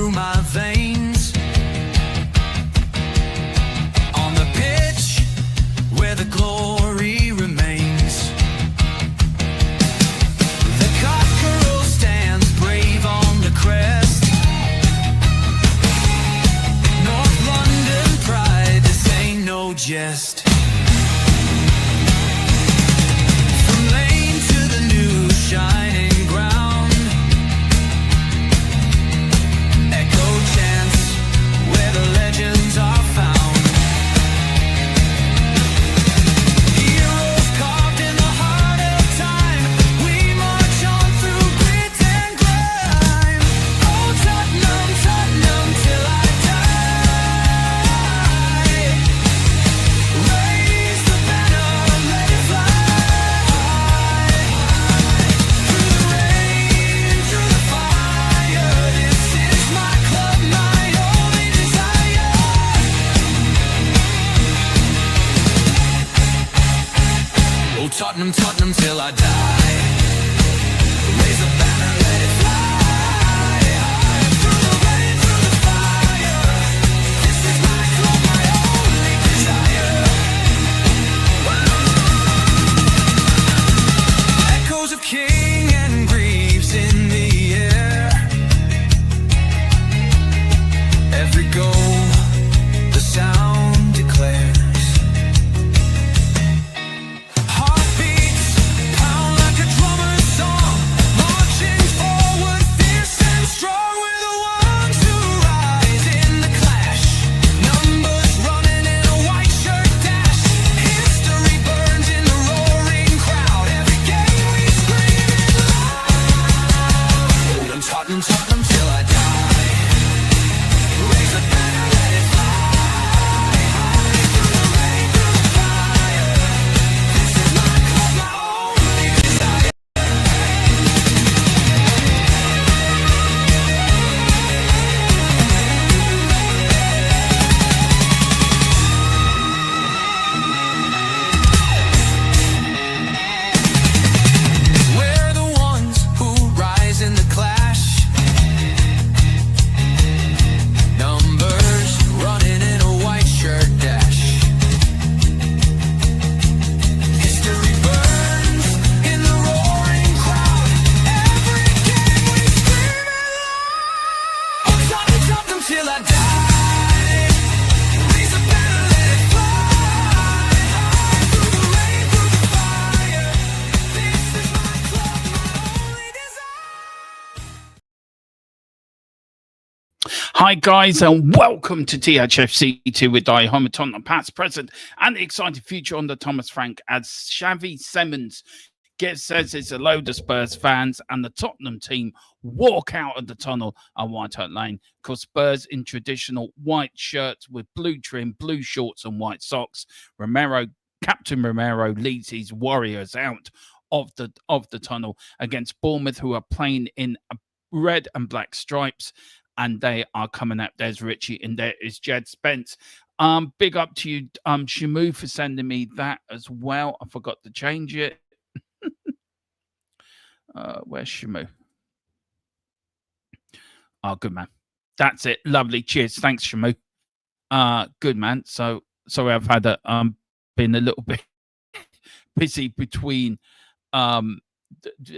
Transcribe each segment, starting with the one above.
through my veins. On the pitch where the glory remains, the cockerel stands brave on the crest. North London pride, this ain't no jest. From lane to the new shining ground, echo chants where the legends are found. Heroes carved in the heart of time, we march on through grit and grime. Oh Tottenham, Tottenham till I die. Raise the banner, let it fly. Through the rain, through the fire, this is my club, my only desire. Oh Tottenham, Tottenham till I die. Raise the banner, let it fly. Through the rain, through the fire, this is my club, my only desire. Echoes of King and Greaves in the air. Every goal, the sound declares. Heartbeats pound like a drummer's song, marching forward, fierce and strong. We're the ones who rise in the clash. Numbers running in a white shirt dash. History burns in the roaring crowd. Every game we scream it loud. I'm Tottenham, Tottenham till I die. Raise the banner, let it fly. Through the rain, through the fire, this is my club, my only desire. We're the ones who rise in the clash. Numbers running in a white shirt dash. History burns in the roaring crowd. Every game we scream it loud. Oh Tottenham, Tottenham till I die. Raise the banner, let it fly. Through the rain, through the fire, this is my club, my only desire. Hi guys and welcome to THFC2 with I Home Tottenham past, present and the exciting future on the Thomas Frank as Xavi Simons says it's a load of Spurs fans and the Tottenham team walk out of the tunnel at White Hart Lane. Of course, Spurs in traditional white shirts with blue trim, blue shorts and white socks. Captain Romero leads his Warriors out of the tunnel against Bournemouth, who are playing in red and black stripes. And they are coming up. There's Richie and there is Jed Spence. Big up to you, Shamu, for sending me that as well. I forgot to change it. Where's Shamu? Oh, good man. That's it. Lovely. Cheers. Thanks, Shamu. Good man. So sorry, I've had been a little bit busy between the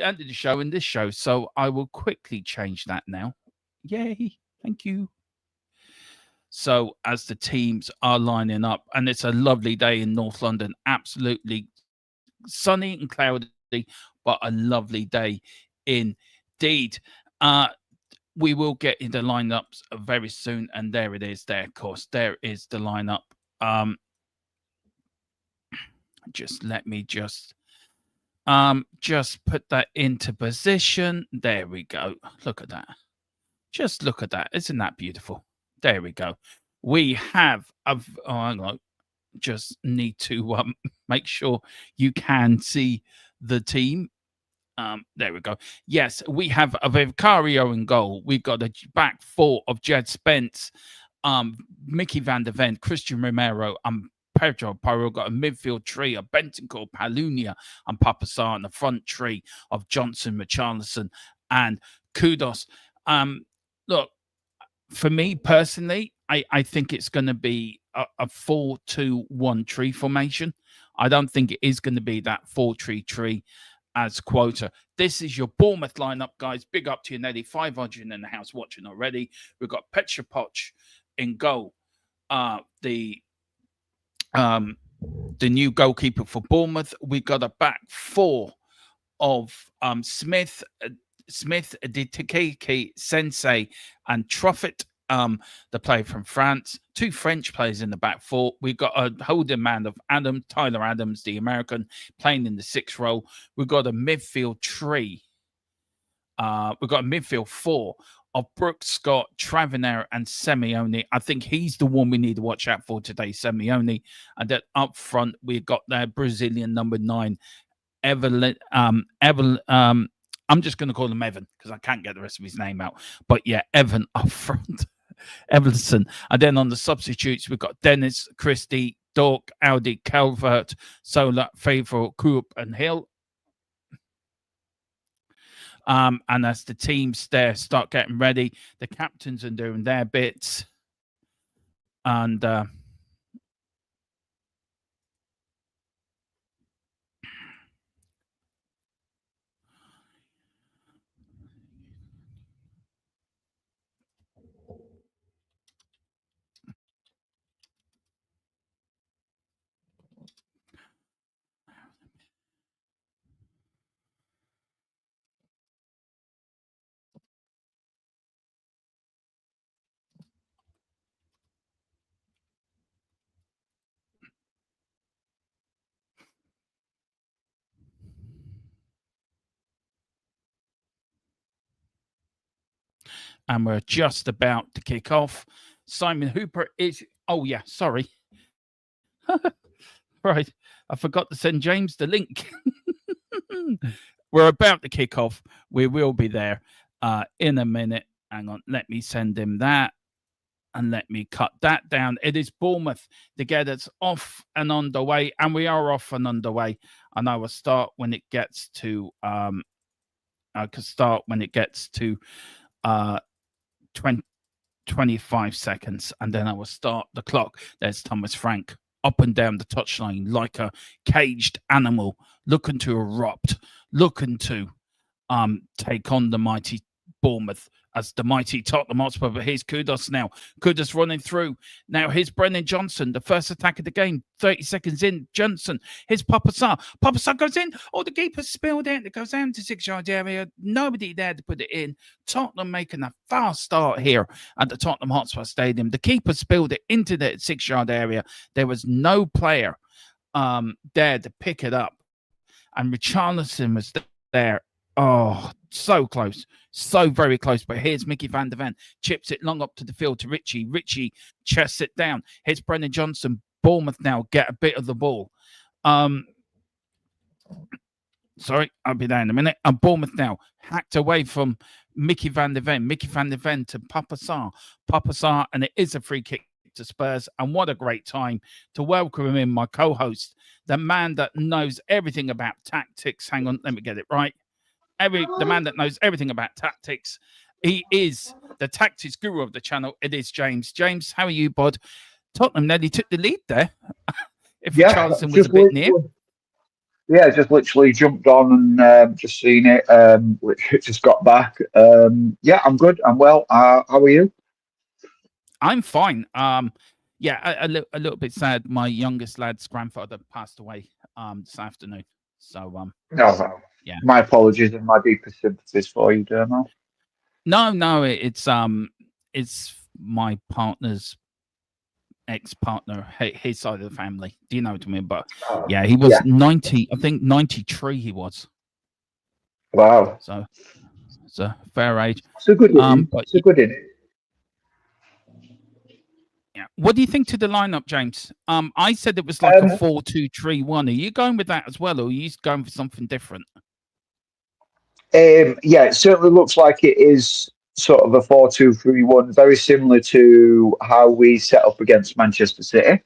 end of the show and this show. So I will quickly change that now. Yay, thank you. So as the teams are lining up, and it's a lovely day in North London, absolutely sunny and cloudy, but a lovely day indeed. We will get into lineups very soon, and there it is there, of course. There is the lineup. Just let me just put that into position. There we go. Look at that. Just look at that. Isn't that beautiful? There we go. We have hang on. Just need to make sure you can see the team. There we go. Yes, we have a Vicario in goal. We've got a back four of Jed Spence, Mickey van der Ven, Christian Romero, and Pedro Porro. Got a midfield tree of Bentancur, Palunia, and Papasar, and the front tree of Johnson, Richarlison, and Kudos. Look, for me personally, I think it's going to be a 4-2-1 tree formation. I don't think it is going to be that 4-3-3 as quota. This is your Bournemouth lineup, guys. Big up to you, Nelly. 500 in the house watching already. We've got Petra Poch in goal. The new goalkeeper for Bournemouth. We got a back four of Smith, Ditikeke, Sensei, and Truffet, the player from France. Two French players in the back four. We've got a holding man of Tyler Adams, the American, playing in the sixth role. We've got a midfield tree. We've got a midfield four of Brooks, Scott, Travanair, and Simeone. I think he's the one we need to watch out for today, Simeone. And then up front, we've got their Brazilian number 9, Evelyn. I'm just going to call him Evan because I can't get the rest of his name out. But yeah, Evan up front, Everson. And then on the substitutes, we've got Dennis, Christie, Dork, Audi, Calvert, Sola, Favor, Coop, and Hill. And as the teams there start getting ready, the captains are doing their bits. And we're just about to kick off. Simon Hooper is... Oh, yeah, sorry. Right. I forgot to send James the link. We're about to kick off. We will be there in a minute. Hang on. Let me send him that. And let me cut that down. It is Bournemouth to get us off and underway. And we are off and underway. And I will start when it gets to... I can start when it gets to 25 seconds, and then I will start the clock. There's Thomas Frank up and down the touchline like a caged animal, looking to erupt, looking to take on the mighty Bournemouth as the mighty Tottenham Hotspur. But here's Kudus now. Kudus running through. Now here's Brennan Johnson, the first attack of the game. 30 seconds in. Johnson. Here's Papasar. Papasar goes in. Oh, the keeper spilled it. It goes down to 6-yard area. Nobody there to put it in. Tottenham making a fast start here at the Tottenham Hotspur Stadium. The keeper spilled it into the 6-yard area. There was no player there to pick it up. And Richarlison was there. Oh, so close. So very close. But here's Mickey van der Ven. Chips it long up to the field to Richie. Richie chests it down. Here's Brendan Johnson. Bournemouth now get a bit of the ball. Sorry, I'll be there in a minute. And Bournemouth now hacked away from Mickey van der Ven. Mickey van der Ven to Papasar. Papasar, and it is a free kick to Spurs. And what a great time to welcome him in, my co-host, the man that knows everything about tactics. Hang on, let me get it right. The man that knows everything about tactics. He is the tactics guru of the channel. It is James. James, how are you, bud? Tottenham nearly took the lead there. If Charleston was a bit near. Yeah, just literally jumped on and just seen it. Which just got back. Yeah, I'm good. I'm well. How are you? I'm fine. Yeah, a little bit sad. My youngest lad's grandfather passed away this afternoon. So No. Yeah. My apologies and my deepest sympathies for you, Dermo. No, it's my partner's ex-partner, his side of the family. Do you know what I mean? But yeah, he was 90, I think 93 he was. Wow. So it's a fair age. So good so good in it. Yeah. What do you think to the lineup, James? I said it was like a 4-2-3-1. Are you going with that as well, or are you going for something different? Yeah, it certainly looks like it is sort of a 4-2-3-1, very similar to how we set up against Manchester City.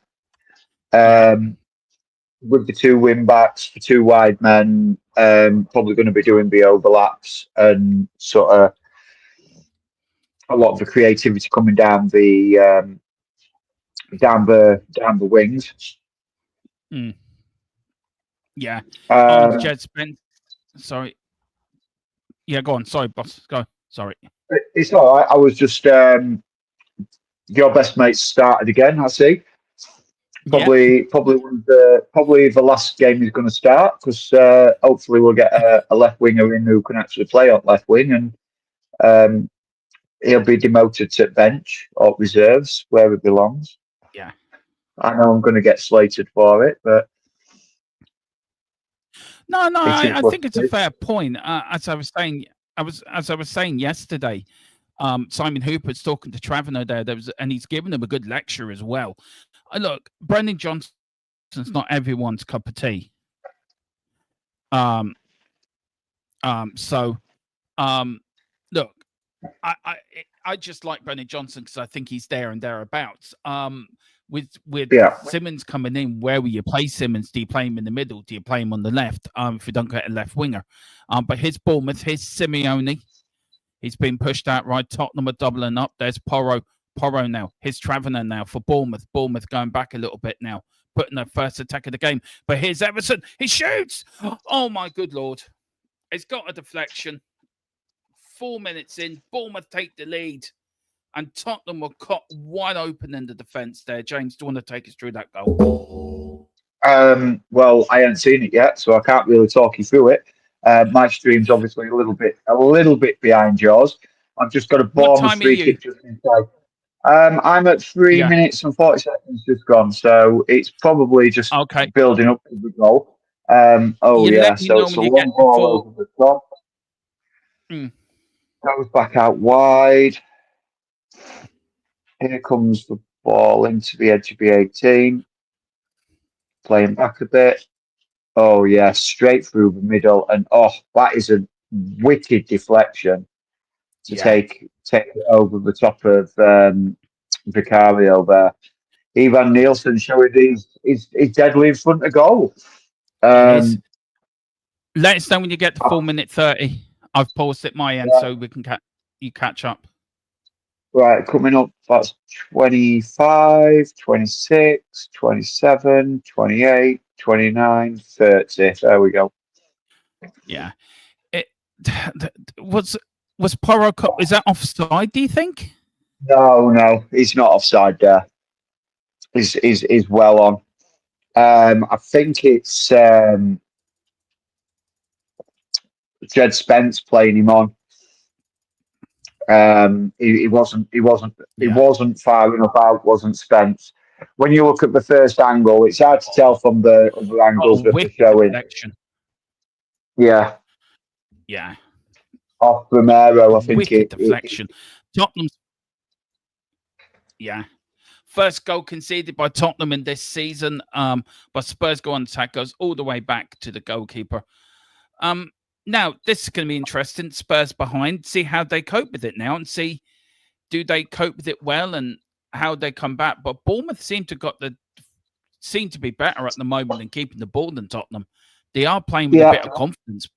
With the two wing backs, the two wide men, probably going to be doing the overlaps and sort of a lot of the creativity coming down the wings. Mm. Yeah. Um, Jed Spence. Sorry. Yeah, go on. Sorry, boss. Go. Sorry. it's all right. I was just your best mates started again. I see. Yeah. Probably the last game he's going to start because hopefully we'll get a left winger in who can actually play on left wing, and he'll be demoted to bench or reserves where it belongs. Yeah. I know I'm going to get slated for it, but No, it is I what think it it's a is. fair point. As I was saying yesterday, Simon Hooper's talking to Travner and he's giving him a good lecture as well. Look, Brendan Johnson's not everyone's cup of tea. Look, I just like Brendan Johnson because I think he's there and thereabouts. With Simmons coming in, where will you play Simmons? Do you play him in the middle? Do you play him on the left? If you don't get a left winger, but his Bournemouth, his Simeone, he's been pushed out right. Tottenham are doubling up. There's Porro now. His Travner now for Bournemouth. Bournemouth going back a little bit now, putting their first attack of the game. But here's Everton. He shoots. Oh my good lord! It's got a deflection. 4 minutes in, Bournemouth take the lead. And Tottenham were caught wide open in the defence there. James, do you want to take us through that goal? Well, I haven't seen it yet, so I can't really talk you through it. My stream's obviously a little bit behind yours. I've just got a Bournemouth free kick just inside. I'm at 3 minutes and 40 seconds just gone, so it's probably just building up to the goal. So it's a long ball over the top. Goes back out wide. Here comes the ball into the edge of the 18. Playing back a bit. Oh, yeah, straight through the middle. And, that is a wicked deflection to take it over the top of Vicario there. Ivan Nielsen showing he's deadly in front of goal. Let us know when you get to 4 minute 30. I've paused at my end so we can catch up. Right, coming up, that's 25, 26, 27, 28, 29, 30. There we go. Yeah. Was Porro, is that offside, do you think? No, he's not offside there. He's well on. I think it's Jed Spence playing him on. He wasn't far enough out, wasn't Spence. When you look at the first angle, it's hard to tell from the other angles that they're showing. Deflection. Yeah. Off Romero, I think wicked deflection. Tottenham's first goal conceded by Tottenham in this season. But Spurs go on attack, goes all the way back to the goalkeeper. Now, this is going to be interesting. Spurs behind, see how they cope with it now and see do they cope with it well and how they come back. But Bournemouth seem to be better at the moment than keeping the ball than Tottenham. They are playing with a bit of confidence.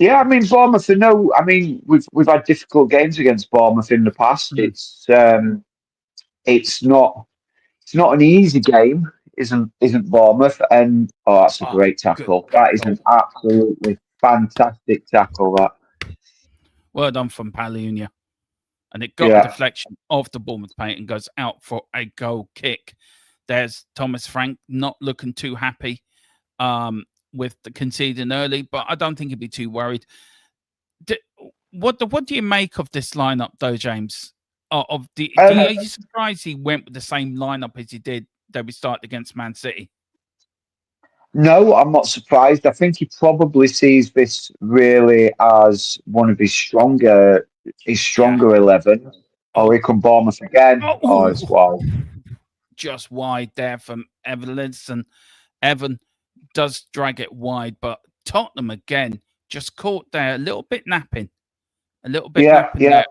Yeah, I mean, Bournemouth, we've had difficult games against Bournemouth in the past. It's not an easy game. Isn't Bournemouth, and that's a great tackle. That is an absolutely fantastic tackle. That well done from Palunia, and it got a deflection off the Bournemouth paint and goes out for a goal kick. There's Thomas Frank not looking too happy with the conceding early, but I don't think he'd be too worried. What do you make of this lineup, though, James? Are you surprised he went with the same lineup as he did that we started against Man City? No, I'm not surprised. I think he probably sees this really as one of his stronger 11. Oh, here come Bournemouth again. It's wow. Just wide there from Evan. Evan does drag it wide, but Tottenham again just caught there, a little bit napping. There. I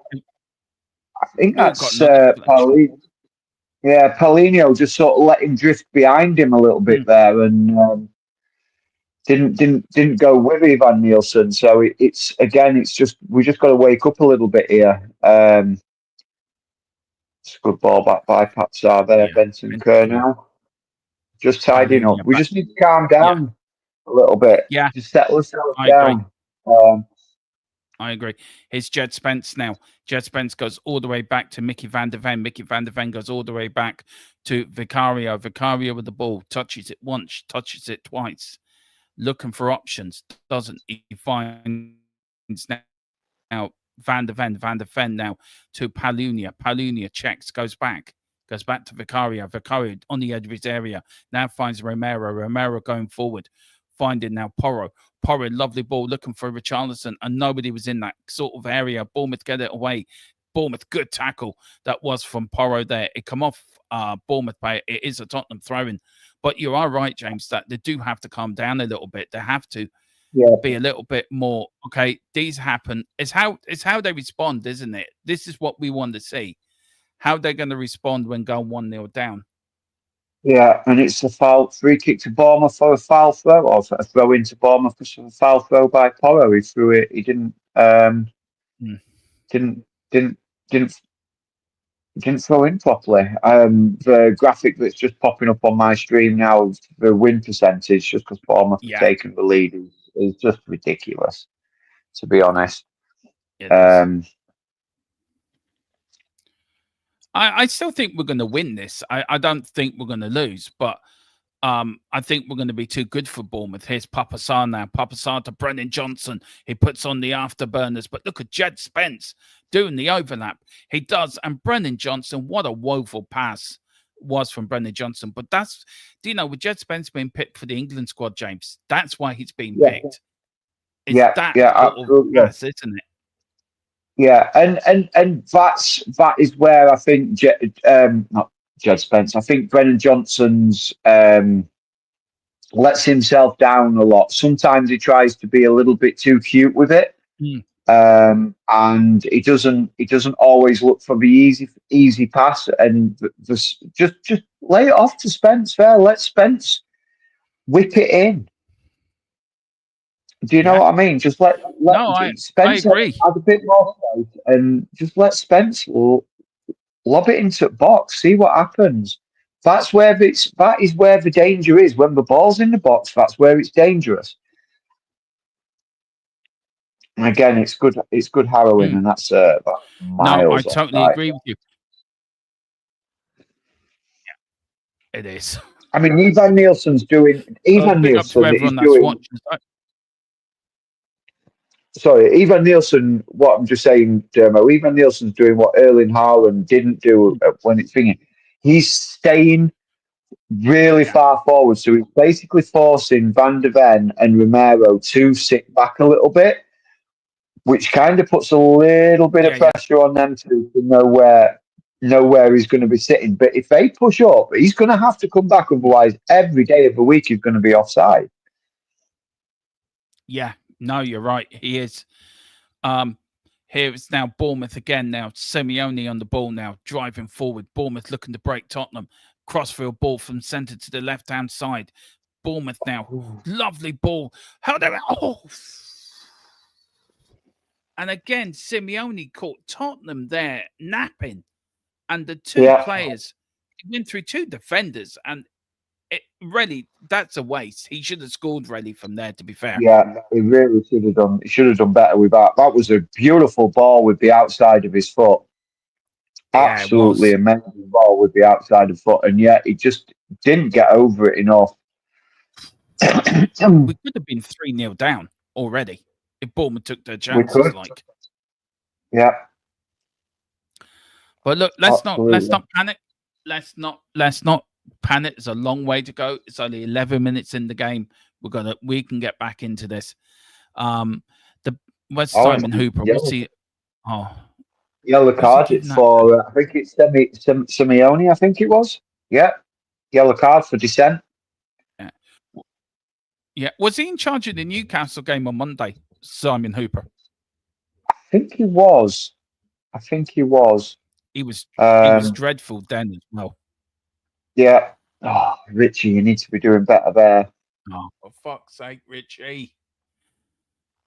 think that's Paulinho. Yeah, Paulinho just sort of let him drift behind him a little bit there and didn't go with Ivan Nielsen. So it's just we just got to wake up a little bit here. It's a good ball back by Patsar there, Yeah. Benson Kerr now. Just tidying up. We just need to calm down a little bit. Yeah. Just settle ourselves I down. I agree. It's Jed Spence now. Jed Spence goes all the way back to Mickey van der Ven. Mickey van der Ven goes all the way back to Vicario. Vicario with the ball. Touches it once, touches it twice. Looking for options. Doesn't. He finds now Van der Ven now to Palunia. Palunia checks, goes back to Vicario. Vicario on the edge of his area. Now finds Romero. Romero going forward. Finding now Porro. Porro, lovely ball, looking for Richarlison, and nobody was in that sort of area. Bournemouth get it away. Bournemouth, good tackle. That was from Porro there. It come off Bournemouth player. It is a Tottenham throw-in. But you are right, James, that they do have to calm down a little bit. They have to be a little bit more, okay, these happen. It's how they respond, isn't it? This is what we want to see. How they're going to respond when going 1-0 down. Yeah, and it's a free kick to Bournemouth for a foul throw, or a throw into Bournemouth for a foul throw by Porro. He threw it. He didn't throw in properly. The graphic that's just popping up on my stream now, the win percentage, just because Bournemouth have taken the lead, is just ridiculous. To be honest, I still think we're going to win this. I don't think we're going to lose, but I think we're going to be too good for Bournemouth. Here's Papa Sarr now. Papa Sarr to Brennan Johnson. He puts on the afterburners, but look at Jed Spence doing the overlap. He does. And Brennan Johnson, what a woeful pass was from Brennan Johnson. But that's, with Jed Spence being picked for the England squad, James, that's why he's being picked. It's that sort of pass, isn't it? Yeah, and that is where I think not Jed Spence. I think Brennan Johnson's lets himself down a lot. Sometimes he tries to be a little bit too cute with it, and he doesn't always look for the easy pass. And just lay it off to Spence. There, let Spence whip it in. Do you know what I mean? Just let Spence I agree. have a bit more space and just let Spence lob it into the box, see what happens. That is where the danger is. When the ball's in the box, that's where it's dangerous. And again, it's good harrowing, and that's miles. No, I totally agree with you. Yeah, it is. I mean, Ivan Nielsen's doing. Ivan Nielsen is doing. Sorry, Ivan Nielsen. What I'm just saying, Dermo. Ivan Nielsen's doing what Erling Haaland didn't do when it's thinking. He's staying really far forward, so he's basically forcing Van der Ven and Romero to sit back a little bit, which kind of puts a little bit of pressure on them to know where he's going to be sitting. But if they push up, he's going to have to come back. Otherwise, every day of the week he's going to be offside. Yeah. No, you're right. He is. Here it's now Bournemouth again. Now Simeone on the ball now, driving forward. Bournemouth looking to break Tottenham. Crossfield ball from centre to the left-hand side. Bournemouth now. Ooh. Lovely ball. And again, Simeone caught Tottenham there napping. And the two players, he went through two defenders, and that's a waste. He should have scored really from there, to be fair. Yeah, he really should have done. He should have done better with that. That was a beautiful ball with the outside of his foot. Absolutely amazing ball with the outside of the foot, and yet he just didn't get over it enough. We could have been 3-0 down already if Bournemouth took their chances. Yeah. But look, let's not panic. Let's not panic. It's a long way to go. It's only 11 minutes in the game. We can get back into this. Where's Simon Hooper? We'll see. Yellow card for I think it's Simeone. I think it was. Yeah, yellow card for dissent. Yeah. Was he in charge of the Newcastle game on Monday, Simon Hooper? I think he was. He was dreadful then as well. Yeah. Oh, Richie, you need to be doing better there. Oh, for fuck's sake, Richie.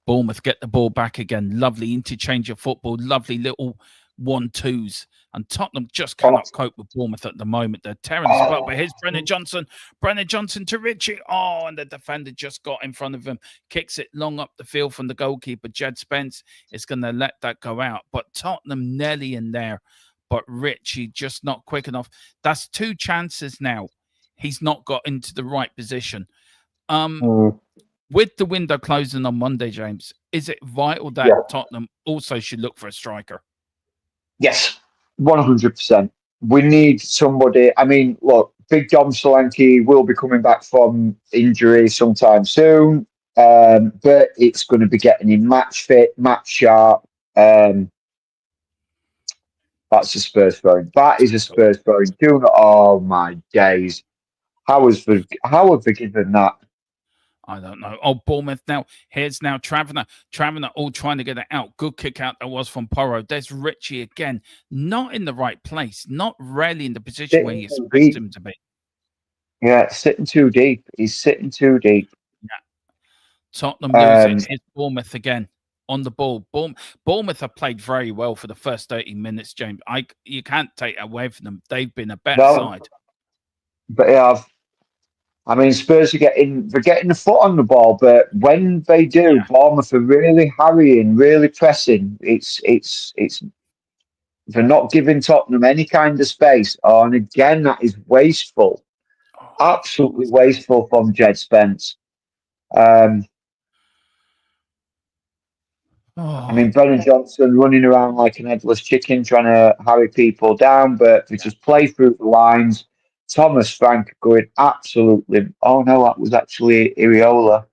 Bournemouth get the ball back again. Lovely interchange of football. Lovely little 1-2s. And Tottenham just Oh, cannot cope with Bournemouth at the moment. They're tearing us apart. But here's Brennan Johnson. Brennan Johnson to Richie. Oh, and the defender just got in front of him. Kicks it long up the field from the goalkeeper, Jed Spence. Is going to let that go out. But Tottenham nearly in there. But Richie just not quick enough. That's 2 chances now. He's not got into the right position. With the window closing on Monday, James, is it vital that yeah. Tottenham also should look for a striker? Yes, 100%. We need somebody. I mean, look, Big Dom Solanke will be coming back from injury sometime soon, but it's going to be getting him match fit, match sharp. That's a Spurs throwing. That is a Spurs throwing. Oh my days! How have they given that? I don't know. Oh, Bournemouth now. Here's now Travener. Travener all trying to get it out. Good kick out that was from Porro. There's Richie again. Not in the right place. Not really in the position where you expect him to be. Yeah, sitting too deep. He's sitting too deep. Yeah. Tottenham losing. It's Bournemouth again on the ball. Bournemouth have played very well for the first 30 minutes, James. You can't take it away from them. They've been a better side. But yeah, I mean, Spurs are getting the foot on the ball, but when they do, Bournemouth are really harrying, really pressing. It's they're not giving Tottenham any kind of space. Oh, and again, that is wasteful, absolutely wasteful from Jed Spence. I mean, Brennan Johnson running around like an headless chicken, trying to harry people down, but they just play through the lines. Thomas Frank going absolutely. Oh no, that was actually Iraola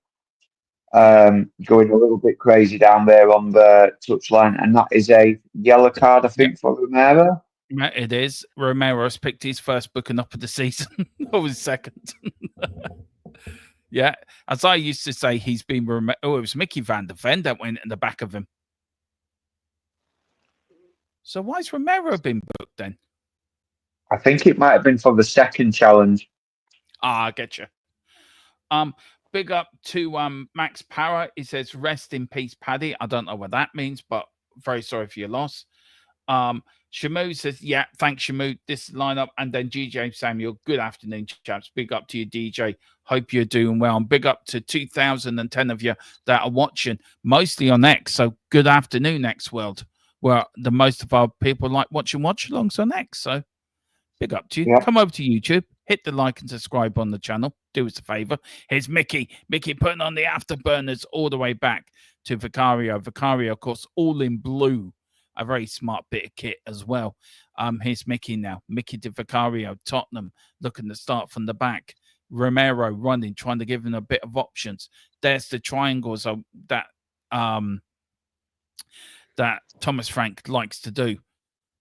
going a little bit crazy down there on the touchline, and that is a yellow card, I think, for Romero. It is. Romero's picked his first booking up of the season. Or his second. Yeah, as I used to say, he's been. It was Mickey van der Ven that went in the back of him. So why's Romero been booked then? I think it might have been for the second challenge. I get you. Big up to Max Power. He says, "Rest in peace, Paddy." I don't know what that means, but very sorry for your loss. Shamu says, "Yeah, thanks, Shamu. This lineup." And then GJ Samuel, good afternoon, chaps. Big up to you, DJ. Hope you're doing well. And big up to 2010 of you that are watching, mostly on X. So good afternoon, X World. Well, the most of our people like watching watch-alongs on X. So big up to you. Yeah. Come over to YouTube, hit the like and subscribe on the channel. Do us a favor. Here's Mickey. Mickey putting on the afterburners all the way back to Vicario. Vicario, of course, all in blue. A very smart bit of kit as well. Here's Mickey now. Mickey to Vicario. Tottenham looking to start from the back. Romero running, trying to give him a bit of options. There's the triangles that Thomas Frank likes to do.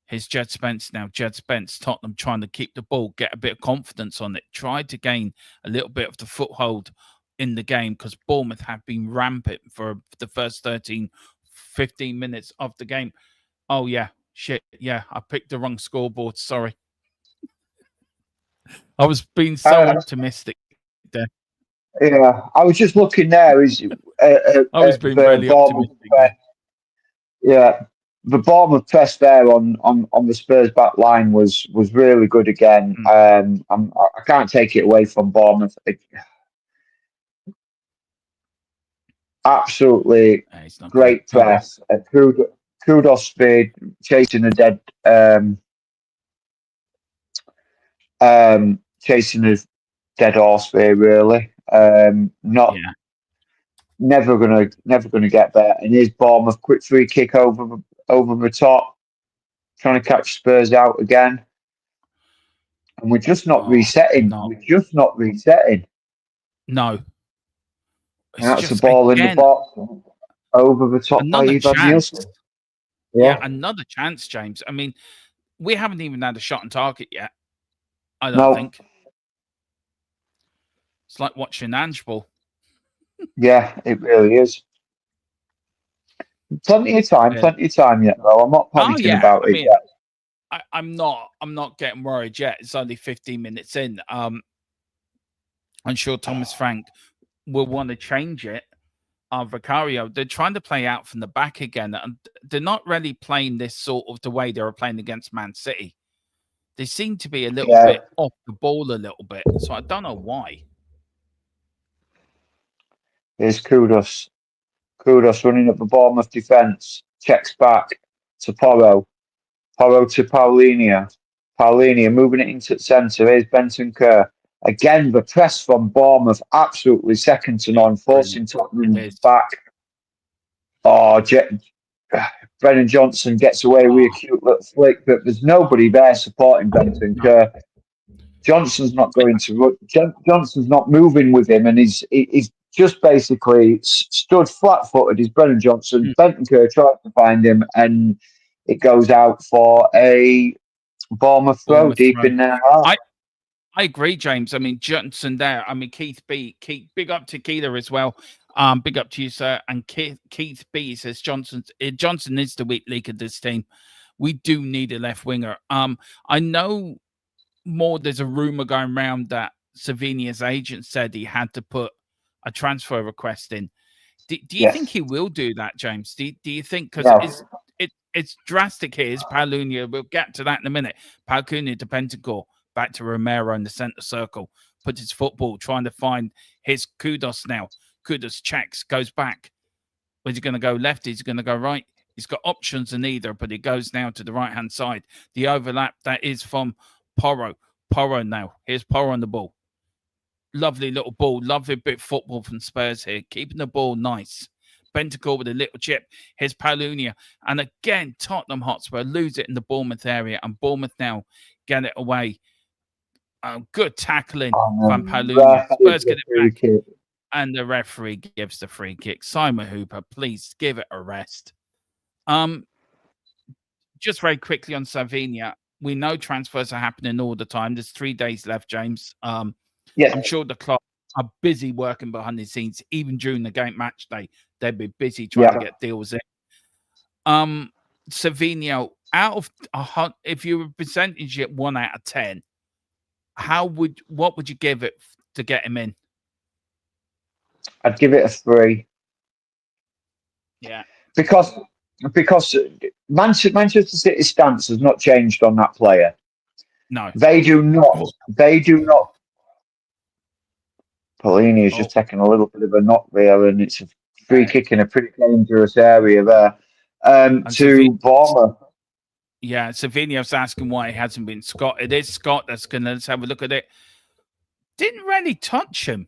Here's Jed Spence now. Jed Spence, Tottenham trying to keep the ball, get a bit of confidence on it, try to gain a little bit of the foothold in the game because Bournemouth have been rampant for the first 15 minutes of the game. Oh, yeah. Shit. Yeah, I picked the wrong scoreboard. Sorry. I was being so optimistic there. Yeah, I was just looking there. I was being really optimistic there. Yeah, the Bournemouth press there on the Spurs back line was really good again. I can't take it away from Bournemouth. Absolutely great press. Kudos for chasing a dead horse there, really. Never gonna get there. And here's Bournemouth, quick free kick over the top, trying to catch Spurs out again. And we're just not resetting. No. We're just not resetting. No. And that's the ball in the box over the top by Ivan Nielsen. Yeah, another chance, James. I mean, we haven't even had a shot on target yet. I don't think. It's like watching Ange ball. Yeah, it really is. Plenty of time yet, though. I'm not panicking about it yet. I'm not getting worried yet. It's only 15 minutes in. I'm sure Thomas Frank will want to change it. Vicario, they're trying to play out from the back again, and they're not really playing this sort of the way they were playing against Man City. They seem to be a little bit off the ball a little bit, so I don't know why. Here's Kudos. Kudos running up the Bournemouth defence. Checks back to Porro. Porro to Paulinho. Paulinho moving it into the centre. Here's Benton Kerr. Again, the press from Bournemouth absolutely second to none, forcing Tottenham back. Oh, Brennan Johnson gets away with a cute little flick, but there's nobody there supporting Benton Kerr. Johnson's not going to. Johnson's not moving with him, and he's just basically stood flat-footed. He's Brennan Johnson. Benton Kerr tries to find him, and it goes out for a Bournemouth throw deep in their half. I agree, James. I mean, Johnson there. I mean, Keith, big up to Keeler as well. Big up to you, sir. And Keith B says Johnson is the weak link of this team. We do need a left winger. I know there's a rumor going around that Savinia's agent said he had to put a transfer request in. Do you think he will do that, James? Do you think, because it's drastic here. Is Paulinho? We'll get to that in a minute. Paulinho to Bentancur, back to Romero in the centre circle, puts his football, trying to find his Kudos now. Kudos checks, goes back. Is he going to go left? Is he going to go right? He's got options in either, but he goes now to the right-hand side. The overlap, that is from Porro. Porro now. Here's Porro on the ball. Lovely little ball. Lovely bit of football from Spurs here. Keeping the ball nice. Bentancur with a little chip. Here's Paulinho. And again, Tottenham Hotspur lose it in the Bournemouth area. And Bournemouth now get it away. Good tackling from Paulinho. Spurs get it back. And the referee gives the free kick. Simon Hooper, please give it a rest. Just very quickly on Savinia. We know transfers are happening all the time. There's 3 days left, James. I'm sure the club are busy working behind the scenes. Even during the game match day, they'd be busy trying to get deals in. Savinho, if you were percentage at 1 out of 10, what would you give it to get him in? I'd give it a 3. Yeah. Because Manchester City's stance has not changed on that player. No. They do not. Paulinho's just taking a little bit of a knock there, and it's a free kick in a pretty dangerous area there. To Bournemouth. Yeah, Savino's asking why it hasn't been Scott. It is Scott that's going to, let's have a look at it. Didn't really touch him.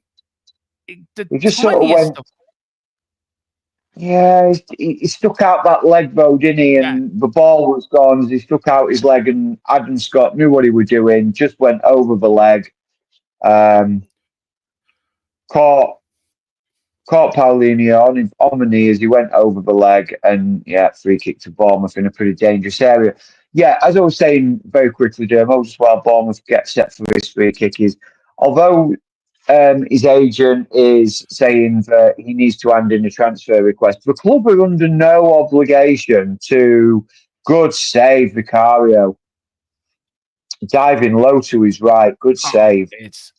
He just sort of went. Yeah, he stuck out that leg though, didn't he? And the ball was gone. He stuck out his leg, and Adam Scott knew what he was doing. Just went over the leg. Caught Paulinho on the knee as he went over the leg, and free kick to Bournemouth in a pretty dangerous area. Yeah, as I was saying very quickly, Dermo, just while Bournemouth gets set for this free kick, is although his agent is saying that he needs to hand in a transfer request, the club are under no obligation to. Good save, Vicario. Diving low to his right. Good save. It's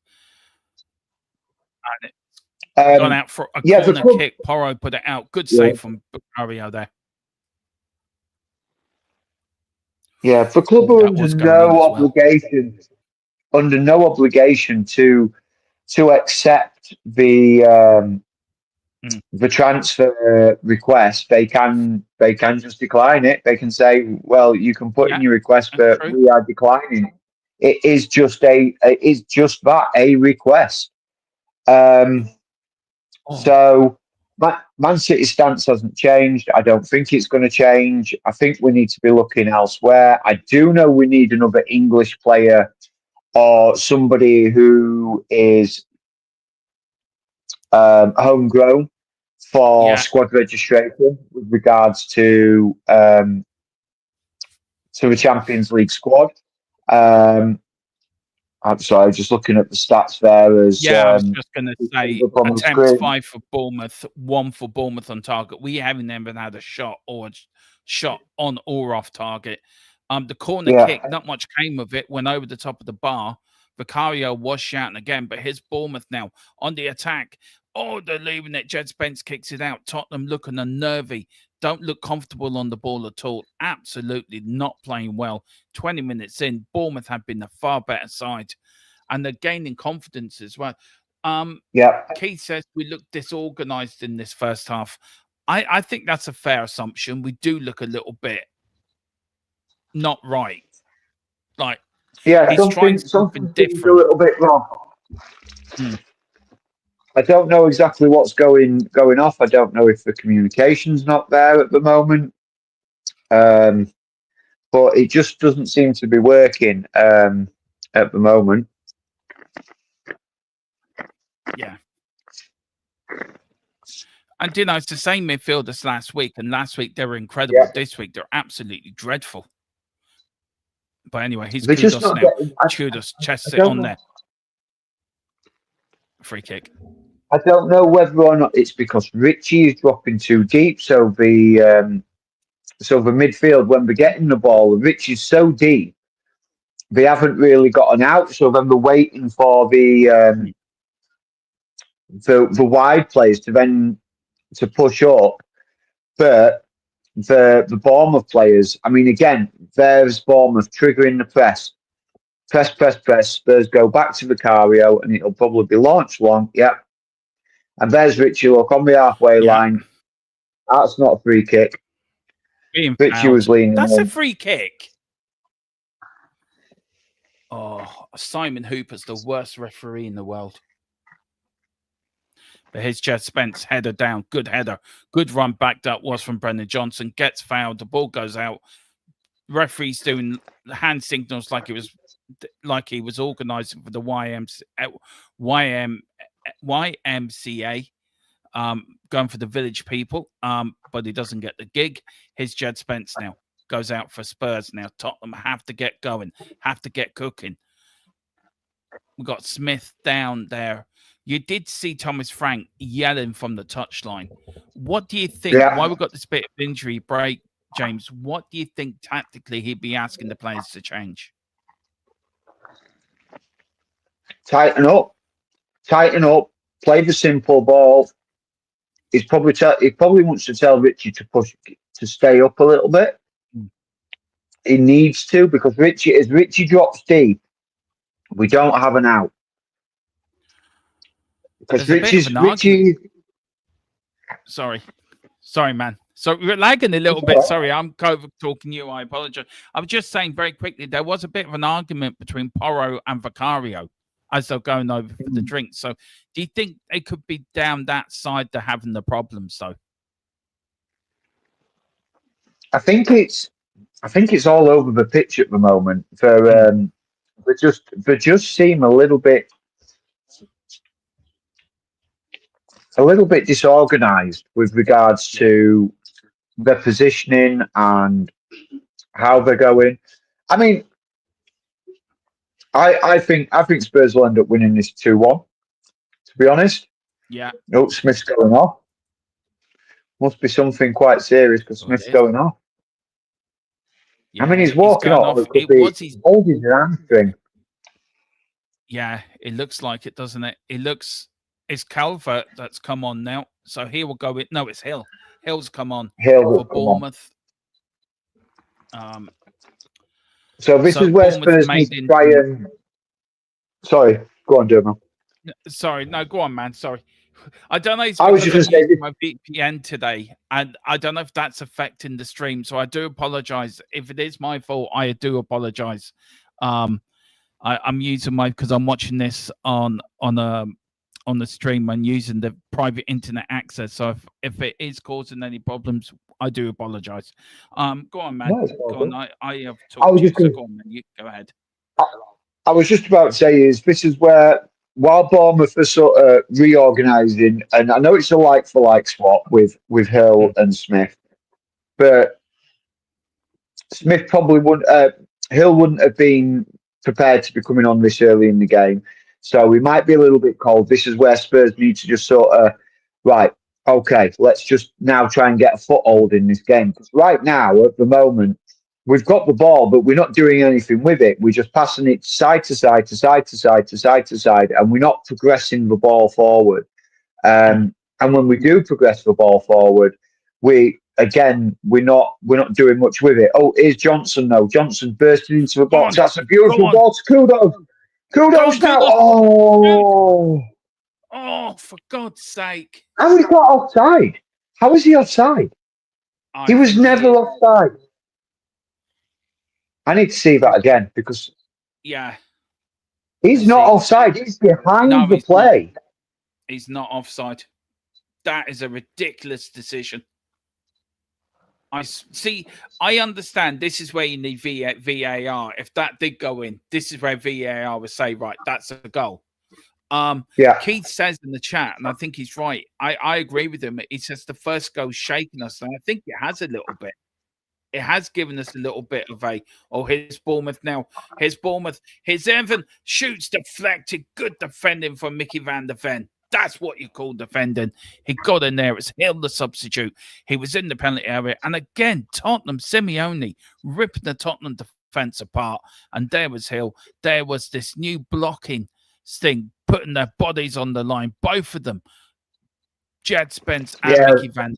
gone out for a corner kick. Porro put it out. Good save from Vicario there. Yeah, the club are under no obligation to accept the transfer request. They can just decline it. They can say, "Well, you can put in your request, but we are declining it." It is just that, a request. So Man City's stance hasn't changed. I don't think it's going to change. I think we need to be looking elsewhere. I do know we need another English player or somebody who is homegrown for squad registration with regards to the Champions League squad. I'm sorry, just looking at the stats there. I was just going to say, attempts 5 for Bournemouth, 1 for Bournemouth on target. We haven't even had a shot on or off target. The corner kick, not much came of it, went over the top of the bar. Vicario was shouting again, but here's Bournemouth now on the attack. Oh, they're leaving it. Jed Spence kicks it out. Tottenham looking unnervy. Don't look comfortable on the ball at all. Absolutely not playing well. 20 minutes in, Bournemouth have been the far better side. And they're gaining confidence as well. Yeah. Keith says we look disorganised in this first half. I think that's a fair assumption. We do look a little bit not right. Like, Yeah, he's trying something seems a different. little bit wrong. Hmm. I don't know exactly what's going off. I don't know if the communication's not there at the moment. But it just doesn't seem to be working at the moment. Yeah. And, you know, it's the same midfield as last week. And last week they were incredible. Yeah. This week they're absolutely dreadful. But anyway, he's They're just Kudos not now. getting. Kudos chests I it don't on know. there. Free kick. I don't know whether or not it's because Richie is dropping too deep. So the midfield, when they're getting the ball, Richie's so deep, they haven't really gotten out. So then they're waiting for the wide players to push up. But the Bournemouth players, I mean, again, there's Bournemouth triggering the press. Press. Spurs go back to Vicario, and it'll probably be launched long. Yeah. And there's Richie, look, on the halfway line. That's not a free kick. Being Richie fouled. was leaning That's in. a free kick. Oh, Simon Hooper's the worst referee in the world. But here's Jed Spence, header down, good header, good run back that was from Brendan Johnson, gets fouled, the ball goes out. Referee's doing hand signals like he was organising for the YMCA, going for the village people, but he doesn't get the gig. Here's Jed Spence now, goes out for Spurs now. Tottenham have to get going, have to get cooking. We've got Smith down there. You did see Thomas Frank yelling from the touchline. What do you think? Yeah. Why we got this bit of injury break, James? What do you think tactically he'd be asking the players to change? Tighten up, play the simple ball. He probably wants to tell Richie to stay up a little bit. He needs to, because as Richie drops deep, we don't have an out. Because Richie. Sorry, man. So we're lagging a little bit. Sorry, I'm COVID talking you. I apologize. I was just saying very quickly, there was a bit of an argument between Porro and Vicario as they're going over for the drink. So do you think they could be down that side to having the problems, though? I think it's all over the pitch at the moment. They just seem a little bit disorganised with regards to their positioning and how they're going. I mean, I think Spurs will end up winning this 2-1. To be honest. Yeah. Oh, Smith's going off. Must be something quite serious because Smith's going off. Yeah, I mean, he's walking off. He's holding his hamstring. Yeah, it looks like it, doesn't it? It's Calvert that's come on now. So he will go with. No, it's Hill. Hill's come on for Bournemouth. So this is where Spurs need to try and. Sorry, go on, Dermo. Sorry, no, go on, man. Sorry. I don't know. I was just going to say my VPN today, and I don't know if that's affecting the stream. So I do apologize. If it is my fault, I do apologize. I'm using because I'm watching this on the stream. I'm using the private internet access. So if it is causing any problems, I do apologize. Go on, man. No, go on. I have talked to you, so go on, man. You go ahead. I was just about to say this is where, while Bournemouth are sort of reorganising, and I know it's a like-for-like swap with Hill and Smith, but Smith probably wouldn't. Hill wouldn't have been prepared to be coming on this early in the game, so we might be a little bit cold. This is where Spurs need to just sort of okay, let's just now try and get a foothold in this game. Because right now, at the moment, we've got the ball, but we're not doing anything with it. We're just passing it side to side, and we're not progressing the ball forward. And when we do progress the ball forward, we're not doing much with it. Oh, here's Johnson though. Johnson bursting into the box. That's a beautiful ball to Kudos. Kudos now. Kudos. Oh, Oh, for God's sake! how he got offside? How is he offside? He was never offside. I need to see that again because he's not offside. He's behind the play. He's not offside. That is a ridiculous decision. I understand this is where you need VAR. If that did go in, this is where VAR would say, right, that's a goal. Keith says in the chat, and I think he's right. I agree with him. He says the first goal shaking us, and I think it has a little bit. It has given us a little bit of here's Bournemouth now. Here's Bournemouth. Here's Evan. Shoots deflected. Good defending from Mickey van der Ven. That's what you call defending. He got in there. It's Hill, the substitute. He was in the penalty area. And again, Tottenham, Simeone, ripping the Tottenham defence apart. And there was Hill. There was this new blocking thing, putting their bodies on the line. Both of them. Jed Spence and Mickey van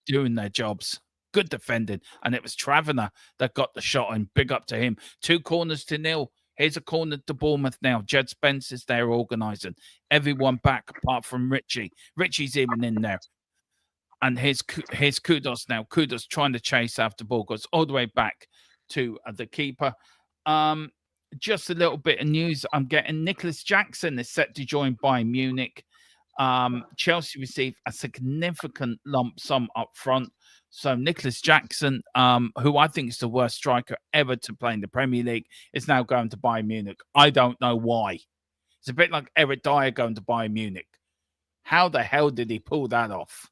doing their jobs. Good defending. And it was Travener that got the shot in. Big up to him. 2 corners to 0. Here's a corner to Bournemouth now. Jed Spence is there organising. Everyone back apart from Richie. Richie's even in there. And here's Kudos now. Kudos trying to chase after ball. Goes all the way back to the keeper. Just a little bit of news I'm getting. Nicholas Jackson is set to join Bayern Munich. Chelsea received a significant lump sum up front. So Nicholas Jackson, who I think is the worst striker ever to play in the Premier League, is now going to Bayern Munich. I don't know why. It's a bit like Eric Dyer going to Bayern Munich. How the hell did he pull that off?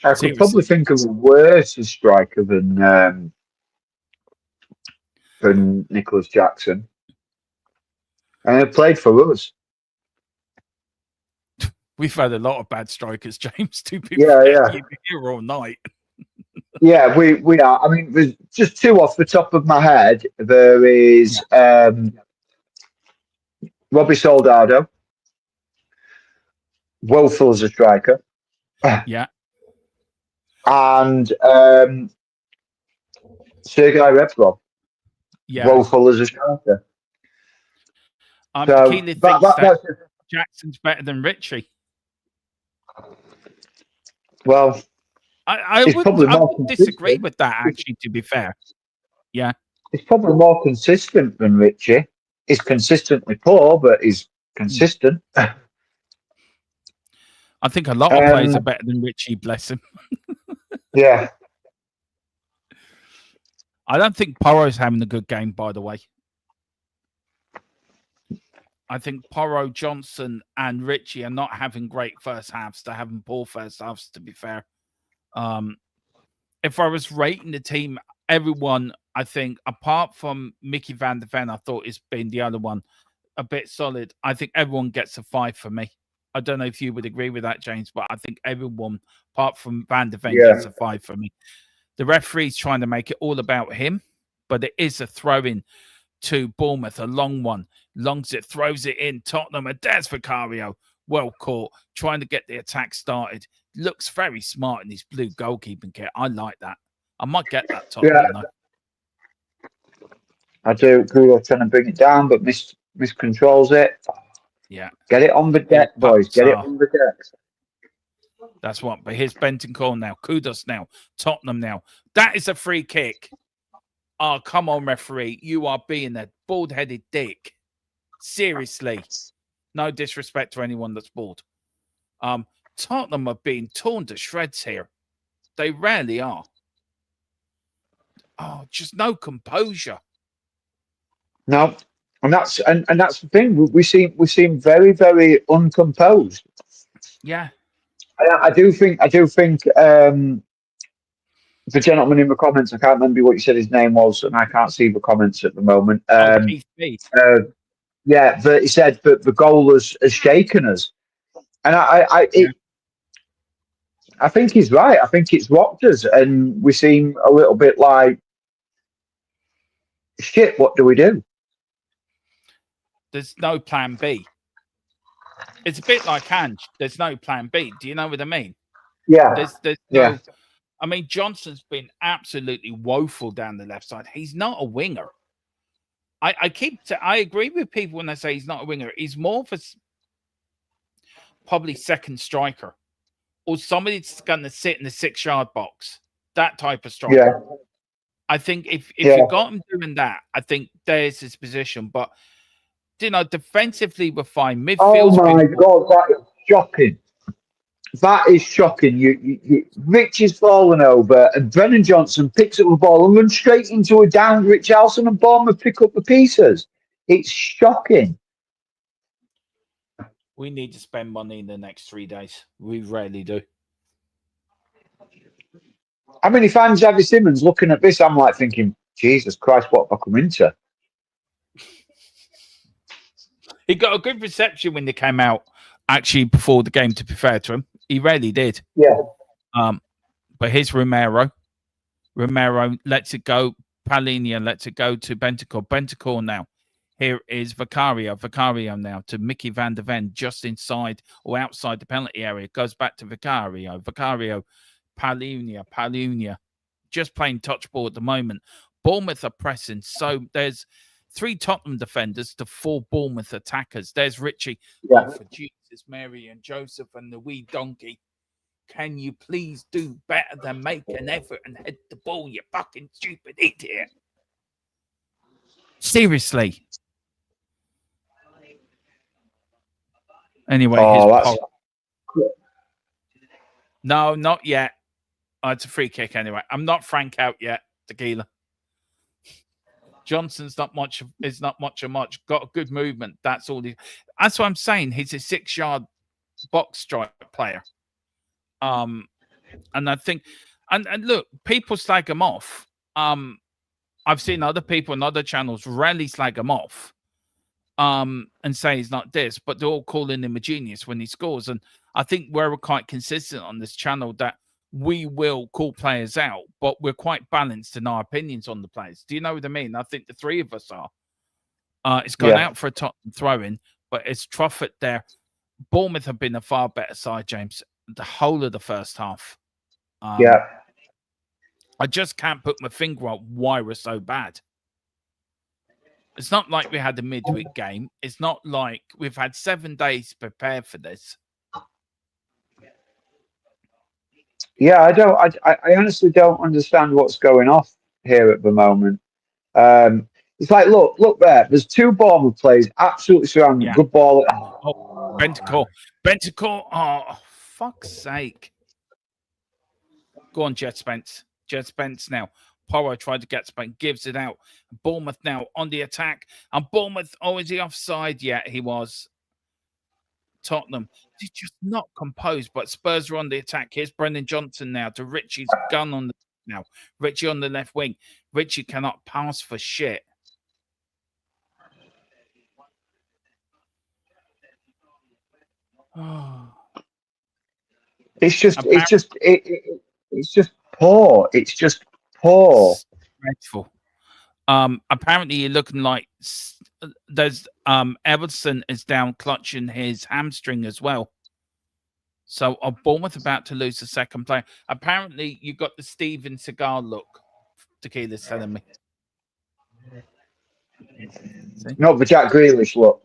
I could probably think of a worse striker than Nicholas Jackson. And he played for us. We've had a lot of bad strikers, James. You've been here all night. Yeah, we are. I mean, there's just 2 off the top of my head. There is Robbie Soldado, woeful as a striker. Yeah. And Sergei Rebrov, woeful as a striker. Keely thinks that Jackson's better than Richie. Well, I would disagree with that, actually, to be fair. Yeah. He's probably more consistent than Richie. He's consistently poor, but he's consistent. I think a lot of players are better than Richie, bless him. Yeah. I don't think Porro's having a good game, by the way. I think Porro, Johnson, and Richie are not having great first halves. They're having poor first halves, to be fair. If I was rating the team, everyone, I think, apart from Mickey van der Ven, I thought has been the other one a bit solid. I think everyone gets a 5 for me. I don't know if you would agree with that, James, but I think everyone, apart from van der Ven, gets a 5 for me. The referee's trying to make it all about him, but it is a throw-in to Bournemouth, a long one. Longs it, throws it in. Tottenham, and there's Vicario. Well caught, trying to get the attack started. Looks very smart in his blue goalkeeping kit. I like that. I might get that Tottenham. Yeah. I do. Kudo trying to bring it down, but miscontrols it. Yeah. Get it on the deck, boys. Get it on the deck. That's what. But here's Bentancur now. Kudos now. Tottenham now. That is a free kick. Oh, come on, referee. You are being a bald-headed dick. Seriously. No disrespect to anyone that's bald. Tottenham are being torn to shreds here. They rarely are. Oh, just no composure. No. And that's the thing. We seem very, very uncomposed. Yeah. I do think the gentleman in the comments, I can't remember what you said his name was, and I can't see the comments at the moment. Yeah, but he said that the goal has shaken us, and I think he's right. I think it's rocked us, and we seem a little bit like shit. What do we do? There's no plan B. It's a bit like Ange. There's no plan B. Do you know what I mean? Yeah, There's yeah, no. I mean, Johnson's been absolutely woeful down the left side. He's not a winger. I agree with people when they say he's not a winger. He's more of a probably second striker or somebody that's going to sit in the 6-yard box. That type of striker. yeah, I think if yeah. you got him doing that, I think there's his position. But defensively we're fine. Oh Midfield's my been God, that is shocking. That is shocking. Rich is falling over, and Brennan Johnson picks up the ball and runs straight into a downed Richarlison, and Bournemouth pick up the pieces. It's shocking. we need to spend money in the next 3 days. We rarely do. I mean, if I'm Xavi Simons looking at this, I'm like thinking, Jesus Christ, what have I come into? He got a good reception when they came out, actually, before the game, to be fair to him. He rarely did. Yeah. But here's Romero. Romero lets it go. Palhinha lets it go to Bentancur. Bentancur now. Here is Vicario. Vicario now to Mickey van der Ven, just inside or outside the penalty area. Goes back to Vicario. Vicario. Palhinha. Just playing touch ball at the moment. Bournemouth are pressing. So there's 3 Tottenham defenders to 4 Bournemouth attackers. There's Richie. Yeah. Oh, for Jesus, Mary and Joseph and the wee donkey. Can you please do better than make an effort and head the ball, you fucking stupid idiot? Seriously. Anyway, no, not yet. Oh, it's a free kick anyway. I'm not Frank out yet, Tequila. Johnson's not much. Is not much of much. Got a good movement. That's all. That's what I'm saying. He's a 6-yard box strike player. And I think, and look, people slag him off. I've seen other people on other channels rarely slag him off. And say he's not this, but they're all calling him a genius when he scores. And I think we're quite consistent on this channel that we will call players out, but we're quite balanced in our opinions on the players. Do you know what I mean? I think the 3 of us are. It's gone out for a Tottenham throw-in, but it's Truffert there. Bournemouth have been a far better side, James, the whole of the first half. I just can't put my finger on why we're so bad. It's not like we had a midweek game. It's not like we've had 7 days to prepare for this. Yeah, I honestly don't understand what's going off here at the moment. It's like, look there. There's 2 Bournemouth players absolutely surrounded. Yeah. Good ball. Oh, Bentancur. Oh, fuck's sake. Go on, Jet Spence. Jet Spence now. Porro tried to get Spence, gives it out. Bournemouth now on the attack. And Bournemouth, is he offside? Yeah, he was. Tottenham, he's just not composed, but Spurs are on the attack. Here's Brendan Johnson now to Richie's gun on the now. Richie on the left wing. Richie cannot pass for shit. It's just poor. It's just poor. Dreadful. Apparently you're looking like there's Everton is down clutching his hamstring as well. So are Bournemouth about to lose the second player? Apparently you got the Steven Seagal look. Tequila's telling me. See? No, but Jack Grealish look.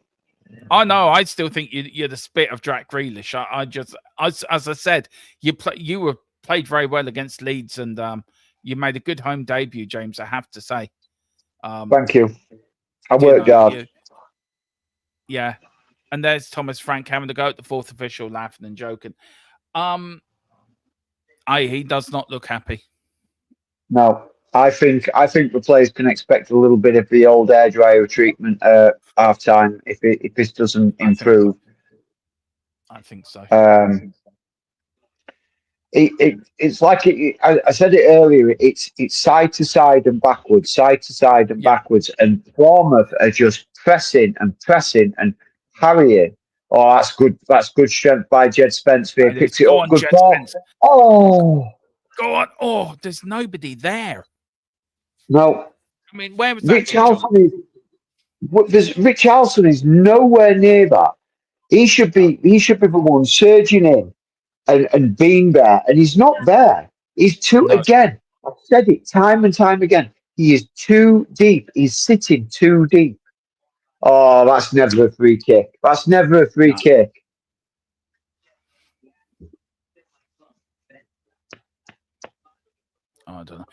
Oh no, I still think you're the spit of Jack Grealish. I just, as I said, you played very well against Leeds, and you made a good home debut, James. I have to say. Thank you. I worked hard. Yeah, and there's Thomas Frank having to go at the 4th official, laughing and joking. He does not look happy. No, I think the players can expect a little bit of the old air dryer treatment at half time if this doesn't improve. I think so. It's like I said it earlier. It's side to side and backwards, backwards, and Bournemouth are just pressing and harrying. Oh, that's good. That's good strength by Jed Spence. Here picks it up. Good ball. Spence. Oh, go on. Oh, there's nobody there. No. I mean, where was that? Richarlison is nowhere near that. He should be the one surging in and being there, and he's not there. He's too No, again. I've said it time and time again. He is too deep. He's sitting too deep. Oh, that's never a free kick. That's never a free no, kick. I don't know.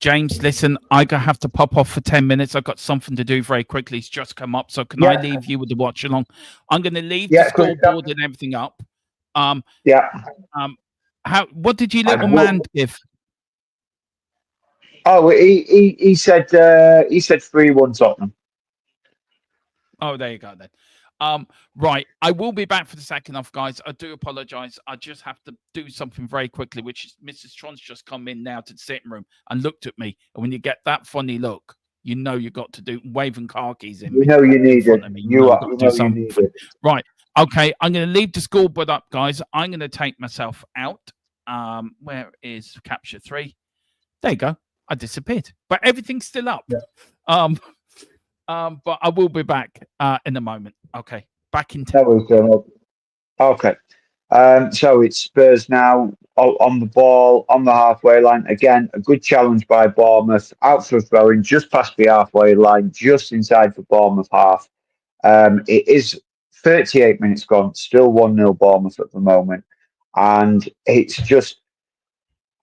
James, listen, I have to pop off for 10 minutes. I've got something to do very quickly. It's just come up. So can I Yeah, leave you with the watch along? I'm going to leave the yeah, quick. scoreboard and everything up. Yeah, What did you I little will. man give? Oh, he said 3-1 Tottenham. Oh, there you go then. Right, I will be back for the second half, guys. I do apologize. I just have to do something very quickly, which is Mrs. Tron's just come in now to the sitting room and looked at me. And when you get that funny look, you know you got to do waving car keys You know you in need front it. of me. You You've are. got You to do know you need something. it. Right. Okay, I'm going to leave the scoreboard up, guys. I'm going to take myself out. Where is capture 3? There you go. I disappeared, but everything's still up. Yeah. But I will be back in a moment. Okay, back in 10. That was okay. So it's Spurs now on the ball on the halfway line again. A good challenge by Bournemouth, out for a throw-in just past the halfway line, just inside the Bournemouth half. It is 38 minutes gone, still 1-0 Bournemouth at the moment, and it's just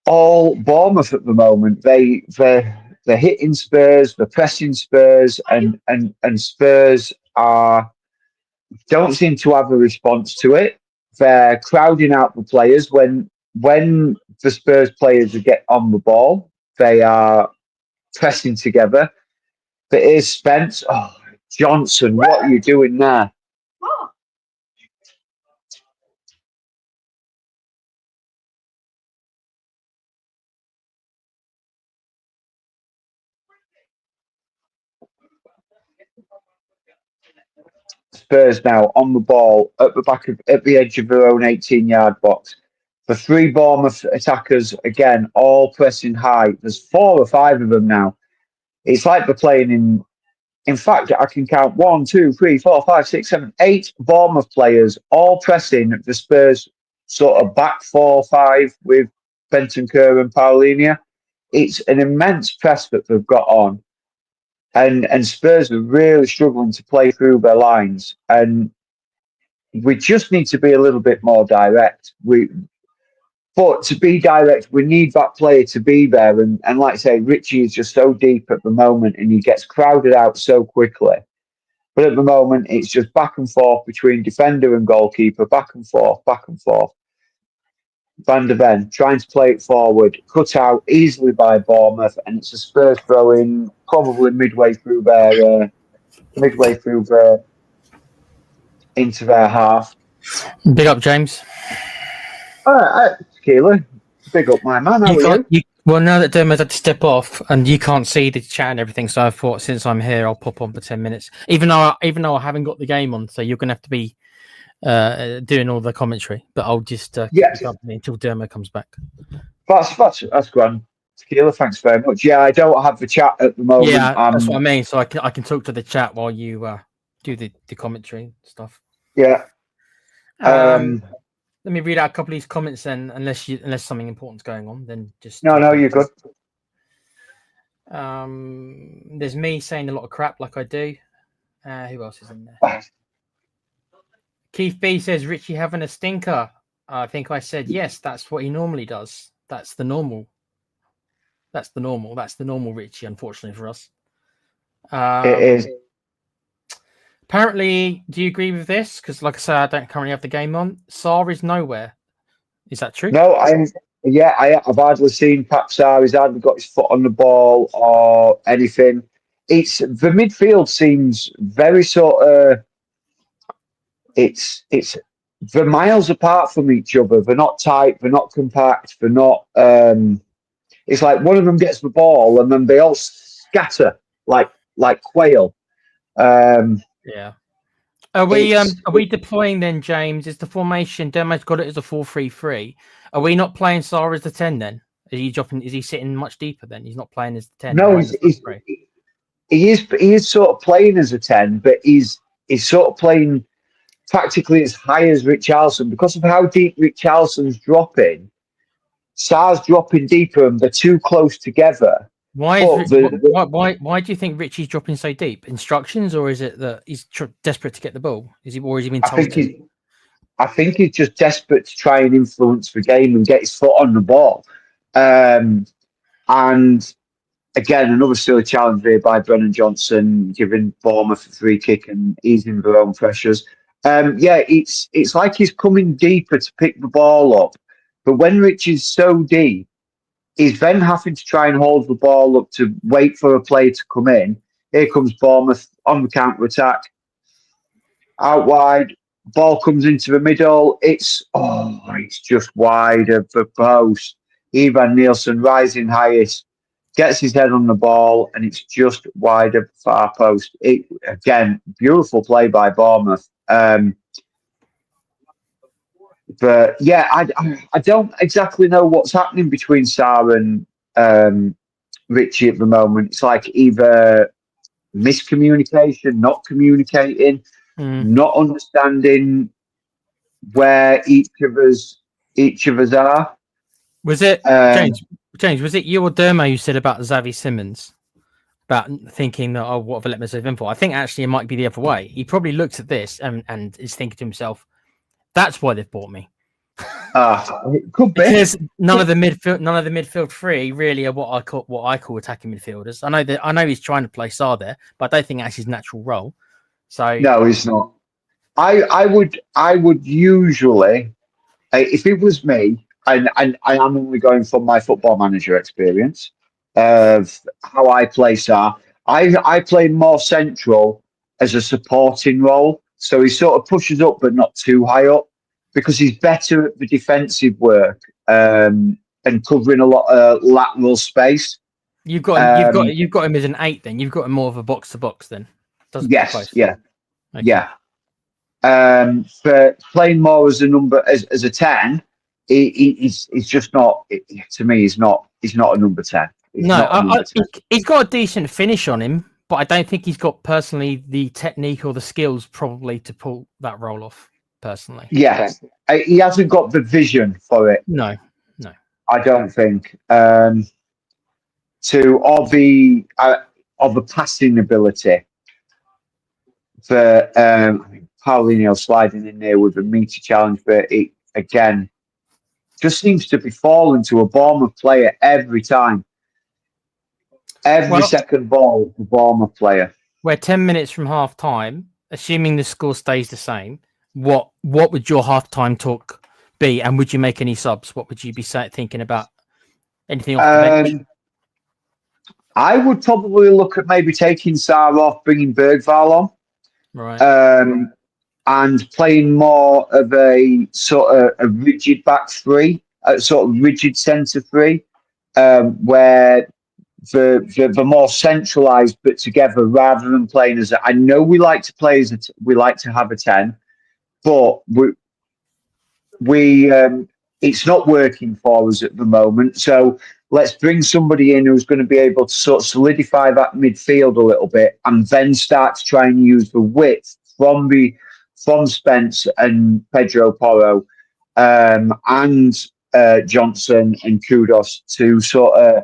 all Bournemouth at the moment. They're hitting Spurs, they're pressing Spurs, and Spurs don't seem to have a response to it. They're crowding out the players when the Spurs players get on the ball. They are pressing together. But here's Spence. Oh, Johnson, what are you doing there? Spurs now on the ball at the edge of their own 18-yard box. The 3 Bournemouth attackers again, all pressing high. There's 4 or 5 of them now. It's like they're playing in. In fact, I can count 1, 2, 3, 4, 5, 6, 7, 8 Bournemouth players all pressing the Spurs sort of back 4-5 with Bentancur and Paulinho. It's an immense press that they've got on. And Spurs are really struggling to play through their lines. And we just need to be a little bit more direct. But to be direct, we need that player to be there. And like I say, Richie is just so deep at the moment and he gets crowded out so quickly. But at the moment, it's just back and forth between defender and goalkeeper, back and forth, back and forth. Van der Ven trying to play it forward, cut out easily by Bournemouth, and it's a Spurs throw in probably midway through into their half. Big up, James. All right, Keeler, big up my man. How are you? Well, now that Dermot had to step off and you can't see the chat and everything, so I thought since I'm here, I'll pop on for 10 minutes. Even though I haven't got the game on, so you're going to have to be doing all the commentary. But I'll just keep you company until Dermot comes back. That's grand. Keeler, thanks very much. Yeah, I don't have the chat at the moment. Yeah, that's what I mean. So I can talk to the chat while you do the commentary and stuff. Yeah. Let me read out a couple of these comments then, unless something important's going on, then just No, you're good. There's me saying a lot of crap like I do. Who else is in there? Keith B says Richie having a stinker. I think I said yes. That's what he normally does. That's the normal. That's the normal Richie. Unfortunately for us, It is. Apparently, do you agree with this? Because, like I said, I don't currently have the game on. Sarr is nowhere. Is that true? No, I've hardly seen Pap Sarr. He's hardly got his foot on the ball or anything. It's the midfield seems very sort of. It's they're miles apart from each other. They're not tight. They're not compact. They're not. It's like one of them gets the ball and then they all scatter like quail. Yeah. Are we deploying then, James? Is the formation Dermot's got it as a 4-3-3? Are we not playing Sarr as the 10 then? Is he dropping? Is he sitting much deeper then? He's not playing as the 10. No, he is sort of playing as a 10, but he's sort of playing practically as high as Richarlison because of how deep Richarlison's dropping. Sar's dropping deeper, and they're too close together. Why But why do you think Richie's dropping so deep? Instructions, or is it that he's desperate to get the ball? Or has he been told to? I think he's just desperate to try and influence the game and get his foot on the ball. And again, another silly challenge here by Brennan Johnson, giving Bournemouth a free kick and easing their own pressures. It's like he's coming deeper to pick the ball up. But when Rich is so deep, he's then having to try and hold the ball up to wait for a player to come in. Here comes Bournemouth on the counter-attack. Out wide, ball comes into the middle. It's just wide of the post. Ivan Nielsen rising highest, gets his head on the ball, and it's just wide of the far post. Again, beautiful play by Bournemouth. But yeah, I don't exactly know what's happening between Sarr and Richie at the moment. It's like either miscommunication, not communicating, not understanding where each of us are. Was it James? Was it you or Dermo who said about Xavi Simons about thinking that what have I let myself in for? I think actually it might be the other way. He probably looks at this and is thinking to himself, "That's why they've bought me." It could be because none of the midfield three really are what I call attacking midfielders. I know he's trying to play Sarr there, but I don't think that's his natural role. So no, he's not. I would usually, if it was me, and I am only going from my Football Manager experience of how I play Sarr. I play more central as a supporting role, so he sort of pushes up but not too high up because he's better at the defensive work and covering a lot of lateral space. You've got him as an 8. Then you've got him more of a box to box. Then yes, yeah, okay. yeah. For playing more as a number as a 10, he's just not. To me, he's not a number 10. He's got a decent finish on him, but I don't think he's got personally the technique or the skills probably to pull that role off. Personally, yeah, he hasn't got the vision for it. No, I don't think. Of the passing ability. For Paulinho sliding in there with a meaty challenge, but it again just seems to be falling to a Bournemouth player every time. Every second ball, the Bournemouth player. We're 10 minutes from half time, assuming the score stays the same. What would your halftime talk be, and would you make any subs? What would you be thinking about? Anything off the bench? I would probably look at maybe taking Sarr off, bringing Bergvall on, right, and playing more of a sort of a rigid back three, a sort of rigid centre three, where the more centralised but together rather than playing as I know we like to play we like to have a 10. But we it's not working for us at the moment. So let's bring somebody in who's going to be able to sort of solidify that midfield a little bit, and then start to try and use the width from Spence and Pedro Porro and Johnson and Kudos to sort of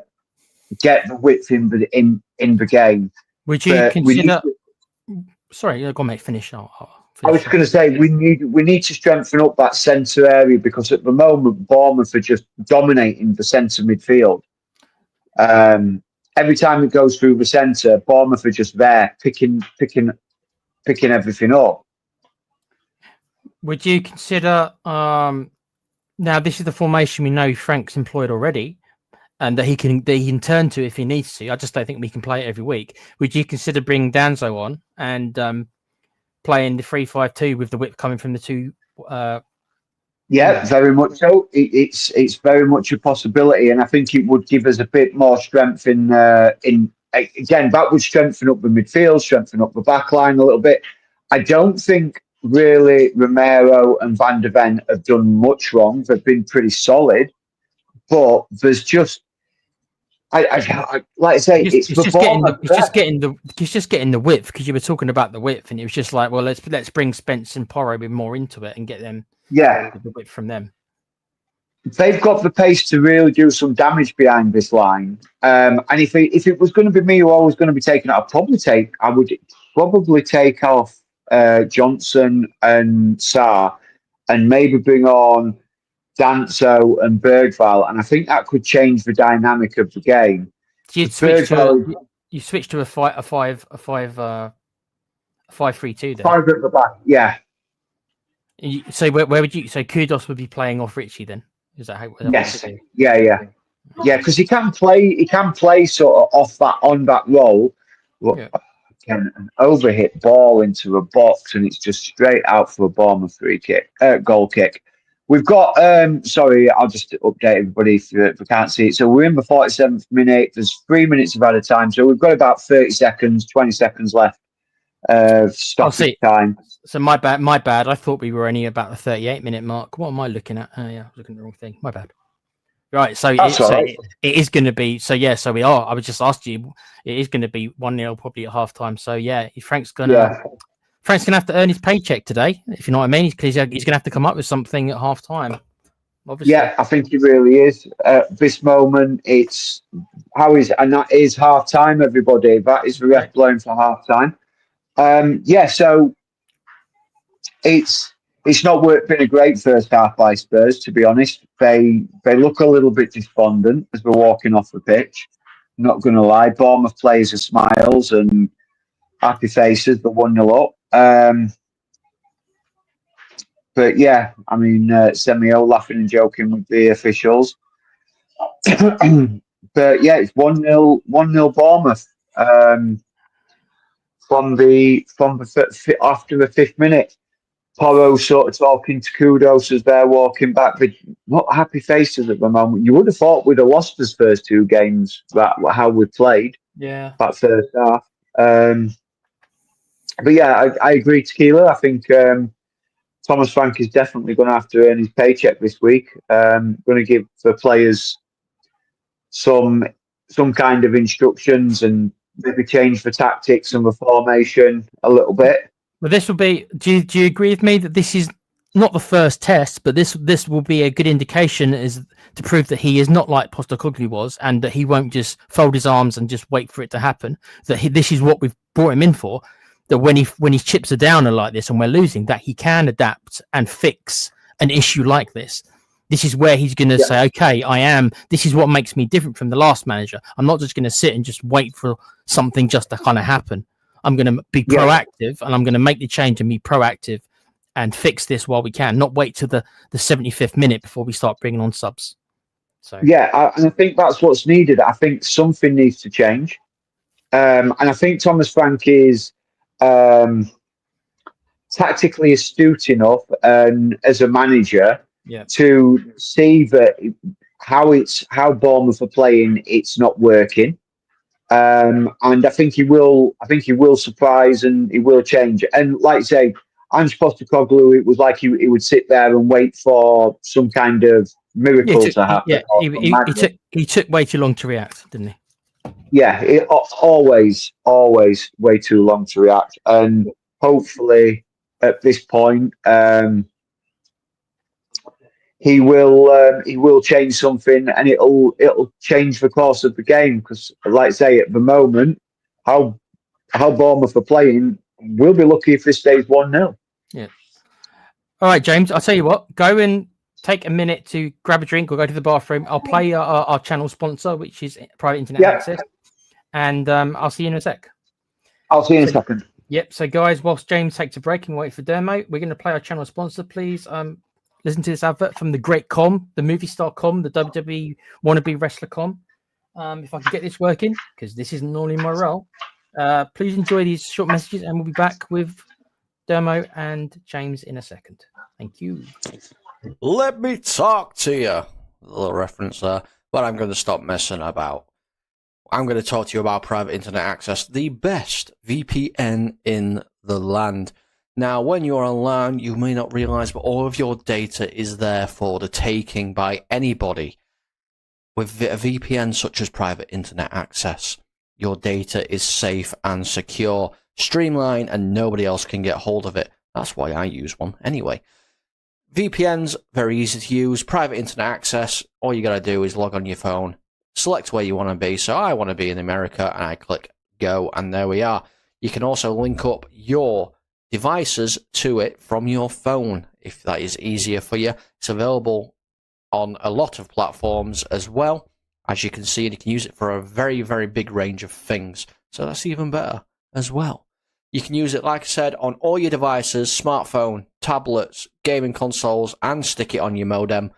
get the width in the game. Would you consider? Sorry, go on, mate. Finish. I was going to say we need to strengthen up that centre area because at the moment Bournemouth are just dominating the centre midfield. Every time it goes through the centre, Bournemouth are just there picking everything up. Would you consider? Now this is the formation we know Frank's employed already, and that he can turn to if he needs to. I just don't think we can play it every week. Would you consider bringing Danzo on and playing the 3-5-2 with the width coming from the two? Very much so. It's very much a possibility, and I think it would give us a bit more strength in again, that would strengthen up the midfield, strengthen up the back line a little bit. I don't think really Romero and Van der Ven have done much wrong. They've been pretty solid, but there's just like I say, it's It's for Bournemouth. just getting the width, because you were talking about the width, and it was just like, well, let's bring Spence and Porro a bit more into it and get them the width from them. They've got the pace to really do some damage behind this line. And if it was going to be me who I was going to be taking it, I would probably take off Johnson and Sarr, and maybe bring on Danso and Bergvall, and I think that could change the dynamic of the game. So you switch to a 5-3-2 then. 5 at the back, yeah. So where would you? So Kudos would be playing off Richie then? Is that how? Yes, yeah, because he can play sort of on that role. Look, an overhit ball into a box, and it's just straight out for a Bournemouth goal kick. We've got, sorry, I'll just update everybody if we can't see it. So we're in the 47th minute. There's 3 minutes of added time. So we've got about 30 seconds, 20 seconds left of stoppage time. So my bad. I thought we were only about the 38-minute mark. What am I looking at? Oh, yeah, I was looking at the wrong thing. My bad. Right, so it is going to be, so we are. I was just asked you, it is going to be 1-0 probably at halftime. So yeah, Frank's going to have to earn his paycheck today, if you know what I mean, because he's going to have to come up with something at halftime. Obviously. Yeah, I think he really is. At this moment, it's and that is halftime, everybody. That is the ref blowing for halftime. So it's not been a great first half by Spurs, to be honest. They look a little bit despondent as we're walking off the pitch. Not going to lie, Bournemouth players are smiles and happy faces. The 1-0 up. But yeah, I mean, Semio laughing and joking with the officials. But yeah, it's 1-0 Bournemouth after the 5th minute. Porro sort of talking to Kudos as they're walking back. But not happy faces at the moment. You would have thought we'd have lost those first 2 games, how we played. Yeah. That first half. But yeah, I agree, Tequila. I think Thomas Frank is definitely going to have to earn his paycheck this week. Going to give the players some kind of instructions and maybe change the tactics and the formation a little bit. Well, this will be. Do you agree with me that this is not the first test, but this will be a good indication is to prove that he is not like Postecoglou was, and that he won't just fold his arms and just wait for it to happen. That this is what we've brought him in for. That when his chips are down like this and we're losing, that he can adapt and fix an issue like this. This is where he's going to say, okay, this is what makes me different from the last manager. I'm not just going to sit and just wait for something just to kind of happen. I'm going to be proactive, and I'm going to make the change and be proactive and fix this while we can, not wait to the 75th minute before we start bringing on subs. So and I think that's what's needed. I think something needs to change. And I think Thomas Frank is tactically astute enough as a manager to see that how Bournemouth are playing, it's not working. And I think he will surprise and he will change. And like I say, Ange Postecoglou, it was like he would sit there and wait for some kind of miracle to happen. Yeah, he took way too long to react, didn't he? Yeah, always way too long to react. And hopefully at this point, he will change something, and it'll change the course of the game. Because, like I say, at the moment, how Bournemouth are playing, we'll be lucky if this stays 1-0. Yeah. All right, James. I'll tell you what. Go and take a minute to grab a drink or go to the bathroom. I'll play our channel sponsor, which is Private Internet Access, and I'll see you in a sec. I'll see you in a second. Yep. So, guys, whilst James takes a break and wait for Dermo, we're going to play our channel sponsor. Please listen to this advert from the great Com, the movie star Com, the WWE wannabe wrestler Com. If I can get this working, because this isn't normally my role. Please enjoy these short messages, and we'll be back with Dermo and James in a second. Thank you. Let me talk to you. A little reference there, but I'm going to stop messing about. I'm going to talk to you about Private Internet Access, the best VPN in the land. Now, when you're online, you may not realize, but all of your data is there for the taking by anybody. With a VPN such as private internet access, your data is safe and secure, streamlined, and nobody else can get hold of it. That's why I use one anyway. VPN's very easy to use, private internet access. All you gotta do is log on your phone, select where you want to be. So I want to be in America, and I click go, and there we are. You can also link up your devices to it from your phone if that is easier for you. It's available on a lot of platforms as well, as you can see, and you can use it for a very, very big range of things. So that's even better as well. You can use it, like I said, on all your devices, smartphone, tablets, gaming consoles, and stick it on your modem,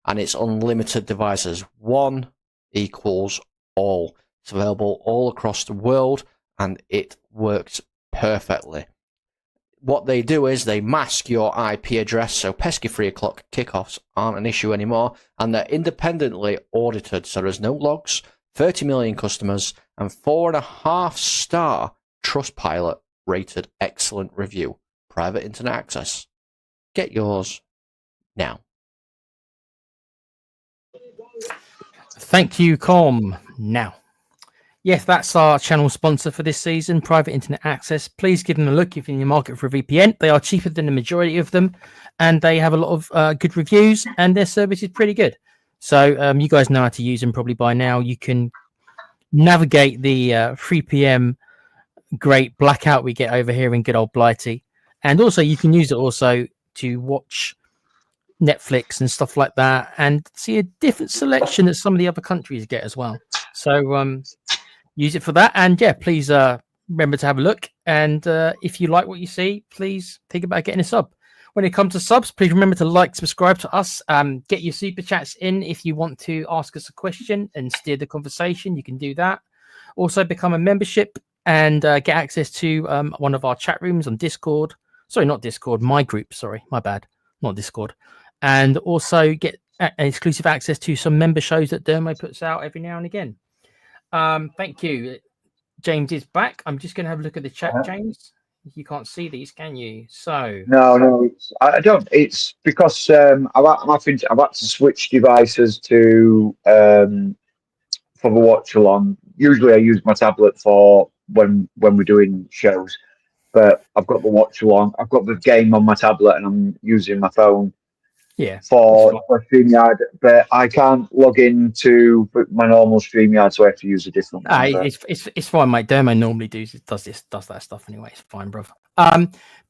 and it's unlimited devices. One equals all. It's available all across the world, and it works perfectly. What they do is they mask your IP address, so pesky 3 o'clock kickoffs aren't an issue anymore, and they're independently audited, so there's no logs, 30 million customers, and 4.5-star Trustpilot rated excellent review. Private internet access. Get yours now. Thank you, Com. Now, yes, that's our channel sponsor for this season, Private Internet Access. Please give them a look if you're in the market for a VPN. They are cheaper than the majority of them, and they have a lot of good reviews, and their service is pretty good. So you guys know how to use them probably by now. You can navigate the 3 p.m. great blackout we get over here in good old Blighty, and also you can use it also to watch Netflix and stuff like that, and see a different selection that some of the other countries get as well. So use it for that, and yeah, please remember to have a look, and if you like what you see, please think about getting a sub. When it comes to subs, please remember to like, subscribe to us, get your super chats in if you want to ask us a question and steer the conversation. You can do that. Also become a membership and get access to one of our chat rooms on Discord. Sorry, not Discord, my group. Sorry, my bad, not Discord. And also get exclusive access to some member shows that Dermo puts out every now and again. Thank you. James is back. I'm just going to have a look at the chat, James. You can't see these, can you? So No, I don't. It's because I've had to switch devices to for the Watchalong. Usually, I use my tablet for when we're doing shows, but I've got the Watchalong. I've got the game on my tablet, and I'm using my phone. Yeah, for StreamYard, but I can't log into my normal StreamYard, so I have to use a different one. It's fine, mate. Dermo normally does that stuff anyway. It's fine, bro.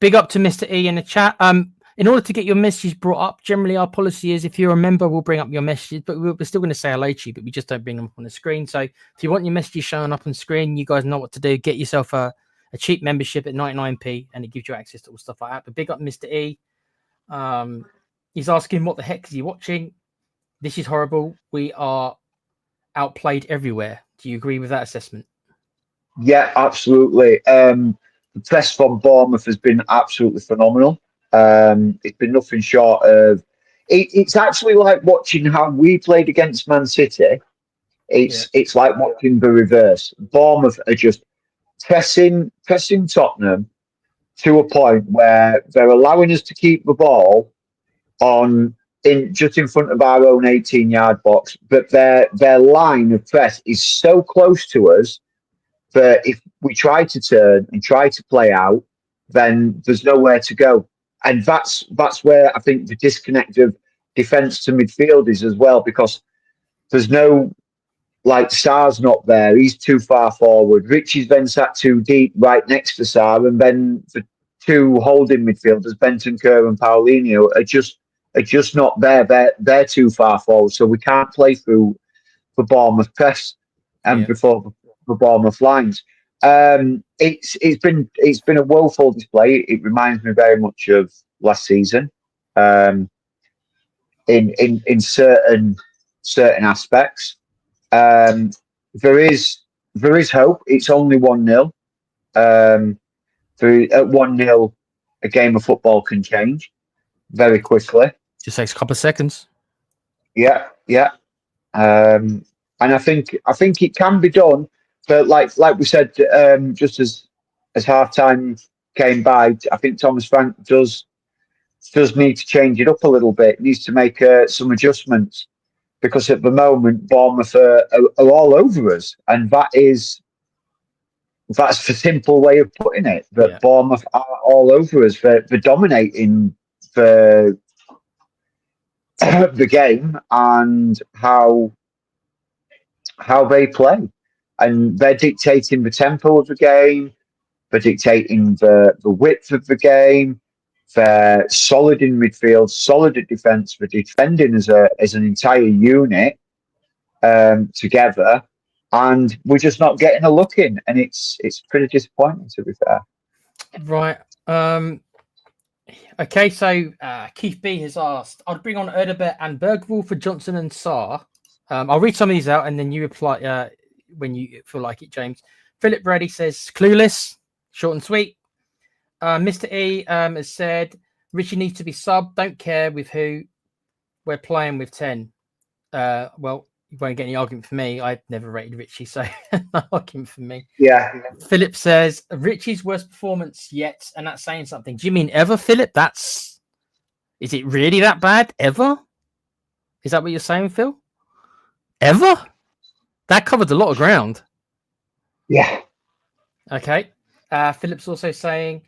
Big up to Mr. E in the chat. In order to get your messages brought up, generally our policy is if you're a member, we'll bring up your messages, but we're still going to say hello to you, but we just don't bring them up on the screen. So if you want your messages showing up on screen, you guys know what to do. Get yourself a cheap membership at 99p, and it gives you access to all stuff like that. But big up Mr. E. He's asking, what the heck is he watching? This is horrible. We are outplayed everywhere. Do you agree with that assessment? Yeah, absolutely. The press from Bournemouth has been absolutely phenomenal. It's been nothing short of... It's actually like watching how we played against Man City. It's like watching the reverse. Bournemouth are just pressing Tottenham to a point where they're allowing us to keep the ball just in front of our own 18-yard box, but their line of press is so close to us that if we try to turn and try to play out, then there's nowhere to go. And that's where I think the disconnect of defence to midfield is as well, because there's no, like, Sarr's not there, he's too far forward. Richie's then sat too deep right next to Sarr, and then the two holding midfielders, Bentancur and Paulinho, are just not there. They're too far forward, so we can't play through the Bournemouth press and before the Bournemouth lines. It's been a woeful display. It reminds me very much of last season, in certain aspects. There is hope. It's only 1-0. At 1-0, a game of football can change very quickly. Just takes a couple of seconds. Yeah. And I think it can be done, but like we said, just as half time came by, I think Thomas Frank does need to change it up a little bit. He needs to make some adjustments. because at the moment Bournemouth are all over us, and that's the simple way of putting it. That Bournemouth are all over us for dominating the the game and how they play, and they're dictating the tempo of the game. They're dictating the width of the game. They're solid in midfield, solid at defence. They're defending as an entire unit together, and we're just not getting a look in, and it's pretty disappointing, to be fair. Right. Okay, so Keith B has asked, I'd bring on Erdebet and Bergvall for Johnson and Sarr. I'll read some of these out and then you reply when you feel like it, James. Philip Brady says, clueless, short and sweet. Mr. E has said, Richie needs to be sub. Don't care with who. We're playing with 10. Well, you won't get any argument for me. I've never rated Richie, so no argument for me. Yeah. Philip says, Richie's worst performance yet, and that's saying something. Do you mean ever, Philip? Is it really that bad? Ever? Is that what you're saying, Phil? Ever? That covered a lot of ground. Yeah. Okay. Philip's also saying,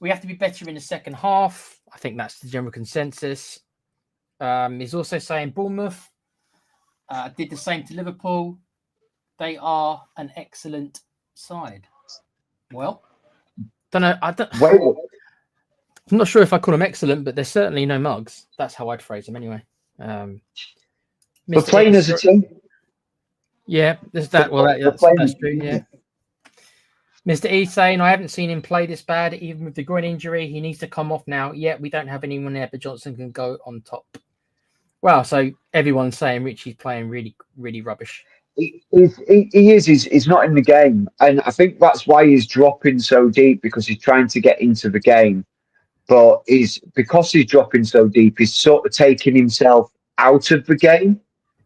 we have to be better in the second half. I think that's the general consensus. He's also saying Bournemouth did the same to Liverpool. They are an excellent side. Well, don't know. I'm not sure if I call them excellent, but they're certainly no mugs. That's how I'd phrase them anyway. We're playing as a team. Yeah, there's that. Well, that's true. Yeah. Mr. E saying, I haven't seen him play this bad, even with the groin injury. He needs to come off now. Yeah, we don't have anyone there, but Johnson can go on top. Wow, so everyone's saying Richie's playing really, really rubbish. He is. He's not in the game. And I think that's why he's dropping so deep, because he's trying to get into the game. But because he's dropping so deep, he's sort of taking himself out of the game,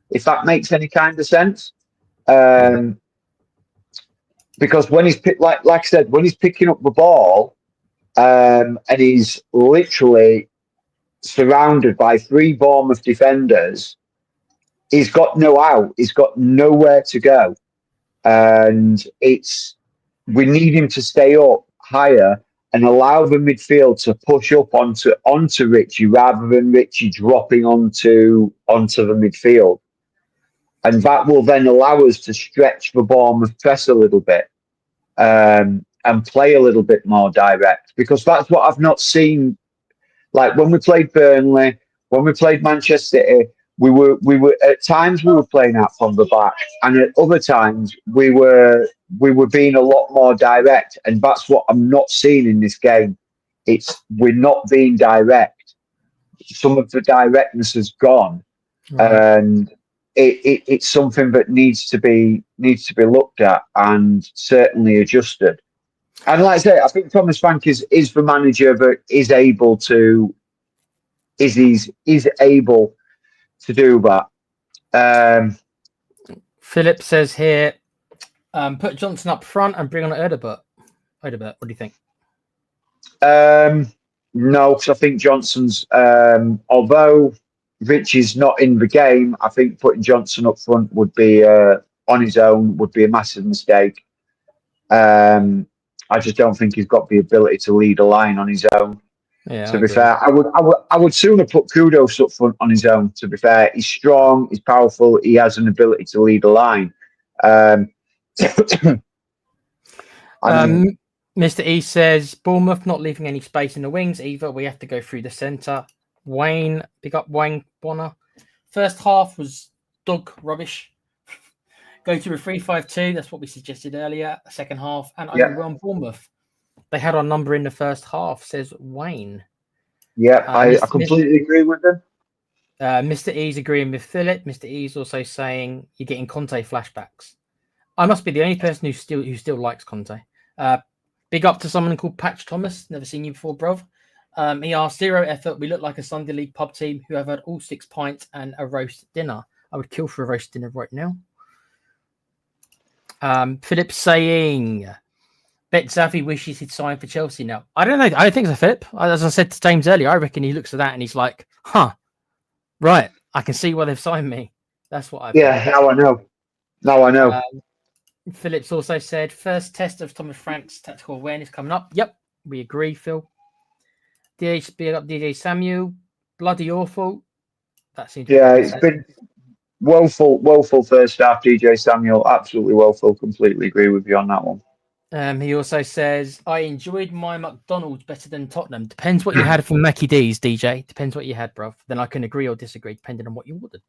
if that makes any kind of sense. Because when he's like I said, when he's picking up the ball, and he's literally surrounded by 3 Bournemouth defenders, he's got no out. He's got nowhere to go, and we need him to stay up higher and allow the midfield to push up onto Richie, rather than Richie dropping onto the midfield. And that will then allow us to stretch the Bournemouth press a little bit and play a little bit more direct, because that's what I've not seen. Like when we played Burnley, when we played Manchester City, we were at times we were playing out from the back, and at other times we were being a lot more direct, and that's what I'm not seeing in this game. We're not being direct. Some of the directness has gone, and it's something that needs to be looked at and certainly adjusted. And like I say, I think Thomas Frank is the manager that is able to do that. Philip says here, put Johnson up front and bring on Erdebet. What do you think? No, because I think Johnson's, although Rich is not in the game, I think putting Johnson up front would be on his own would be a massive mistake. I just don't think he's got the ability to lead a line on his own. Yeah, to be fair, I would sooner put Kudos up front on his own. To be fair, he's strong, he's powerful, he has an ability to lead a line. Mr. E says Bournemouth not leaving any space in the wings either. We have to go through the centre. Wayne, pick up Wayne Bonner. First half was dog rubbish. Go to a 3-5-2. That's what we suggested earlier. Second half and overwhelm Bournemouth. They had our number in the first half, says Wayne. Yeah, I completely agree with them. Mr. E's agreeing with Philip. Mr. E's also saying you're getting Conte flashbacks. I must be the only person who still likes Conte. Big up to someone called Patch Thomas. Never seen you before, bruv. He asked, 0 effort. We look like a Sunday League pub team who have had all 6 pints and a roast dinner. I would kill for a roast dinner right now. Philip saying, bet Xavi wishes he'd sign for Chelsea now. I don't know. I don't think so, Philip. As I said to James earlier, I reckon he looks at that and he's like, huh, right. I can see why they've signed me. That's what I've Yeah, now I know. Now I know. Phillips also said, first test of Thomas Frank's tactical awareness coming up. Yep, we agree, Phil. DJ Samuel, bloody awful. That seems to Yeah, be it's been woeful first half, DJ Samuel. Absolutely woeful. Completely agree with you on that one. He also says, I enjoyed my McDonald's better than Tottenham. Depends what you had from Mackie D's, DJ. Depends what you had, bruv. Then I can agree or disagree, depending on what you ordered.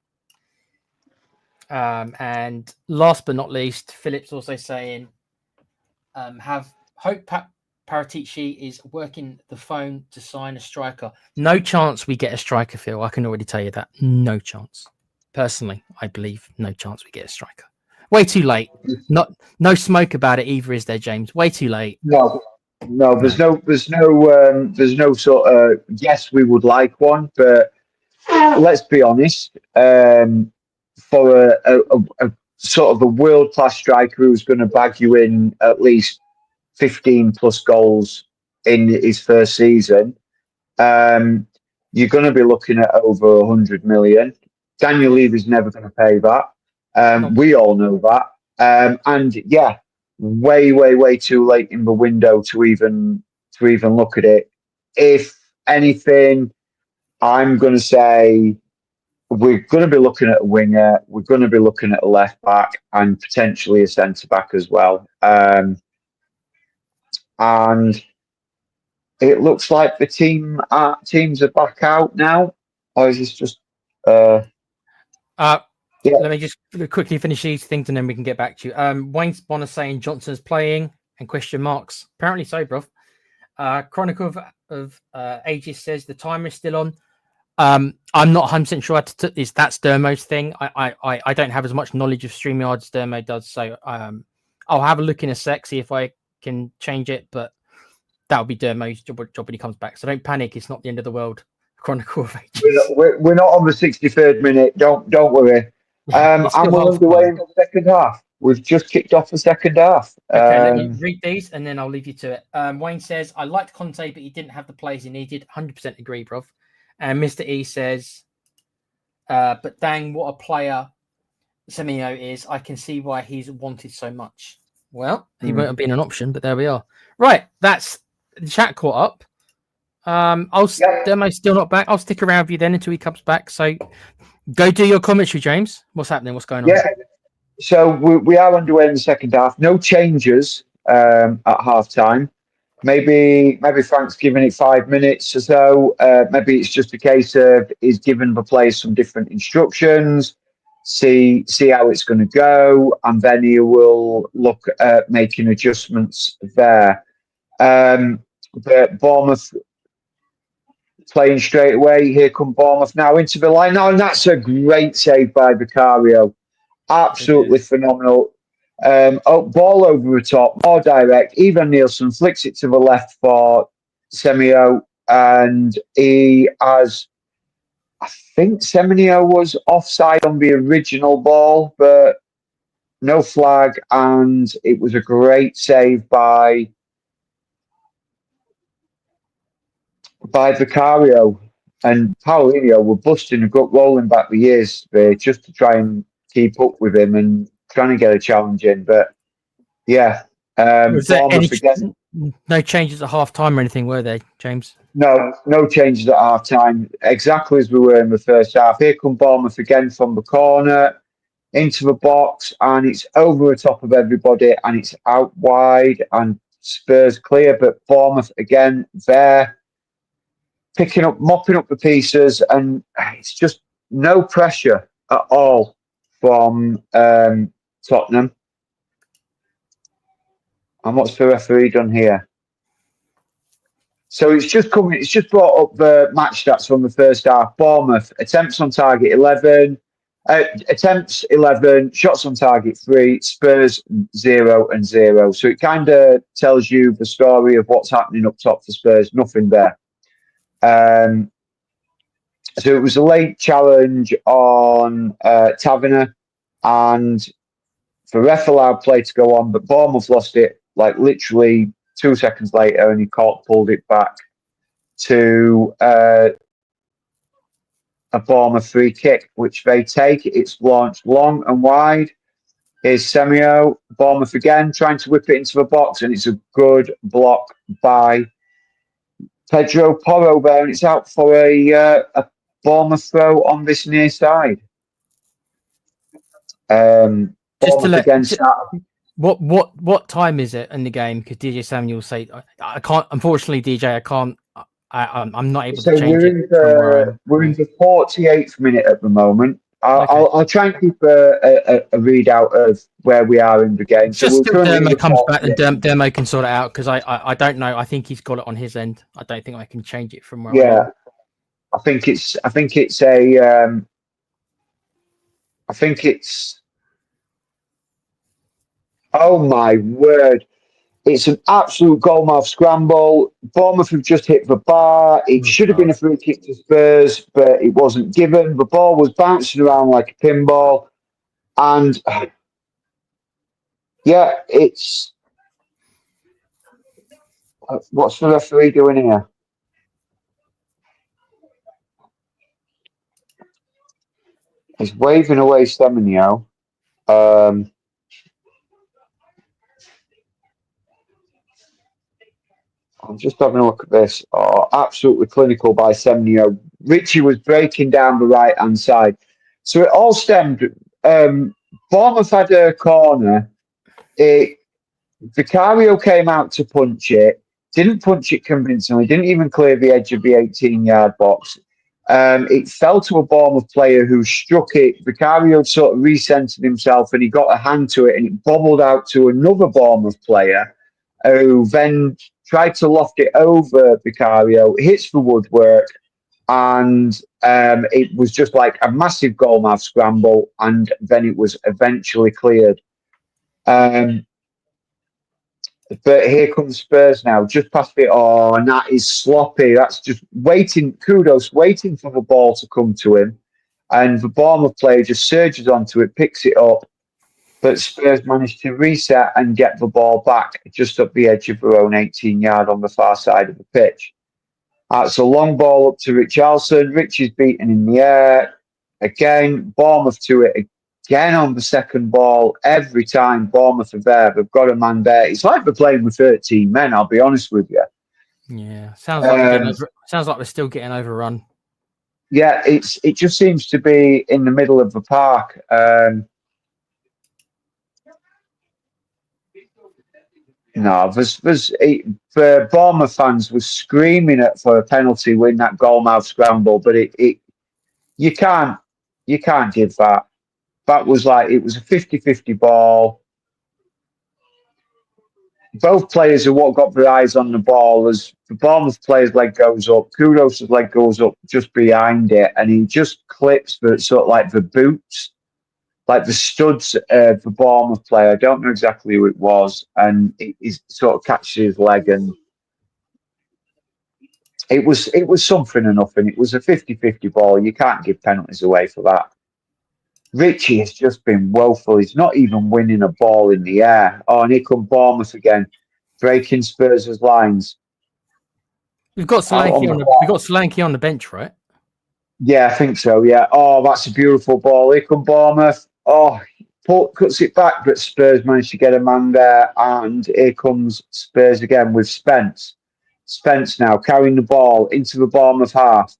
And last but not least, Phillips also saying, have hope Paratici is working the phone to sign a striker. No chance we get a striker, Phil. I can already tell you that. No chance. Personally, I believe no chance we get a striker. Way too late. No smoke about it either, is there, James? Way too late. No, there's no sort of yes, we would like one, but let's be honest. For a sort of a world class striker who's going to bag you in at least 15 plus goals in his first season, you're going to be looking at over 100 million. Daniel Levy's never going to pay that. We all know that. And yeah, way too late in the window to even look at it. If anything, I'm going to say we're going to be looking at a winger. We're going to be looking at a left back and potentially a centre back as well. And it looks like the teams are back out now. Or is this just? Yeah. Let me just quickly finish these things and then we can get back to you. Wayne Bonner saying Johnson's playing and question marks. Apparently so, bruv. Chronicle of Aegis says the timer is still on. I'm not 100% sure that's Dermo's thing. I don't have as much knowledge of StreamYard as Dermo does, so I'll have a look in a sec, see if I can change it, but that'll be Dermo's job when he comes back. So don't panic, it's not the end of the world. Chronicle of Ages. We're not on the 63rd minute. Don't worry. And we're underway in the second half. We've just kicked off the second half. Okay, let me read these and then I'll leave you to it. Wayne says, I liked Conte, but he didn't have the players he needed. 100% agree, bruv. And Mr. E says, but dang, what a player Semenyo is. I can see why he's wanted so much. Well, he won't have been an option, but there we are. Right, that's the chat caught up. Demo's still not back. I'll stick around with you then until he comes back. So go do your commentary, James. What's happening? What's going on? Yeah. So we are underway in the second half. No changes at half time. Maybe Frank's giving it 5 minutes or so. Maybe it's just a case of he's giving the players some different instructions, see how it's going to go, and then he will look at making adjustments there. But Bournemouth playing straight away. Here come Bournemouth now into the line. Now, and that's a great save by Vicario. Absolutely phenomenal. Ball over the top, more direct. Ivan Nielsen flicks it to the left for Semenyo, and he has. I think Semenyo was offside on the original ball, but no flag, and it was a great save by Vicario. And Paulinho were busting and rolling back the years just to try and keep up with him and trying to get a challenge in. But yeah, Was there no changes at half time or anything, were there, James? No changes at half time. Exactly as we were in the first half. Here come Bournemouth again from the corner into the box, and it's over the top of everybody, and it's out wide, and Spurs clear. But Bournemouth again there, mopping up the pieces, and it's just no pressure at all from Tottenham. And what's the referee done here? So it's just brought up the match stats from the first half. Bournemouth, attempts on target 11, attempts 11, shots on target 3, Spurs 0 and 0. So it kind of tells you the story of what's happening up top for Spurs. Nothing there. So it was a late challenge on Taverner, and the ref allowed play to go on, but Bournemouth lost it like literally 2 seconds later, and he pulled it back to a Bournemouth free kick, which they take. It's launched long and wide. Here's Semio, Bournemouth again, trying to whip it into the box, and it's a good block by Pedro Porro there, and it's out for a Bournemouth throw on this near side. Just to Bournemouth let, again. what time is it in the game? Because DJ Samuel say I can't. Unfortunately, DJ, I can't. I'm not able to change it. We're in the 48th minute at the moment. I'll try and keep a readout of where we are in the game. So Just till Dermo comes back and Dermo can sort it out, because I don't know. I think he's got it on his end. I don't think I can change it from where I am. I think it's oh my word. It's an absolute goalmouth scramble. Bournemouth have just hit the bar. It should have been a free kick to Spurs, but it wasn't given. The ball was bouncing around like a pinball. And yeah, it's... What's the referee doing here? He's waving away Semenyo. I'm just having a look at this. Oh, absolutely clinical by Semenyo. Richie was breaking down the right-hand side. So it all stemmed. Bournemouth had a corner. Vicario came out to punch it. Didn't punch it convincingly. Didn't even clear the edge of the 18-yard box. It fell to a Bournemouth player who struck it. Vicario sort of recentered himself and he got a hand to it and it bobbled out to another Bournemouth player who then tried to loft it over Vicario, hits the woodwork, and it was just like a massive goalmouth scramble, and then it was eventually cleared. But here comes Spurs now, just past it. Oh, and that is sloppy. That's just waiting, kudos, waiting for the ball to come to him. And the Bournemouth player just surges onto it, picks it up. But Spurs managed to reset and get the ball back just up the edge of their own 18-yard on the far side of the pitch. That's a long ball up to Richarlison. Rich is beaten in the air. Again, Bournemouth to it again on the second ball. Every time Bournemouth are there, they've got a man there. It's like they're playing with 13 men, I'll be honest with you. Yeah, sounds like we're still getting overrun. Yeah, it just seems to be in the middle of the park. No, the Bournemouth fans was screaming for a penalty win that goalmouth scramble, but you can't give that. That was like, it was a 50-50 ball. Both players are what got their eyes on the ball. As the Bournemouth player's leg goes up, Kudus' leg goes up just behind it, and he just clips the sort of like the boots, like the studs of the Bournemouth player. I don't know exactly who it was, and he sort of catches his leg, and it was something or nothing. It was a 50-50 ball. You can't give penalties away for that. Richie has just been woeful. He's not even winning a ball in the air. Oh, and here come Bournemouth again, breaking Spurs' lines. We've got Solanke on the bench, right? Yeah, I think so. Yeah. Oh, that's a beautiful ball. Here come Bournemouth. Oh, cuts it back, but Spurs managed to get a man there. And here comes Spurs again with Spence. Spence now carrying the ball into the Bournemouth half.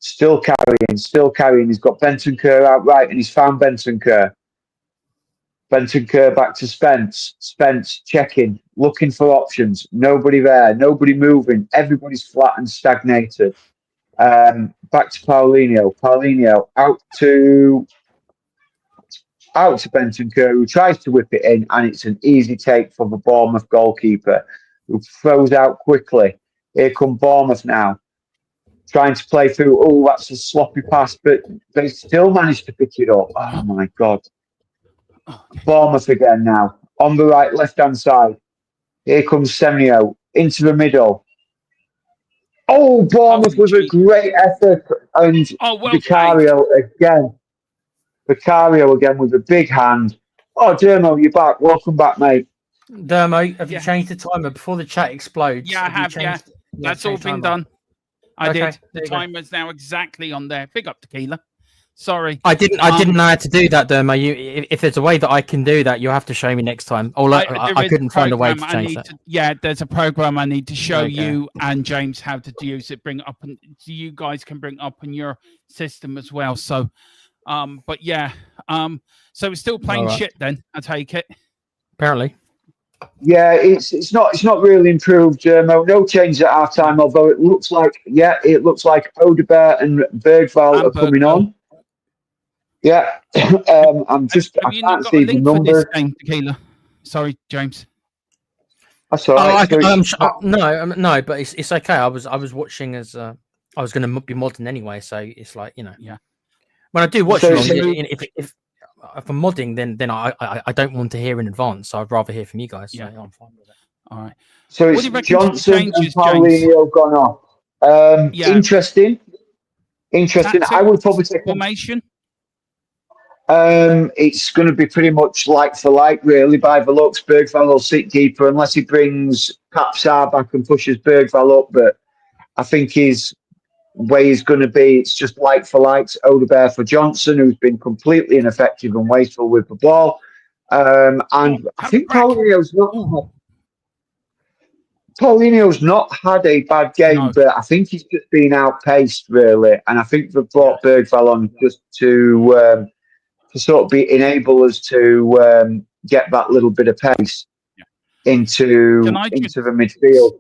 Still carrying. He's got Bentancur out right, and he's found Bentancur. Bentancur back to Spence. Spence checking, looking for options. Nobody there. Nobody moving. Everybody's flat and stagnated. Back to Paulinho. Paulinho out to Bentancur, who tries to whip it in, and it's an easy take for the Bournemouth goalkeeper, who throws out quickly. Here come Bournemouth now, trying to play through. Oh, that's a sloppy pass, but they still managed to pick it up. Oh my God. Bournemouth again now, on the right, left-hand side. Here comes Semenyo into the middle. Oh, Bournemouth was a great effort. And Vicario again. Vicario again with a big hand. Oh, Dermo, you're back. Welcome back, mate. Dermo, have you changed the timer before the chat explodes? Yeah, I have. Yeah, that's all been done. I Okay, did. there The you go. timer's now exactly on there. Big up Tequila. Sorry. I didn't know how to do that, Dermo. If there's a way that I can do that, you'll have to show me next time. There I is couldn't find a way to program I change need that. to. Yeah, there's a program I need to show Okay. you and James how to use it. Bring it up, and so you guys can bring it up in your system as well. So, but yeah, so we're still playing Alright. shit. Then I take it. Apparently. Yeah, it's not really improved. No change at half time. Although it looks like Odegaard and Bergval are coming on. Yeah, I'm just Have I you not can't got a see the link for this number. game, Tequila? Sorry, James. That's all right. So it's no, but it's okay. I was watching as I was going to be modding anyway, so it's like Yeah. When I do watch So- along, so- if I'm modding, then I don't want to hear in advance. So I'd rather hear from you guys. Yeah. So I'm fine with it. All right. So What it's do you reckon to the Johnson and changes, James? Paulinho gone off. Yeah. Interesting. I would probably take. Formation. It's going to be pretty much like for like, really, by the looks. Bergval will sit deeper unless he brings Papsar back and pushes Bergval up. But I think his way he's going to be, it's just like for likes. Odegaard for Johnson, who's been completely ineffective and wasteful with the ball. And I think Paulinho's not had a bad game, No. but I think he's just been outpaced, really. And I think they've brought Bergval on just to sort of enable us to get that little bit of pace into the midfield.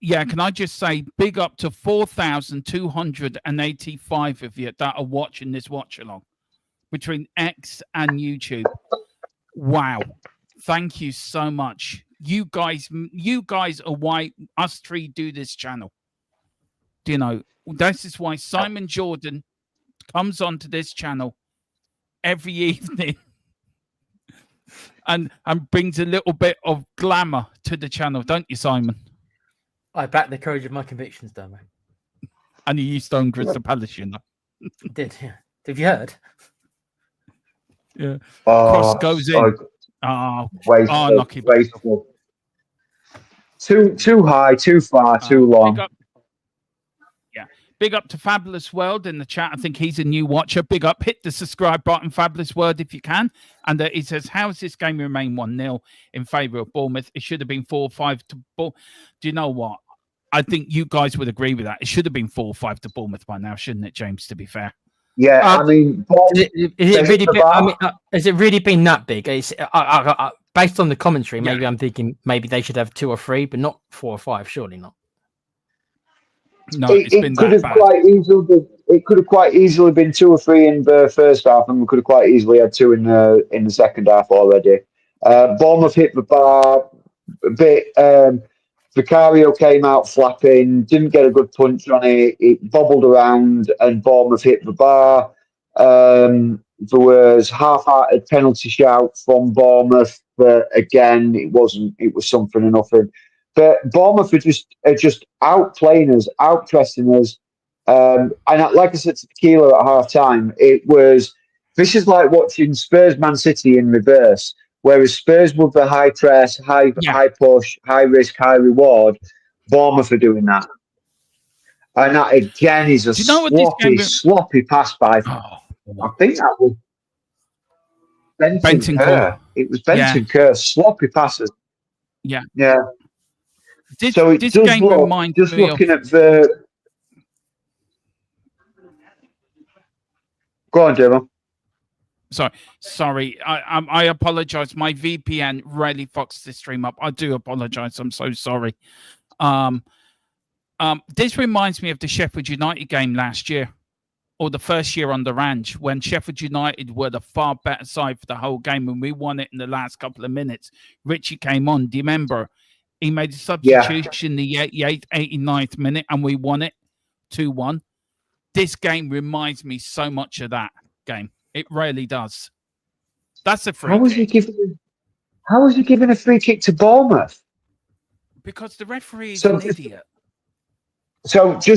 Yeah, can I just say big up to 4,285 of you that are watching this watch along between X and YouTube. Wow. Thank you so much. You guys are why us three do this channel. Do you know, this is why Simon Jordan comes onto this channel every evening and brings a little bit of glamour to the channel, don't you, Simon? I back the courage of my convictions, Dermo. And you used to own Crystal Palace, you know. Did, yeah. Have you heard? Yeah. Oh, Cross goes in. so wasteful, lucky. wasteful. Too high, too far, too long. Big up to Fabulous World in the chat. I think he's a new watcher. Big up. Hit the subscribe button, Fabulous World, if you can. And he says, how has this game remained 1-0 in favour of Bournemouth? It should have been 4-5 to Bournemouth. Do you know what? I think you guys would agree with that. It should have been 4-5 to Bournemouth by now, shouldn't it, James, to be fair? Yeah, I mean, has it really been that big? It's, based on the commentary, maybe I'm thinking maybe they should have 2 or 3, but not 4 or 5. Surely not. No, it's been that bad. It could have quite easily been 2 or 3 in the first half, and we could have quite easily had 2 in the second half already. Bournemouth hit the bar a bit. Vicario came out flapping, didn't get a good punch on it. It bobbled around, and Bournemouth hit the bar. There was half-hearted penalty shout from Bournemouth, but again, it wasn't. It was something or nothing. But Bournemouth are just outplaying us, outpressing us. And like I said to Tequila at half time, this is like watching Spurs Man City in reverse, whereas Spurs with the high press, high push, high risk, high reward, Bournemouth are doing that. And that again is a sloppy pass by. I think that was Benton Kerr. It was Benton Kerr, sloppy passes. Yeah. Yeah. So this game reminds me looking at the. Go on, Demo. Sorry. I apologize. My VPN really fucks this stream up. I do apologize. I'm so sorry. This reminds me of the Sheffield United game last year, or the first year under Ange, when Sheffield United were the far better side for the whole game, and we won it in the last couple of minutes. Richie came on. Do you remember? He made a substitution in the 88th, 89th minute, and we won it 2-1. This game reminds me so much of that game. It really does. That's a free kick. How was he giving a free kick to Bournemouth? Because the referee is an idiot. So what I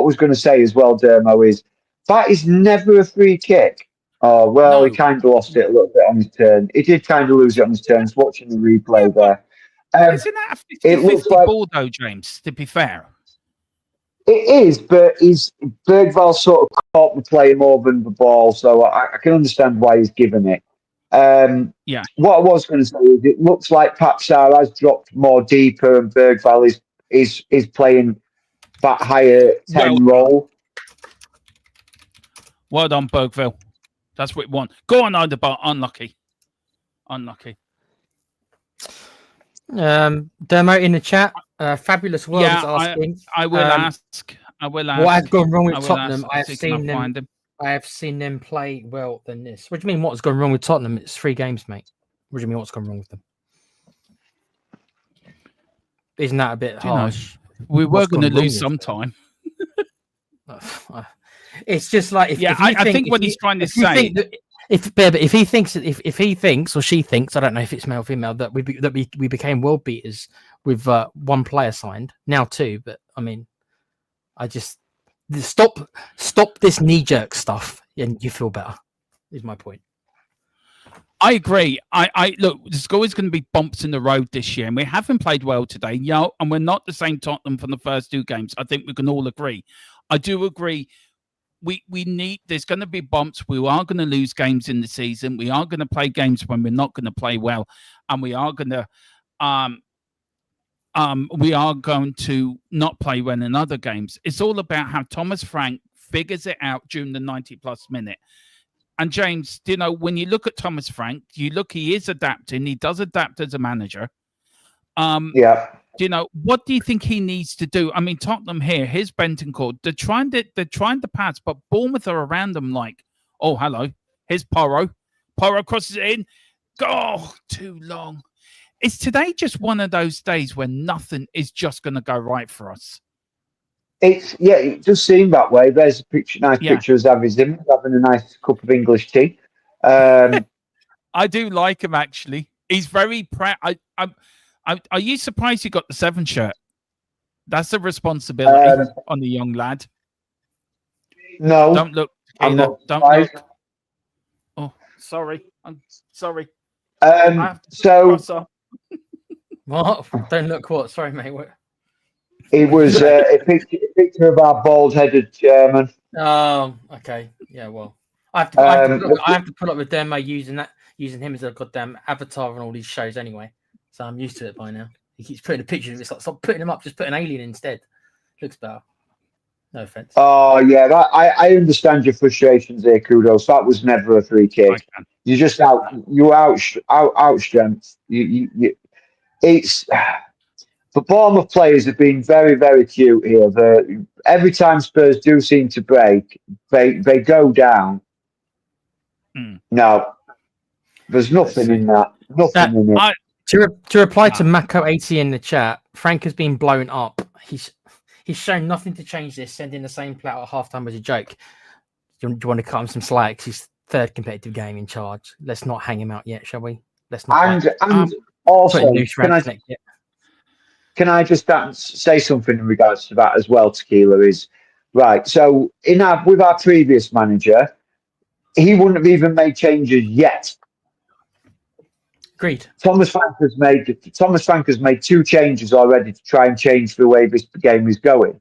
was going to say as well, Dermo, is that is never a free kick. Oh, well, he kind of lost it a little bit on his turn. He did kind of lose it on his turn. Watching the replay there. Isn't that a 50-50 ball, though, James, to be fair? It is, but Bergvall sort of caught the play more than the ball, so I can understand why he's given it. Yeah. What I was going to say is it looks like Papsar has dropped more deeper, and Bergvall is playing that higher 10 role. Well done, Bergville. That's what we want. Go on, Underbar. Unlucky. Dermo in the chat. Fabulous World is asking. I will ask. What has gone wrong with Tottenham? I have seen them play well than this. What do you mean? What's gone wrong with Tottenham? It's 3 games, mate. What do you mean? What's gone wrong with them? Isn't that a bit harsh? We were going to lose sometime. It's just like I think what he's trying to say. If he thinks or she thinks, I don't know if it's male or female, that we became world beaters with 1 player signed, now 2. But I mean, I just stop this knee jerk stuff, and you feel better. Is my point. I agree. I look. There's always going to be bumps in the road this year, and we haven't played well today. And we're not the same Tottenham from the first 2 games. I think we can all agree. I do agree. We need. There's going to be bumps. We are going to lose games in the season. We are going to play games when we're not going to play well, and we are going to not play well in other games. It's all about how Thomas Frank figures it out during the 90+ minute. And James, when you look at Thomas Frank, he is adapting. He does adapt as a manager. What do you think he needs to do? I mean, Tottenham here, here's Bentancur. They're trying to pass, but Bournemouth are around them like, oh, hello. Here's Porro. Porro crosses it in. Oh, too long. Is today just one of those days when nothing is just going to go right for us? It does seem that way. There's a picture of Xavi Simons having a nice cup of English tea. I do like him, actually. He's very proud. Are you surprised he got the 7 shirt? That's a responsibility on the young lad. No. Don't look. I'm not don't surprised. look. Oh, sorry. I'm sorry. What? Don't look what? Sorry, mate. What? It was a picture of our bald-headed chairman. Oh, okay. Yeah, well, I have to put up with Dermo using him as a goddamn avatar on all these shows anyway. So I'm used to it by now. He keeps putting a picture of it. It's like, stop putting him up. Just put an alien instead. Looks better. No offense. Oh yeah, I understand your frustrations here, Kudos. That was never a free kick. You just out strength. It's. The Bournemouth players have been very, very cute here. Every time Spurs do seem to break, they go down. No, there's nothing in that. Nothing in it. To reply to Mako80 in the chat, Frank has been blown up. He's shown nothing to change this, sending the same player at halftime as a joke. Do you want to cut him some slack? His 3rd competitive game in charge. Let's not hang him out yet, shall we? Let's not. And also, can I just say something in regards to that as well, Tequila? Is right. So with our previous manager, he wouldn't have even made changes yet. Agreed. Thomas Frank has made 2 changes already to try and change the way this game is going.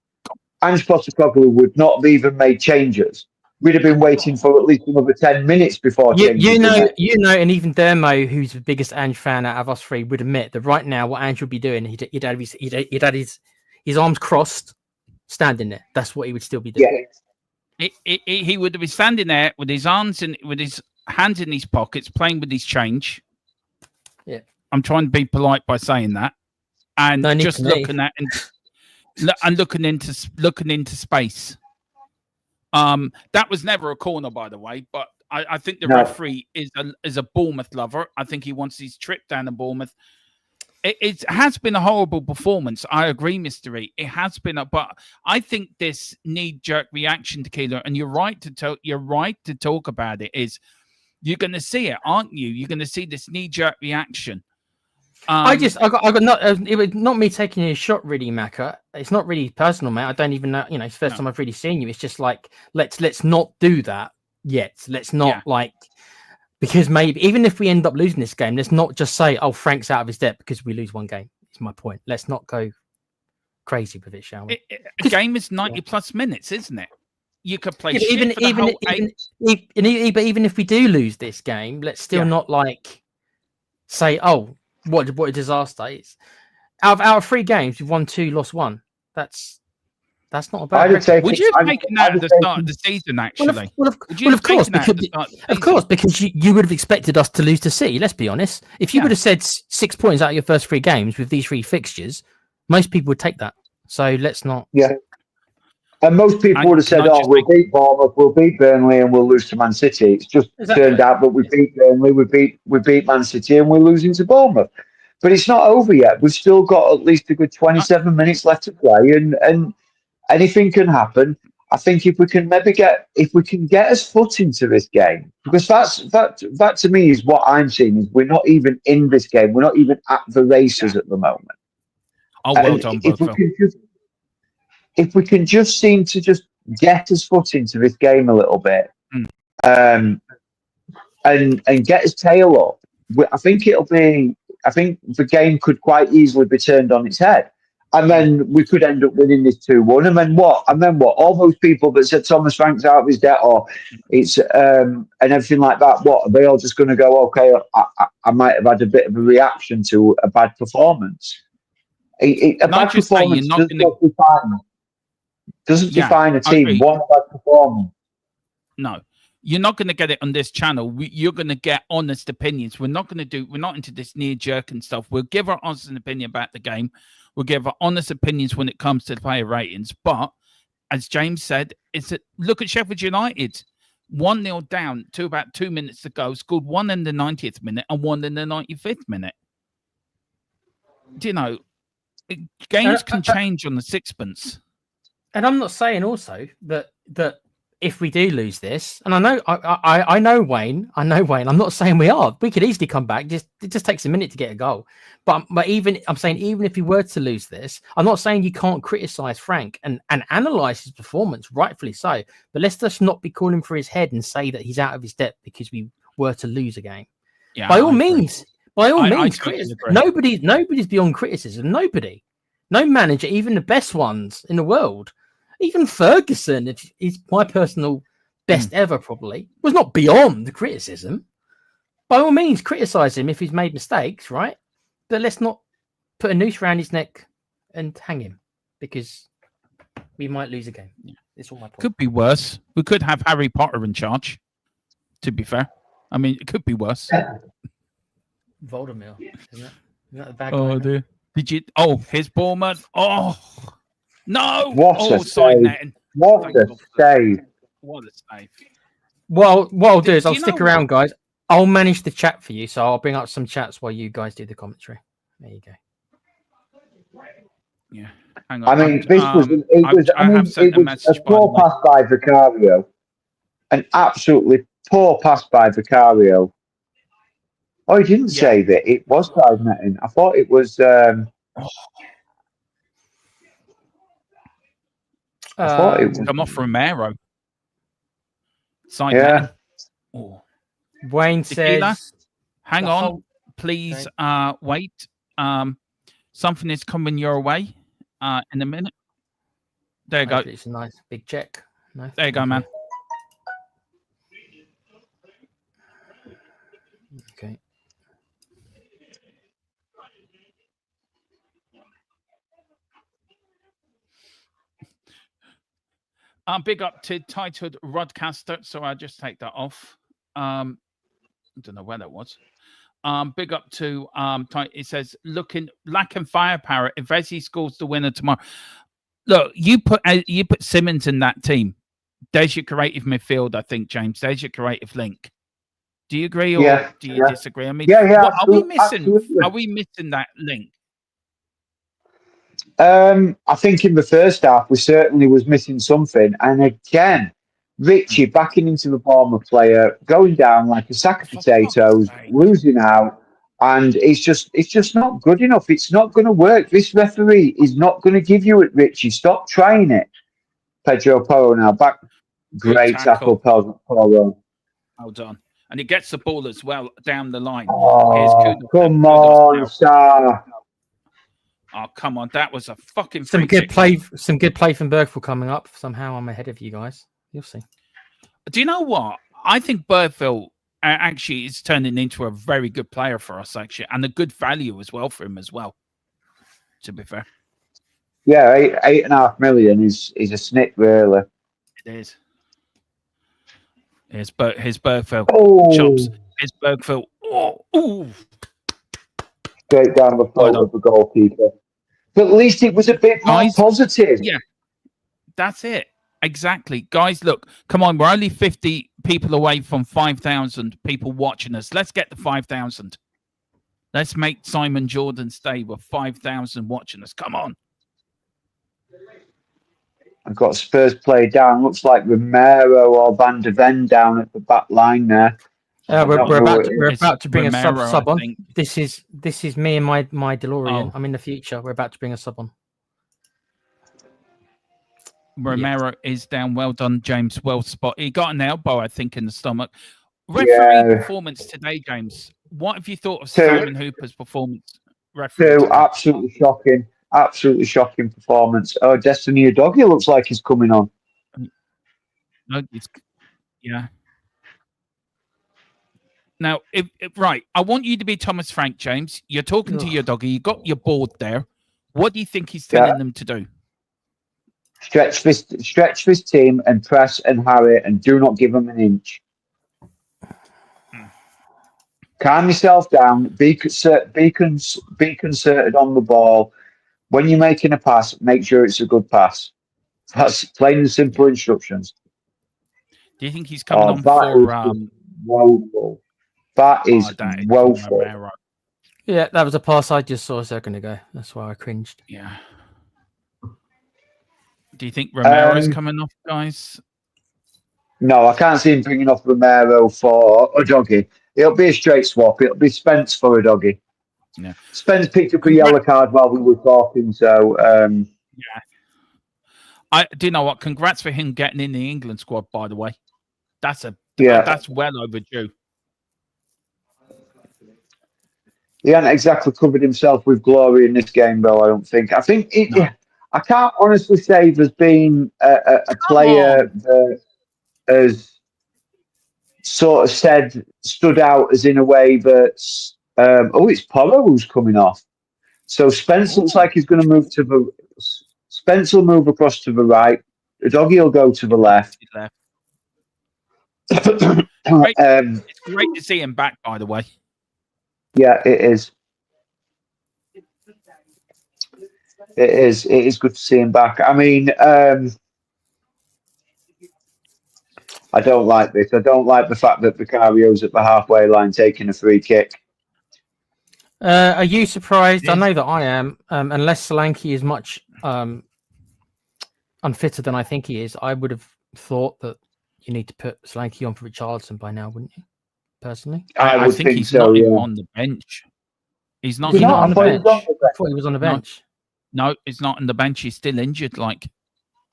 Ange Postecoglou would not have even made changes. We'd have been waiting for at least another 10 minutes before changes. You know, and even Dermo, who's the biggest Ange fan out of us 3, would admit that right now what Ange would be doing, he'd had his arms crossed, standing there. That's what he would still be doing. Yeah. He would be standing there with his hands in his pockets, playing with his change. Yeah, I'm trying to be polite by saying that, and just looking at and looking into space. That was never a corner, by the way, but I think the referee is a Bournemouth lover. I think he wants his trip down to Bournemouth. It has been a horrible performance. I agree, Mr. E. It has been, but I think this knee-jerk reaction to Keeler, and you're right to talk about it. Is you're going to see it, aren't you? You're going to see this knee-jerk reaction. I got not. It was not me taking a shot, really, Macca. It's not really personal, mate. I don't even know. It's the first time I've really seen you. It's just like let's not do that yet. Let's not because maybe even if we end up losing this game, let's not just say, "Oh, Frank's out of his depth" because we lose one game. It's my point. Let's not go crazy with it, shall we? A game is 90 plus minutes, isn't it? You could play Yeah, but shit for the whole but even if we do lose this game, let's still not like say, "Oh, what a disaster!" It's out of 3 games, we've won 2, lost 1. That's not a bad record. Would you have taken that at the start of the season, actually? Of course, because you would have expected us to lose to City. Let's be honest. If you would have said 6 points out of your first 3 games with these 3 fixtures, most people would take that. So let's not. Yeah. And most people would have said, "Oh, we'll beat Bournemouth, we'll beat Burnley, and we'll lose to Man City." It's just turned out that we beat Burnley, we beat Man City, and we're losing to Bournemouth. But it's not over yet. We've still got at least a good 27 minutes left to play, and anything can happen. I think if we can get us foot into this game, because that to me is what I'm seeing is we're not even in this game. We're not even at the races at the moment. Oh, well done, if we can just seem to just get us foot into this game a little bit, and get his tail up, I think the game could quite easily be turned on its head. And then we could end up winning this 2-1. And then what? All those people that said Thomas Frank's out of his depth or it's and everything like that, what? Are they all just going to go, okay, I might have had a bit of a reaction to a bad performance? A bad performance doesn't define a team. One bad performance. No. You're not going to get it on this channel. You're going to get honest opinions. We're not into this knee-jerk and stuff. We'll give our honest opinion about the game. We'll give our honest opinions when it comes to the player ratings. But, as James said, look at Sheffield United. 1-0 down to about 2 minutes to go. Scored 1 in the 90th minute and 1 in the 95th minute. Do you know, games can change on the sixpence. And I'm not saying also that if we do lose this, and I know Wayne, I'm not saying we are. We could easily come back. It just takes a minute to get a goal. But I'm saying even if we were to lose this, I'm not saying you can't criticize Frank and analyze his performance, rightfully so. But let's just not be calling for his head and say that he's out of his depth because we were to lose a game. Yeah, by all means, nobody's beyond criticism. Nobody, no manager, even the best ones in the world. Even Ferguson, is my personal best ever, probably, was not beyond criticism. By all means, criticize him if he's made mistakes, right? But let's not put a noose around his neck and hang him because we might lose a game. Yeah, that's all my point. Could be worse. We could have Harry Potter in charge, to be fair. I mean, it could be worse. Voldemort, isn't that a bad guy? Oh, dear. Did you? Oh, his Bournemouth. Oh. No! What a save. What a save. What I'll do is I'll stick around, guys. I'll manage the chat for you, so I'll bring up some chats while you guys do the commentary. There you go. Yeah. Hang on. I mean, it was a poor pass by Vicario. An absolutely poor pass by Vicario. Oh, he didn't save it. It was side netting. I thought it was... I thought it was come off Romero. Side oh. Wayne says, "Hang on, please. Wait. Something is coming your way. In a minute. There you go. It's a nice big check. Nice. There you go, man. Okay. Big up to Titled Rodcaster. So I'll just take that off. I don't know where that was. Big up to it says lacking firepower. If Vesey scores the winner tomorrow, look, you put Simmons in that team. There's your creative midfield. I think, James. There's your creative link. Do you agree or do you disagree? I mean, what are we missing? Absolutely. Are we missing that link? I think in the first half we certainly was missing something, and again, Richie backing into the Bournemouth player, going down like a sack of potatoes, losing out, and it's just not good enough. It's not going to work. This referee is not going to give you it, Richie. Stop trying it. Pedro Porro now back. Great tackle, Porro. Well done. And he gets the ball as well down the line. Oh, come on, Star. Oh, come on. That was a fucking Some free good kick. play. Some good play from Bergville coming up. Somehow I'm ahead of you guys. You'll see. Do you know what? I think Bergville actually is turning into a very good player for us, actually, and a good value as well for him as well, to be fair. Yeah, 8.5 million is a snip, really. It is. His Bergville chops. Oh, His Bergville. Oh, ooh. straight down the Well throat done. of the goalkeeper. But at least it was a bit more Guys, positive. yeah. That's it. Exactly. Guys, look, come on. We're only 50 people away from 5,000 people watching us. Let's get to 5,000. Let's make Simon Jordan stay with 5,000 watching us. Come on. I've got Spurs play down. Looks like Romero or Van de Ven down at the back line there. We're don't know about to bring Romero, a sub I on. think. This is me and my DeLorean. Oh. I'm in the future. We're about to bring a sub on. Romero is down. Well done, James. Well spot. He got an elbow, I think, in the stomach. Referee performance today, James. What have you thought of Simon Hooper's performance? Referee today? Absolutely shocking. Absolutely shocking performance. Oh, Destiny Udogie looks like he's coming on. No, yeah. Now, right, I want you to be Thomas Frank, James. You're talking to your doggy. You got your board there. What do you think he's telling them to do? Stretch this team and press and harry and do not give them an inch. Calm yourself down. Be concerted on the ball. When you're making a pass, make sure it's a good pass. That's plain and simple instructions. Do you think he's coming on for woeful? That is woeful. Yeah, that was a pass I just saw a second ago. That's why I cringed. Yeah. Do you think Romero's coming off, guys? No, I can't see him bringing off Romero for Udogie. It'll be a straight swap. It'll be Spence for Udogie. Yeah. Spence picked up a yellow card while we were talking, so yeah. I do you know what? Congrats for him getting in the England squad, by the way. That's well overdue. He hadn't exactly covered himself with glory in this game, though. I don't think. I think I can't honestly say there's been a player that has sort of stood out as in a way that's it's Porro who's coming off. So Spence looks like he's going to move to the. Spence will move across to the right. The doggy will go to the left. It's great to see him back, by the way. Yeah, it is. It is. It is good to see him back. I mean, I don't like this. I don't like the fact that Vicario's at the halfway line taking a free kick. Are you surprised? I know that I am. Unless Solanke is much unfitter than I think he is, I would have thought that you need to put Solanke on for Richarlison by now, wouldn't you? Personally, I think he's so, not yeah. even on the bench. He's not. He's not on the bench. I thought he was on the bench. No, he's not on the bench. He's still injured. Like,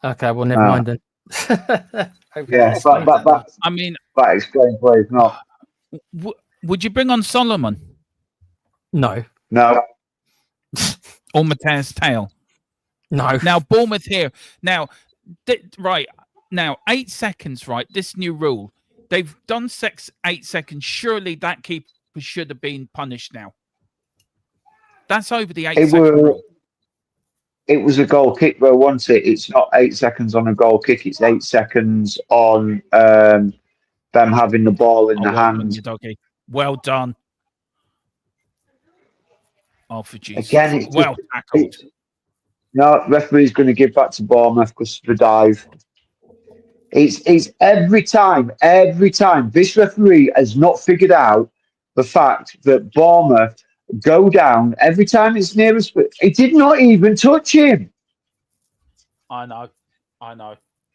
okay, well, never mind then. Yeah, I mean, that explains why he's not. Would you bring on Solomon? No. Or Mateus Tail? No. Now Bournemouth here. Now, right now, 8 seconds. Right, this new rule. They've done 8 seconds. Surely that keeper should have been punished now. That's over the 8 second rule. It was a goal kick, though, wasn't it? It's not 8 seconds on a goal kick. It's 8 seconds on them having the ball in the hands. Well done. Oh, for Jesus. Again, well tackled. No, referee's going to give back to Bournemouth because of the dive. It's every time. This referee has not figured out the fact that Bournemouth go down every time it's nearest. It did not even touch him. I know.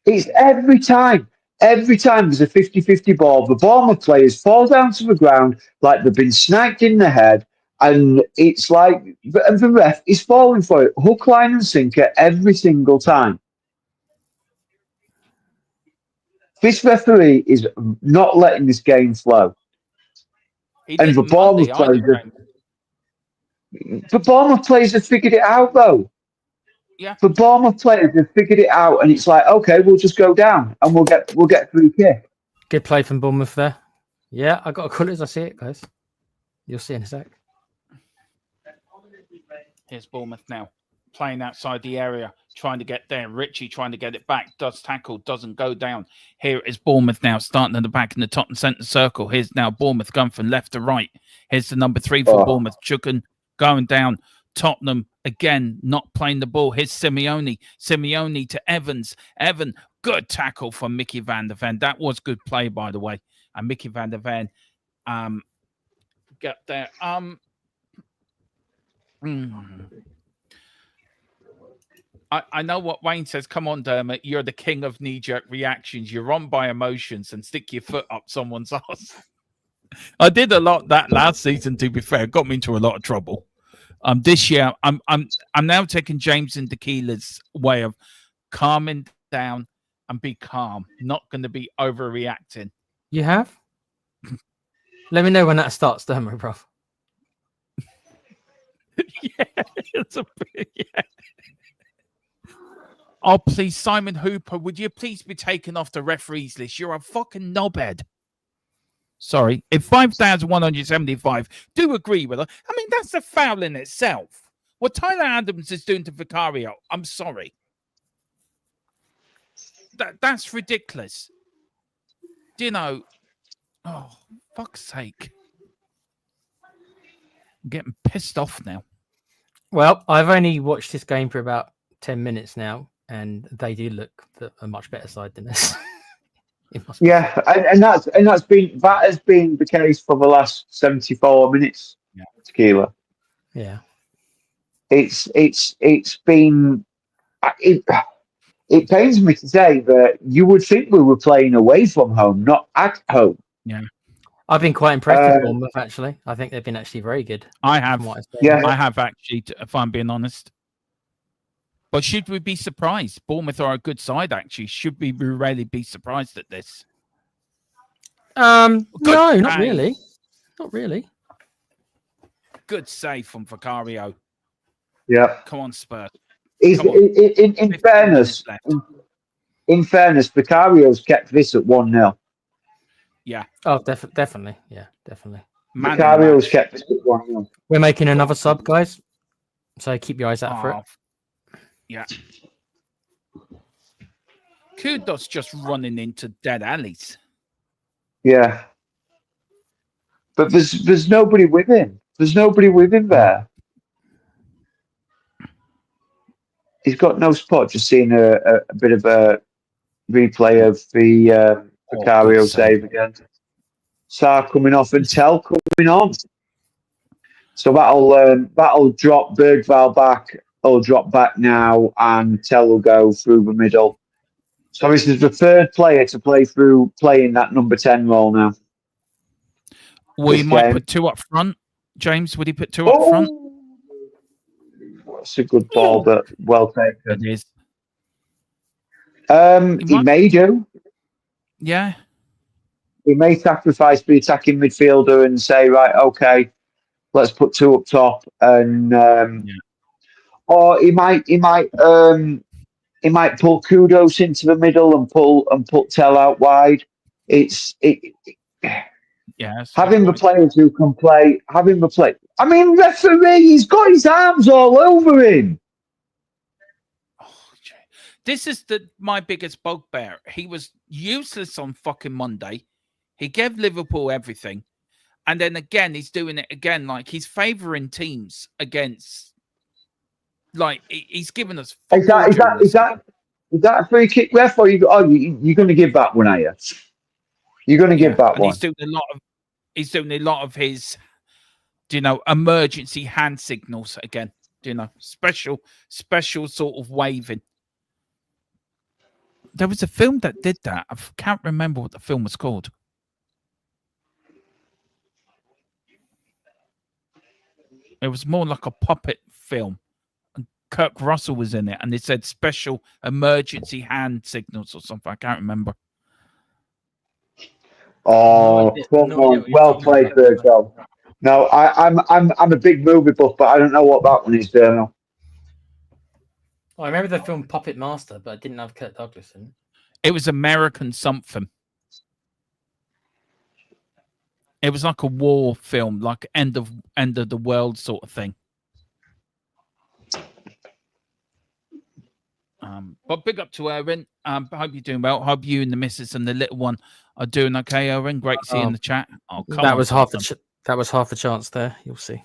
It's every time. Every time there's a 50-50 ball, the Bournemouth players fall down to the ground like they've been sniped in the head, and it's like the ref is falling for it, hook, line, and sinker every single time. This referee is not letting this game flow. And the Bournemouth players. The Bournemouth players have figured it out, though. Yeah. The Bournemouth players have figured it out, and it's like, okay, we'll just go down and we'll get free kick. Good play from Bournemouth there. Yeah, I got to call it as I see it, guys. You'll see in a sec. Here's Bournemouth now, playing outside the area, trying to get there. Richie trying to get it back, does tackle, doesn't go down. Here is Bournemouth now, starting at the back in the Tottenham centre circle. Here's now Bournemouth going from left to right. Here's the number 3 for Bournemouth, Chucken going down. Tottenham again not playing the ball. Here's Simeone to Evans. Evan, good tackle from Mickey van der Ven. That was good play, by the way. And Mickey van der Ven got there. I know what Wayne says. Come on, Dermot. You're the king of knee-jerk reactions. You're on by emotions and stick your foot up someone's ass. I did a lot that last season, to be fair. It got me into a lot of trouble. This year, I'm now taking James and Tequila's way of calming down and be calm. Not going to be overreacting. You have? Let me know when that starts, Dermo, bro. Yeah, it's a bit, yeah. Oh, please, Simon Hooper, would you please be taken off the referees list? You're a fucking knobhead. Sorry, if 5,175 do agree with her, I mean, that's a foul in itself. What Tyler Adams is doing to Vicario, I'm sorry. That's ridiculous. Do you know? Oh, fuck's sake. I'm getting pissed off now. Well, I've only watched this game for about 10 minutes now, and they do look a much better side than us. Yeah, and that has been the case for the last 74 minutes. Yeah. Tequila. Yeah. It's been it pains me to say that you would think we were playing away from home, not at home. Yeah. I've been quite impressed with Bournemouth, actually. I think they've been actually very good. I have. Yeah. I have actually, if I'm being honest. But should we be surprised? Bournemouth are a good side, actually. Should we really be surprised at this? No, not really. Not really. Good save from Vicario. Yeah. Come on, Spurs. In fairness, Vicario's kept this at 1-0. Yeah. Oh, definitely. Yeah, definitely. Vicario's kept this at 1-0. We're making another sub, guys. So keep your eyes out for it. Yeah. Kudos just running into dead alleys. Yeah. But there's nobody with him. There's nobody with him there. He's got no spot. Just seeing a bit of a replay of the Vicario save again. Sarr coming off and Tell coming on. So that'll drop Bergval back. Will drop back now, and Tell will go through the middle. So this is the third player to play in that number 10 role now. We might put 2 up front. James, would he put 2 up front? That's a good ball, but well taken. It is. He may do. Yeah. He may sacrifice the attacking midfielder and say, right, okay, let's put 2 up top, and or he might pull Kudos into the middle and put Tell out wide. Having the players who can play, I mean, referee, he's got his arms all over him. This is my biggest bugbear. He was useless on fucking Monday. He gave Liverpool everything. And then again, he's doing it again. Like, he's favouring teams against... Like, he's given us... Is that a free kick ref, or you're going to give that one, are you? You're going to give that one. He's doing a lot of his, emergency hand signals again. Special sort of waving. There was a film that did that. I can't remember what the film was called. It was more like a puppet film. Kirk Russell was in it, and it said special emergency hand signals or something. I can't remember. Oh, well played, Virgil. No, I'm a big movie buff, but I don't know what that one is, Daniel. I remember the film Puppet Master, but I didn't have Kirk Douglas in it. It was American something. It was like a war film, like end of the world sort of thing. But big up to Owen. Hope you're doing well. Hope you and the missus and the little one are doing okay, Owen. Great to see you in the chat. Oh, come That on, was Tottenham. that was half a chance there. You'll see.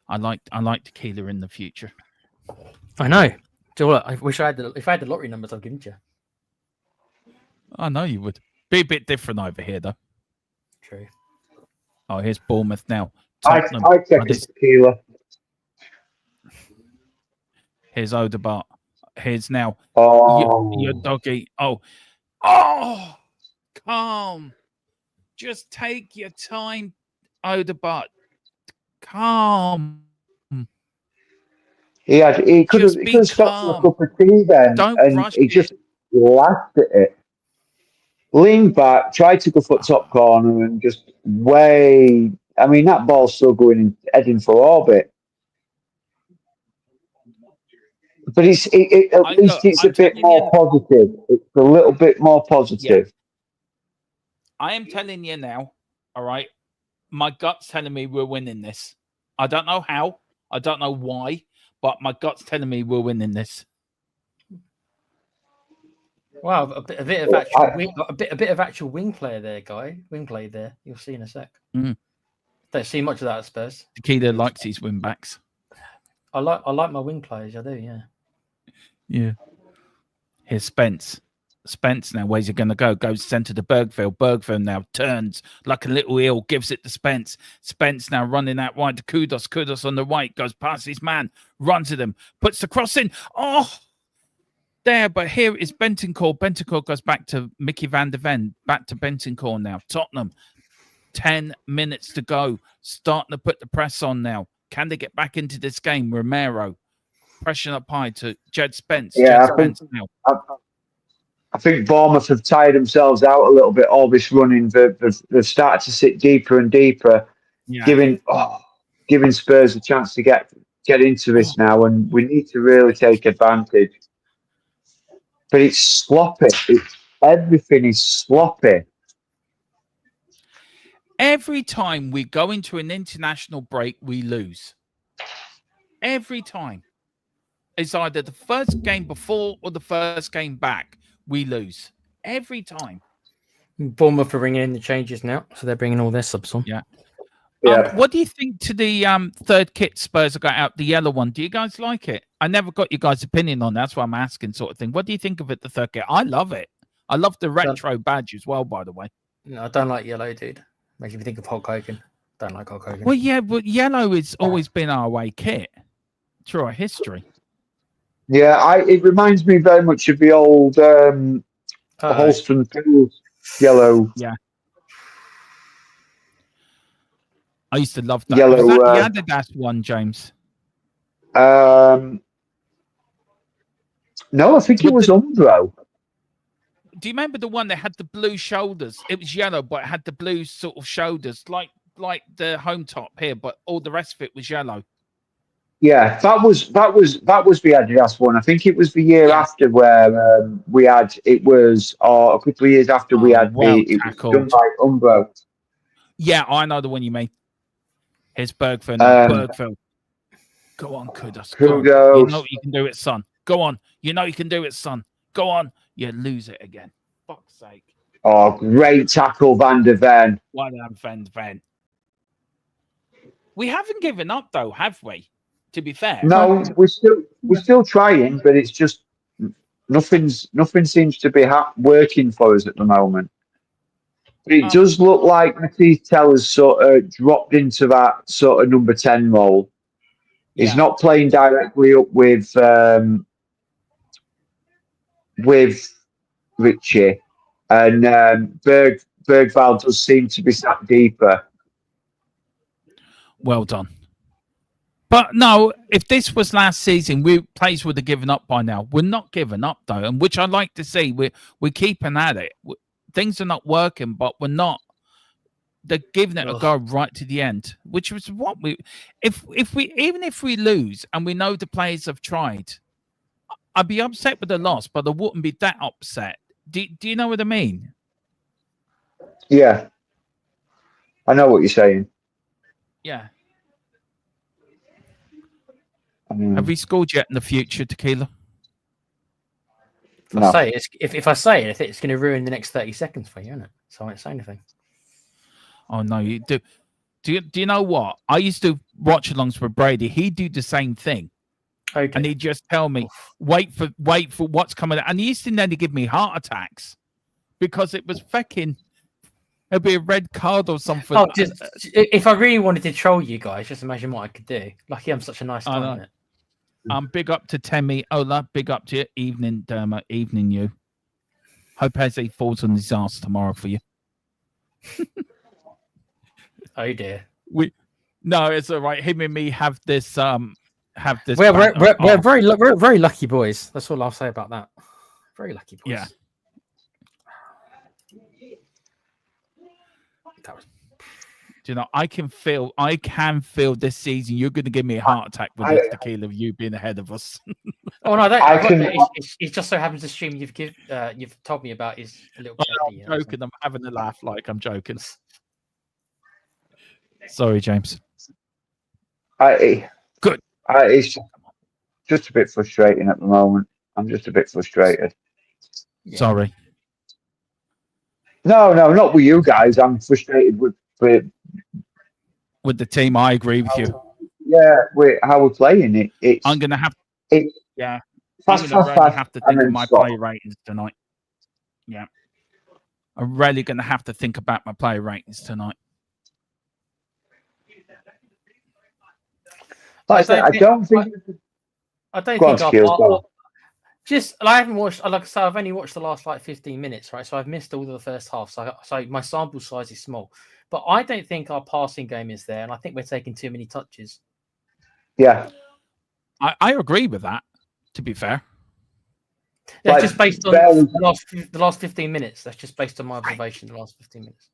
I like tequila in the future. I know. Do you know what? I wish I had if I had the lottery numbers, I'd given you. I know you would. Be a bit different over here, though. True. Oh, here's Bournemouth now. I check his tequila. Here's Odebart. Here's now Oh, your doggy. Oh, calm. Just take your time, Odebart. Calm. he could Just have be stopped for a calm. cup of tea then, Don't and rush he it. just laughed at it. Leaned back, tried to go for top corner, and just way. I mean, that ball's still going heading for orbit. But at least it's a bit more positive. It's a little bit more positive. I am telling you now, all right? My gut's telling me we're winning this. I don't know how. I don't know why, but my gut's telling me we're winning this. Wow, a bit of actual a bit of actual wing player there, guy. Wing play there. You'll see in a sec. Mm. Don't see much of that at Spurs. Tequila likes his win backs. I like my wing players. I do, yeah. Yeah. Here's Spence. Spence now, where's he going to go? Goes centre to Bergville. Bergville now turns like a little eel, gives it to Spence. Spence now running out wide to Kudos. Kudos on the right, goes past his man, runs at him, puts the cross in. Oh, there, but here is Bentancur. Bentancur goes back to Mickey van der Ven, back to Bentancur now. Tottenham, 10 minutes to go. Starting to put the press on now. Can they get back into this game? Romero, pressing up high to Jed Spence. Yeah, Jed Spence now. I think Bournemouth have tired themselves out a little bit. All this running, they've started to sit deeper and deeper, giving Spurs a chance to get into this now, and we need to really take advantage. But it's sloppy. Everything is sloppy. Every time we go into an international break, we lose. Every time. It's either the first game before or the first game back. We lose every time. Bournemouth are bringing in the changes now, so they're bringing all their subs on. Yeah. Yeah. What do you think to the third kit Spurs have got out, the yellow one? Do you guys like it? I never got your guys' opinion on that. That's why I'm asking, sort of thing. What do you think of it, the third kit? I love it. I love the retro badge as well, by the way. No, I don't like yellow, dude. Makes me think of Hulk Hogan. Don't like Hulk Hogan. Well, yeah, but yellow has always been our away kit through our history. Yeah, it reminds me very much of the old Holston Fields yellow. Yeah. I used to love that. Yellow, Was that the Adidas one, James? No, I think it was Umbro. Do you remember the one that had the blue shoulders? It was yellow, but it had the blue sort of shoulders, like the home top here, but all the rest of it was yellow. Yeah, that was the Adidas one. I think it was the year after where we had it was, or a couple of years after we had it was done by Umbro. Yeah, I know the one you mean. Here's Bergville now. Bergville. Go on, Kudos. Go on. You know you can do it, son. Go on. You know you can do it, son. Go on. You lose it again. Fuck's sake. Oh, great tackle, Van der Ven. Well done, Van der Ven. We haven't given up, though, have we? To be fair. No, we're still trying, but it's just nothing seems to be working for us at the moment. But it does look like Matisse Teller's sort of dropped into that sort of number 10 role. Yeah. He's not playing directly up with Richie, and Bergvall does seem to be sat deeper. Well done. But no, if this was last season, players would have given up by now. We're not giving up though, and which I like to see. We're keeping at it. Things are not working, but we're not they're giving it a go right to the end, which was what we. If we lose and we know the players have tried, I'd be upset with the loss, but I wouldn't be that upset. Do you know what I mean? Yeah, I know what you're saying. Yeah. Mm. Have we scored yet in the future, Tequila? If I say it, if I say it, it's going to ruin the next 30 seconds for you, isn't it? So I won't say anything. Oh no, you do. Do you know what? I used to watch alongs with Brady. He'd do the same thing. Okay. And he'd just tell me, wait for what's coming. And he used to nearly give me heart attacks because it was fucking. It'd be a red card or something. Oh, if I really wanted to troll you guys, just imagine what I could do. Lucky I'm such a nice guy, isn't it? Big up to Temi. Ola, big up to you. Evening, Derma. Evening, you. Hope Eze falls on his ass tomorrow for you. Oh dear. No, it's all right. Him and me have this. We're very lucky boys. That's all I'll say about that. Very lucky boys. Yeah. That was... Do you know? I can feel this season. You're going to give me a heart attack with this tequila of you being ahead of us. Oh no, it just so happens the stream you've told me about is a little bit. I'm joking. I'm having a laugh like I'm joking. Sorry, James. Good. It's just a bit frustrating at the moment. I'm just a bit frustrated. Yeah. Sorry. No, not with you guys. I'm frustrated with the team. I agree with you. Yeah, with how we're playing it. I'm going to have. Yeah. Fast, I'm going to have to think of my stop. play ratings tonight. Yeah. I'm really going to have to think about my play ratings tonight. Like I said, I don't think just I haven't watched. Like I said, I've only watched the last 15 minutes, right? So I've missed all of the first half. So my sample size is small, but I don't think our passing game is there, and I think we're taking too many touches. Yeah, I agree with that. To be fair, that's just based on the last 15 minutes. That's just based on my observation. The last 15 minutes.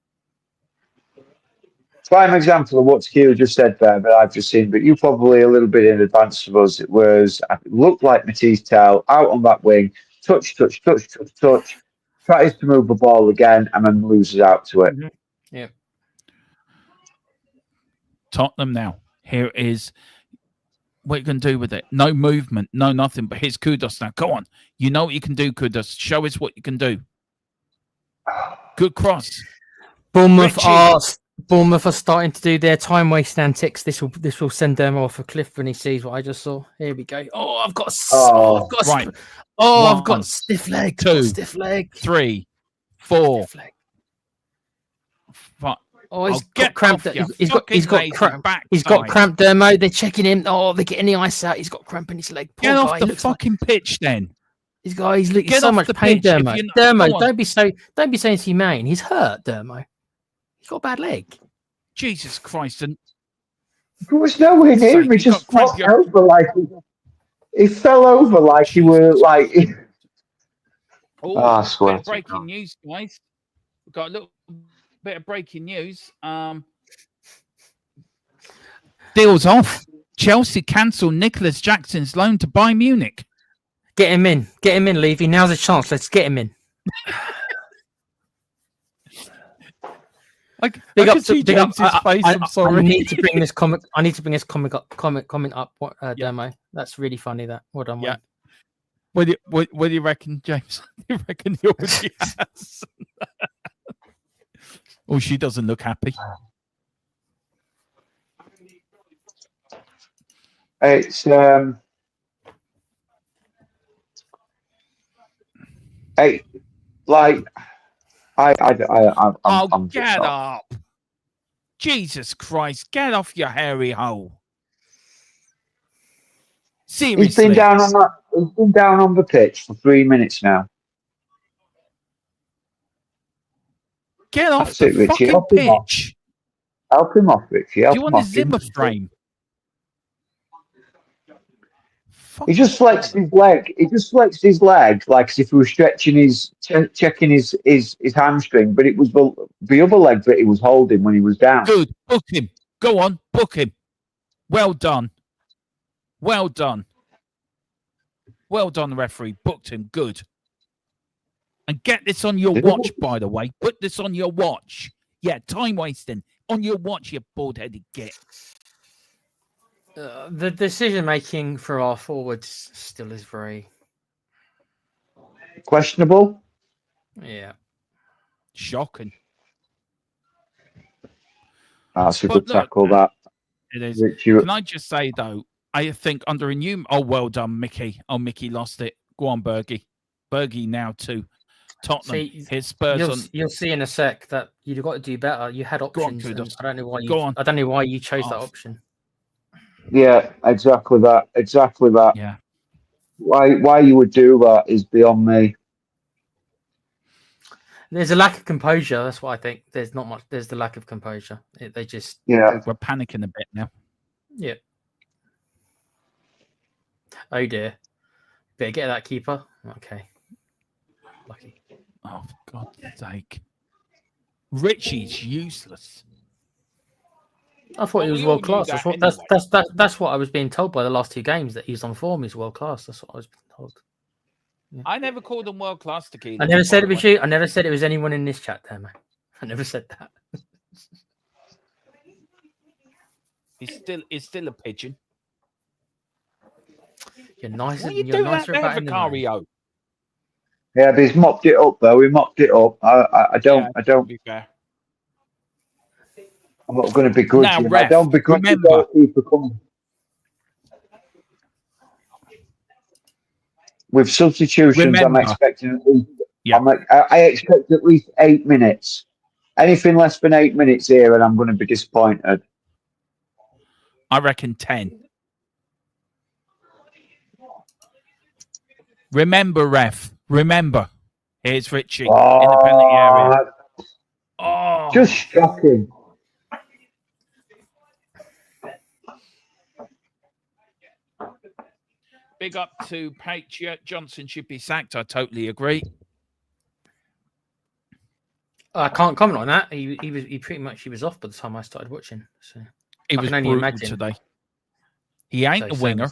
Prime example of what Tequila just said there, but I've just seen, but you probably a little bit in advance of us. It looked like Matisse Tell out on that wing, touch, tries to move the ball again, and then loses out to it. Mm-hmm. Yeah. Tottenham now. Here is what you can do with it. No movement, no nothing, but here's Kudos now. Go on. You know what you can do, Kudos. Show us what you can do. Good cross. Bournemouth are starting to do their time waste antics. This will send them off a cliff when he sees what I just saw. Here we go. Oh, I've got stiff leg. 2, stiff leg. 3, 4, 5. Oh, he's got cramp. He's got cramp. He's got cramp, Dermo. They're checking him. Oh, they're getting the ice out. He's got cramp in his leg. Get off the fucking pitch, then. He's so much pain, Dermo. Dermo, don't be saying he's humane. He's hurt, Dermo. He's got a bad leg. Jesus Christ! And there was nowhere near him. He just fell over like he fell over like he were like. I swear. Breaking news, guys. We've got a little bit of breaking news. Deals off. Chelsea cancel Nicholas Jackson's loan to Bayern Munich. Get him in, Levy. Now's a chance. Let's get him in. I'm sorry. I need to bring this comment. comment up. Demo. That's really funny. That. Well done. Yeah. What do you reckon, James? You reckon he already has? Oh, she doesn't look happy. It's I'm get up! Jesus Christ, get off your hairy hole! Seriously, he's been down on the pitch for 3 minutes now. Get off the fucking pitch! Help him off, Richie. Do you want a Zimmer frame? He just flexed his leg. He just flexed his leg like as if he was stretching checking his hamstring, but it was the other leg that he was holding when he was down. Good. Book him. Go on. Book him. Well done. Well done. Well done, referee. Booked him. Good. And get this on your watch, by the way. Put this on your watch. Yeah, time wasting. On your watch, you bald-headed git. The decision making for our forwards still is very Questionable. yeah. Shocking. That's a But good look, tackle, that. It is. Richie. Can I just say, though, I think under a new... Oh, well done, Mickey. Oh, Mickey lost it. Go on, Bergie. Bergie now to Tottenham. See, His Spurs you'll see in a sec that you've got to do better. You had options. Kudos. And I don't know why Go on. I don't know why you chose that option. Yeah, exactly that. Exactly that. Yeah. Why you would do that is beyond me. There's a lack of composure. That's what I think. There's not much. There's the lack of composure. They just Yeah. We're panicking a bit now. yeah. Oh dear. Better get that keeper. Okay. Lucky. Oh, for God's sake. Richie's useless. I thought he was we all world class. knew I that thought that's what I was being told by the last two games, that he's on form. He's world class. That's what I was being told. Yeah. I never called him world class, tequila. I never said it was you. I never said it was anyone in this chat there, man. I never said that. He's still a pigeon. You're nicer. What are you You're doing nicer out about there, him than I am. Vicario? Yeah, but he's mopped it up though. He mopped it up. I don't. To be fair. I'm not going to begrudge Now, him. ref, I don't begrudge the remember- goalkeeper coming. With substitutions, Remember- I'm expecting at least. Yeah. I expect at least 8 minutes. Anything less than 8 minutes here, and I'm going to be disappointed. I reckon 10. Remember, ref. Remember. Here's Richie in the penalty area. Oh, Just shocking. big up to Patriot. Johnson should be sacked. I totally agree. I can't comment on that. He pretty much was off by the time I started watching. So He I was can only brutal imagine. today. He ain't So a winger.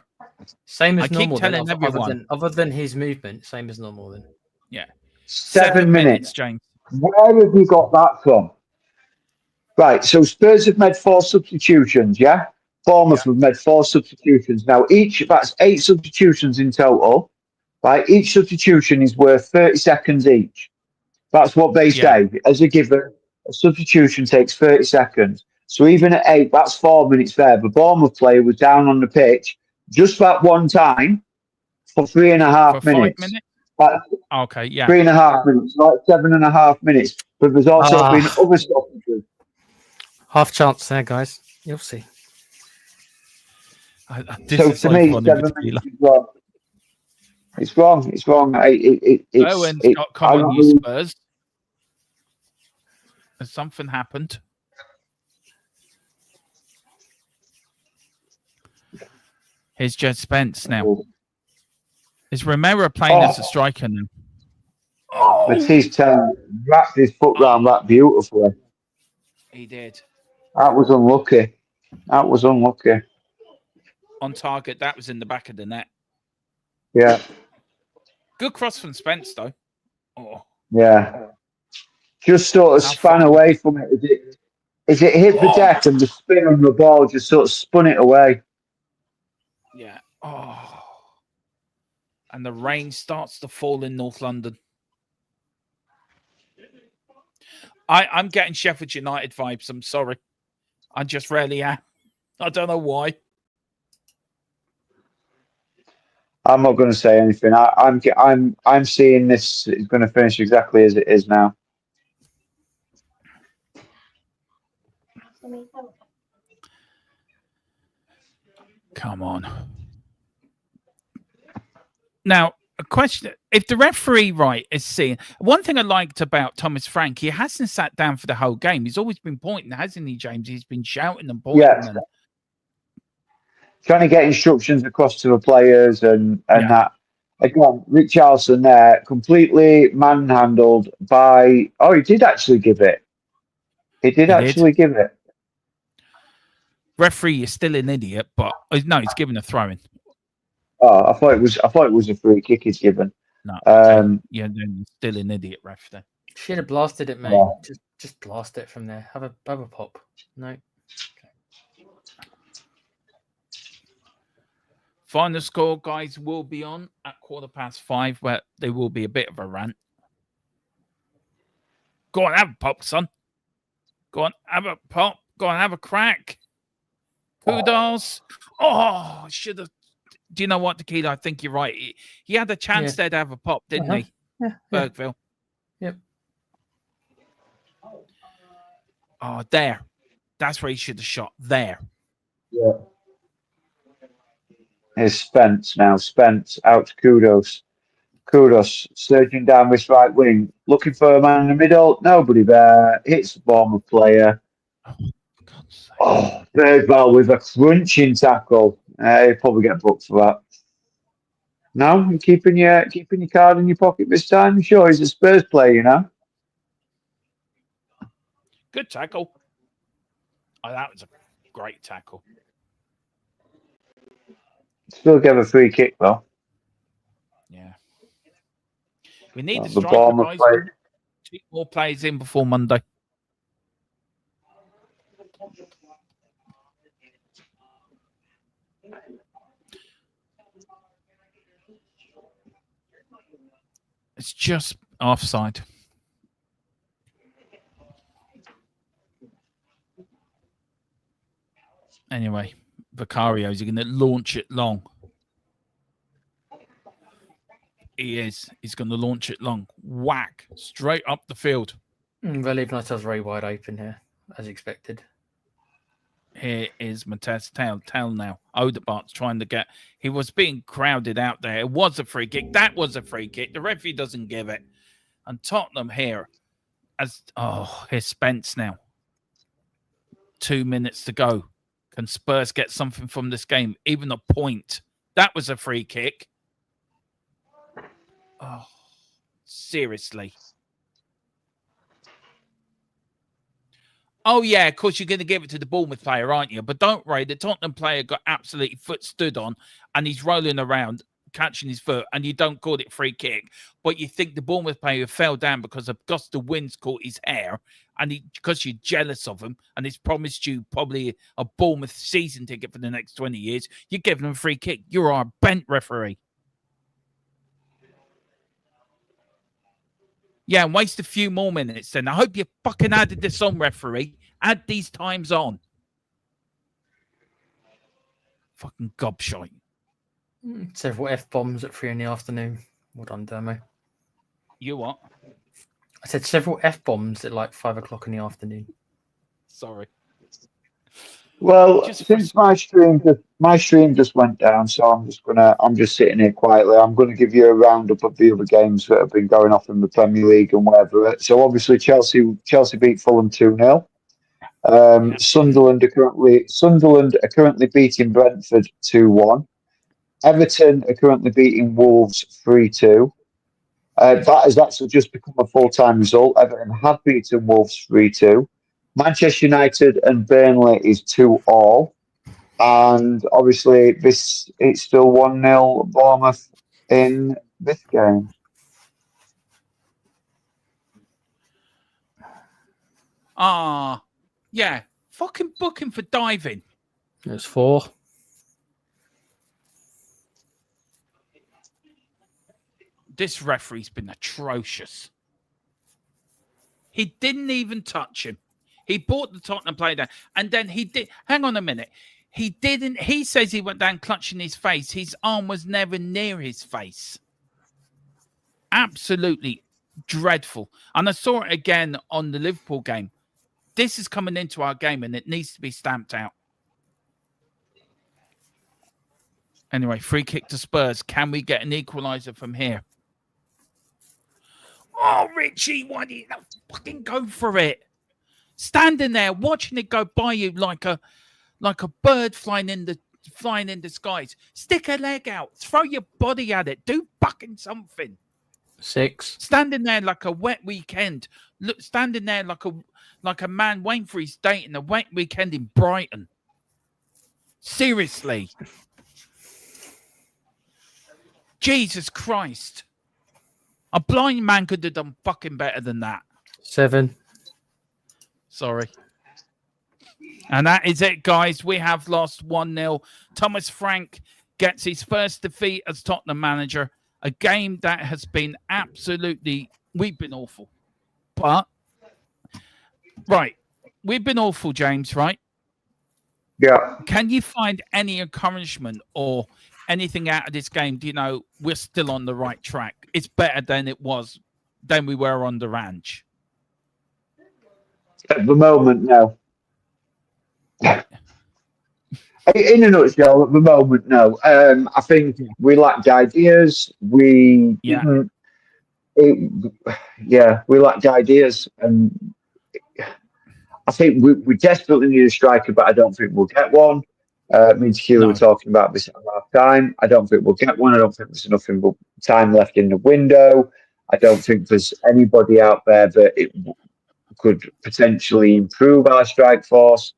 Same I as keep normal. Then, telling everyone. other than his movement, same as normal. Then 7 minutes. James. Where have you got that from? Right, so Spurs have made 4 substitutions, yeah? Bournemouth have made 4 substitutions. Now, that's 8 substitutions in total. Right, each substitution is worth 30 seconds each. That's what they say. As a given, a substitution takes 30 seconds. So even at 8, that's 4 minutes there. The Bournemouth player was down on the pitch just that one time for 3.5 For 5 minutes. minutes? That's Okay, yeah. 3.5 minutes, like 7.5 minutes. But there's also been other stoppages. half chance there, guys. You'll see. This So is to so me, funny, 7 Tequila. minutes is wrong. It's wrong. It's wrong. Owen's got come on, you Spurs. Has something happened? Here's Jed Spence now. Is Romero playing as a striker now? Matisse wrapped his foot round that beautifully. He did. That was unlucky. That was unlucky. On target, that was in the back of the net. Yeah. Good cross from Spence, though. Oh, Yeah. Just sort of How span far- away from it. As it hit the deck and the spin on the ball just sort of spun it away. yeah. Oh. And the rain starts to fall in North London. I'm getting Sheffield United vibes. I'm sorry. I just rarely am. I don't know why. I'm not going to say anything. I'm seeing this is going to finish exactly as it is now. Come on. Now, a question. If the referee, right, is seeing... One thing I liked about Thomas Frank, he hasn't sat down for the whole game. He's always been pointing, hasn't he, James? He's been shouting and pointing. Yes. And... trying to get instructions across to the players and Yeah. that. Again, Richarlison there, completely manhandled by. Oh, he did actually give it. He did He actually did. give it. Referee is still an idiot, but no, he's giving a throw in. Oh, I thought it was a free kick he's given. No, okay. Um, Yeah, then he's still an idiot, ref. Then. Should have blasted it, mate. Yeah. Just blast it from there. Have a pop. No. Final score, guys, will be on at 5:15, where there will be a bit of a rant. Go on, have a pop, son. Go on, have a pop. Go on, have a crack. Kudos. Oh, should have. Do you know what, Tequila? I think you're right. He had a chance there to have a pop, didn't he? Yeah. Bergville. Yep. Oh, there. That's where he should have shot. There. Yeah. Here's Spence now. Spence out to Kudos. Kudos surging down this right wing, looking for a man in the middle. Nobody there. Hits the Bournemouth player. For God's sake. Oh, Birdwell with a crunching tackle. He'll probably get booked for that. No, you're keeping your card in your pocket this time. Sure, he's a Spurs player, you know. Good tackle. Oh, that was a great tackle. Still give a free kick though. Yeah. We need a The striker, Bournemouth guys. player. 2 more players in before Monday. It's just offside. Anyway, Vicario's going to launch it long. He is. He's going to launch it long. Whack. Straight up the field. They're leaving ourselves very wide open here, as expected. Here is Matez Tail now. Odegaard's trying to get. He was being crowded out there. It was a free kick. That was a free kick. The referee doesn't give it. And Tottenham here. Here's Spence now. 2 minutes to go. Can Spurs get something from this game? Even a point. That was a free kick. Oh, seriously. Oh, yeah, of course, you're going to give it to the Bournemouth player, aren't you? But don't worry, the Tottenham player got absolutely foot stood on and he's rolling around, catching his foot, and you don't call it free kick. But you think the Bournemouth player fell down because a gust of wind's caught his hair and because you're jealous of him and he's promised you probably a Bournemouth season ticket for the next 20 years, you're giving him a free kick. You're our bent referee. Yeah, and waste a few more minutes then. I hope you fucking added this on, referee. Add these times on. Fucking gobshite. Several F-bombs at 3 in the afternoon. Well done, Dermo. You what? I said several F-bombs at like 5 o'clock in the afternoon. Sorry. Well, since my stream just went down, so I'm just sitting here quietly. I'm gonna give you a roundup of the other games that have been going off in the Premier League and whatever. So obviously Chelsea beat Fulham 2-0. Sunderland are currently beating Brentford 2-1. Everton are currently beating Wolves 3-2. That has actually just become a full-time result. Everton have beaten Wolves 3-2. Manchester United and Burnley is 2-2. And obviously it's still 1-0 Bournemouth in this game. Yeah. Fucking book him for diving. It's 4. This referee's been atrocious. He didn't even touch him. He brought the Tottenham player down. And then he did. Hang on a minute. He didn't. He says he went down clutching his face. His arm was never near his face. Absolutely dreadful. And I saw it again on the Liverpool game. This is coming into our game and it needs to be stamped out. Anyway, free kick to Spurs. Can we get an equaliser from here? Oh, Richie, why didn't you fucking go for it? Standing there, watching it go by you like a bird flying in the flying in the skies. Stick a leg out. Throw your body at it. Do fucking something. 6. Standing there like a wet weekend. Look, standing there like a man waiting for his date in a wet weekend in Brighton. Seriously. Jesus Christ. A blind man could have done fucking better than that. 7. Sorry. And that is it, guys. We have lost 1-0. Thomas Frank gets his first defeat as Tottenham manager. A game that has been absolutely... We've been awful. But... Right. We've been awful, James, right? Yeah. Can you find any encouragement or anything out of this game? Do you know we're still on the right track? It's better than we were on the ranch. At the moment, no. In a nutshell, at the moment, no. I think we lacked ideas. We lacked ideas, and I think we desperately need a striker, but I don't think we'll get one. Me and Tequila were talking about this at half time. I don't think we'll get one. I don't think there's enough time left in the window. I don't think there's anybody out there that it could potentially improve our strike force.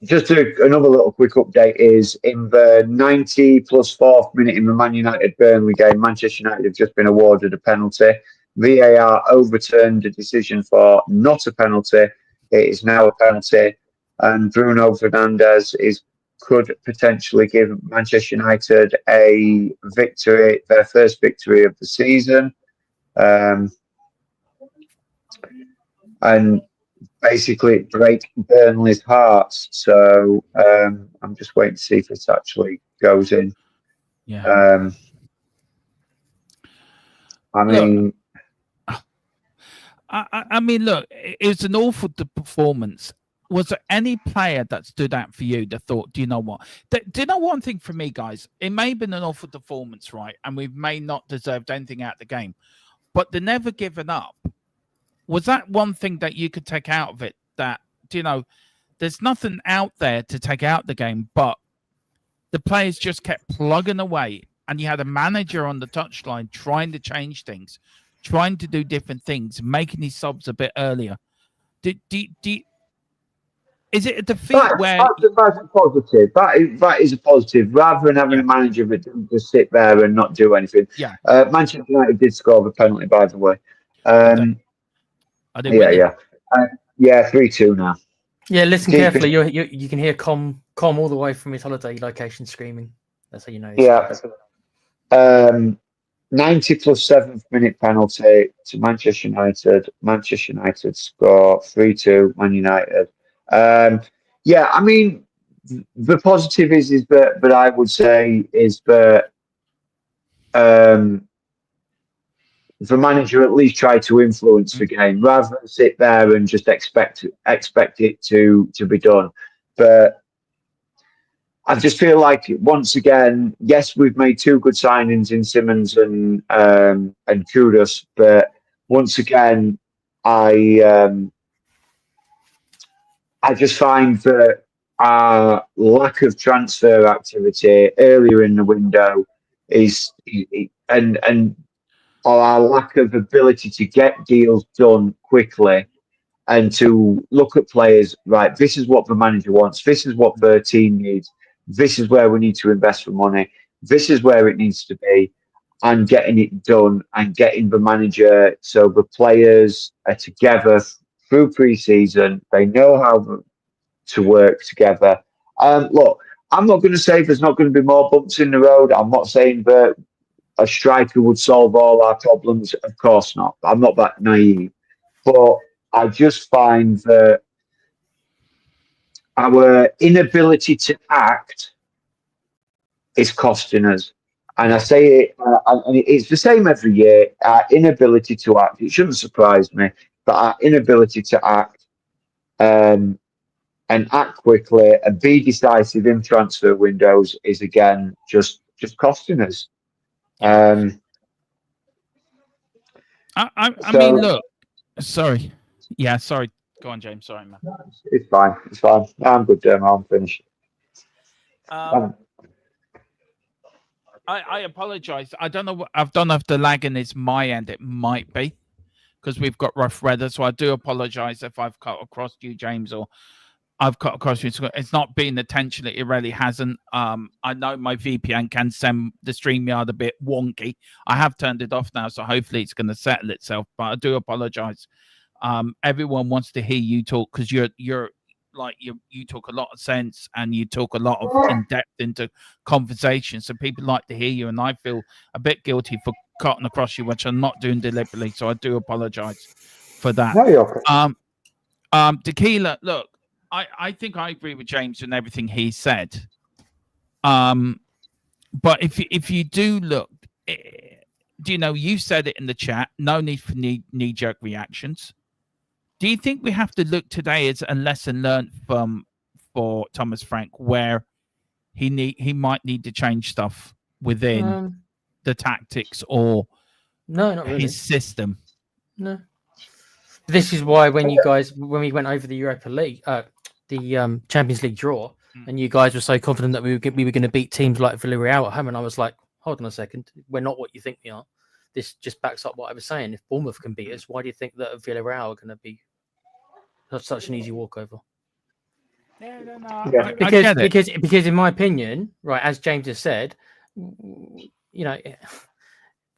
Just another little quick update is in the 90 plus 4th minute in the Man United Burnley game, Manchester United have just been awarded a penalty. VAR overturned the decision for not a penalty. It is now a penalty, and Bruno Fernandes could potentially give Manchester United a victory, their first victory of the season, and basically break Burnley's hearts. So I'm just waiting to see if it actually goes in. Yeah. I mean, I mean, look, it was an awful performance. Was there any player that stood out for you that thought, do you know what? Do you know one thing for me, guys? It may have been an awful performance, right? And we may not deserved anything out of the game, but the never given up. Was that one thing that you could take out of it? That, you know, there's nothing out there to take out the game, but the players just kept plugging away, and you had a manager on the touchline trying to change things, trying to do different things, making his subs a bit earlier. Is it a defeat where... That's a positive. That is a positive. Rather than having a manager that didn't just sit there and not do anything. Yeah. Manchester United did score the penalty, by the way. Are they winning? 3-2 now. Yeah, listen carefully. You can hear Com all the way from his holiday location screaming. That's how you know. Yeah. 90 plus 7th minute penalty to Manchester United. Manchester United score 3-2. Man United. I mean, the positive is that I would say is that the manager at least tried to influence the game rather than sit there and just expect it to be done. But I just feel like once again, yes, we've made 2 good signings in Simons and Kudus, but once again, I just find that our lack of transfer activity earlier in the window or our lack of ability to get deals done quickly and to look at players, right, this is what the manager wants, this is what the team needs, this is where we need to invest the money, this is where it needs to be, and getting it done and getting the manager so the players are together through pre-season, they know how to work together. Look, I'm not going to say there's not going to be more bumps in the road. I'm not saying that a striker would solve all our problems. Of course not. I'm not that naive. But I just find that our inability to act is costing us. And I say it, and it's the same every year. Our inability to act, it shouldn't surprise me, but our inability to act and act quickly and be decisive in transfer windows is again just costing us. I mean, look, sorry. Yeah, sorry. Go on, James. Sorry, man. It's fine. I'm good, I'm finished. I apologize. I don't know what I've done. If the lagging is my end, it might be because we've got rough weather. So I do apologize if I've cut across you, James, or I've cut across you. It's not been intentionally. It really hasn't. I know my VPN can send the StreamYard a bit wonky. I have turned it off now, so hopefully it's going to settle itself. But I do apologize. Everyone wants to hear you talk because you're like you talk a lot of sense and you talk a lot of in depth into conversation. So people like to hear you, and I feel a bit guilty for cutting across you, which I'm not doing deliberately. So I do apologize for that. No, you're okay. Tequila, look. I think I agree with James and everything he said. But if you do look, do you know, you said it in the chat, no need for knee-jerk reactions. Do you think we have to look today as a lesson learned for Thomas Frank, where he might need to change stuff within the tactics or not really. his system? No. This is why when we went over the Europa League, the Champions League draw, and you guys were so confident that we were going to beat teams like Villarreal at home, and I was like, hold on a second, we're not what you think we are. This just backs up what I was saying. If Bournemouth can beat us, why do you think that Villarreal are going to be such an easy walkover? Yeah, no, Yeah. Because in my opinion, right, as James has said, you know,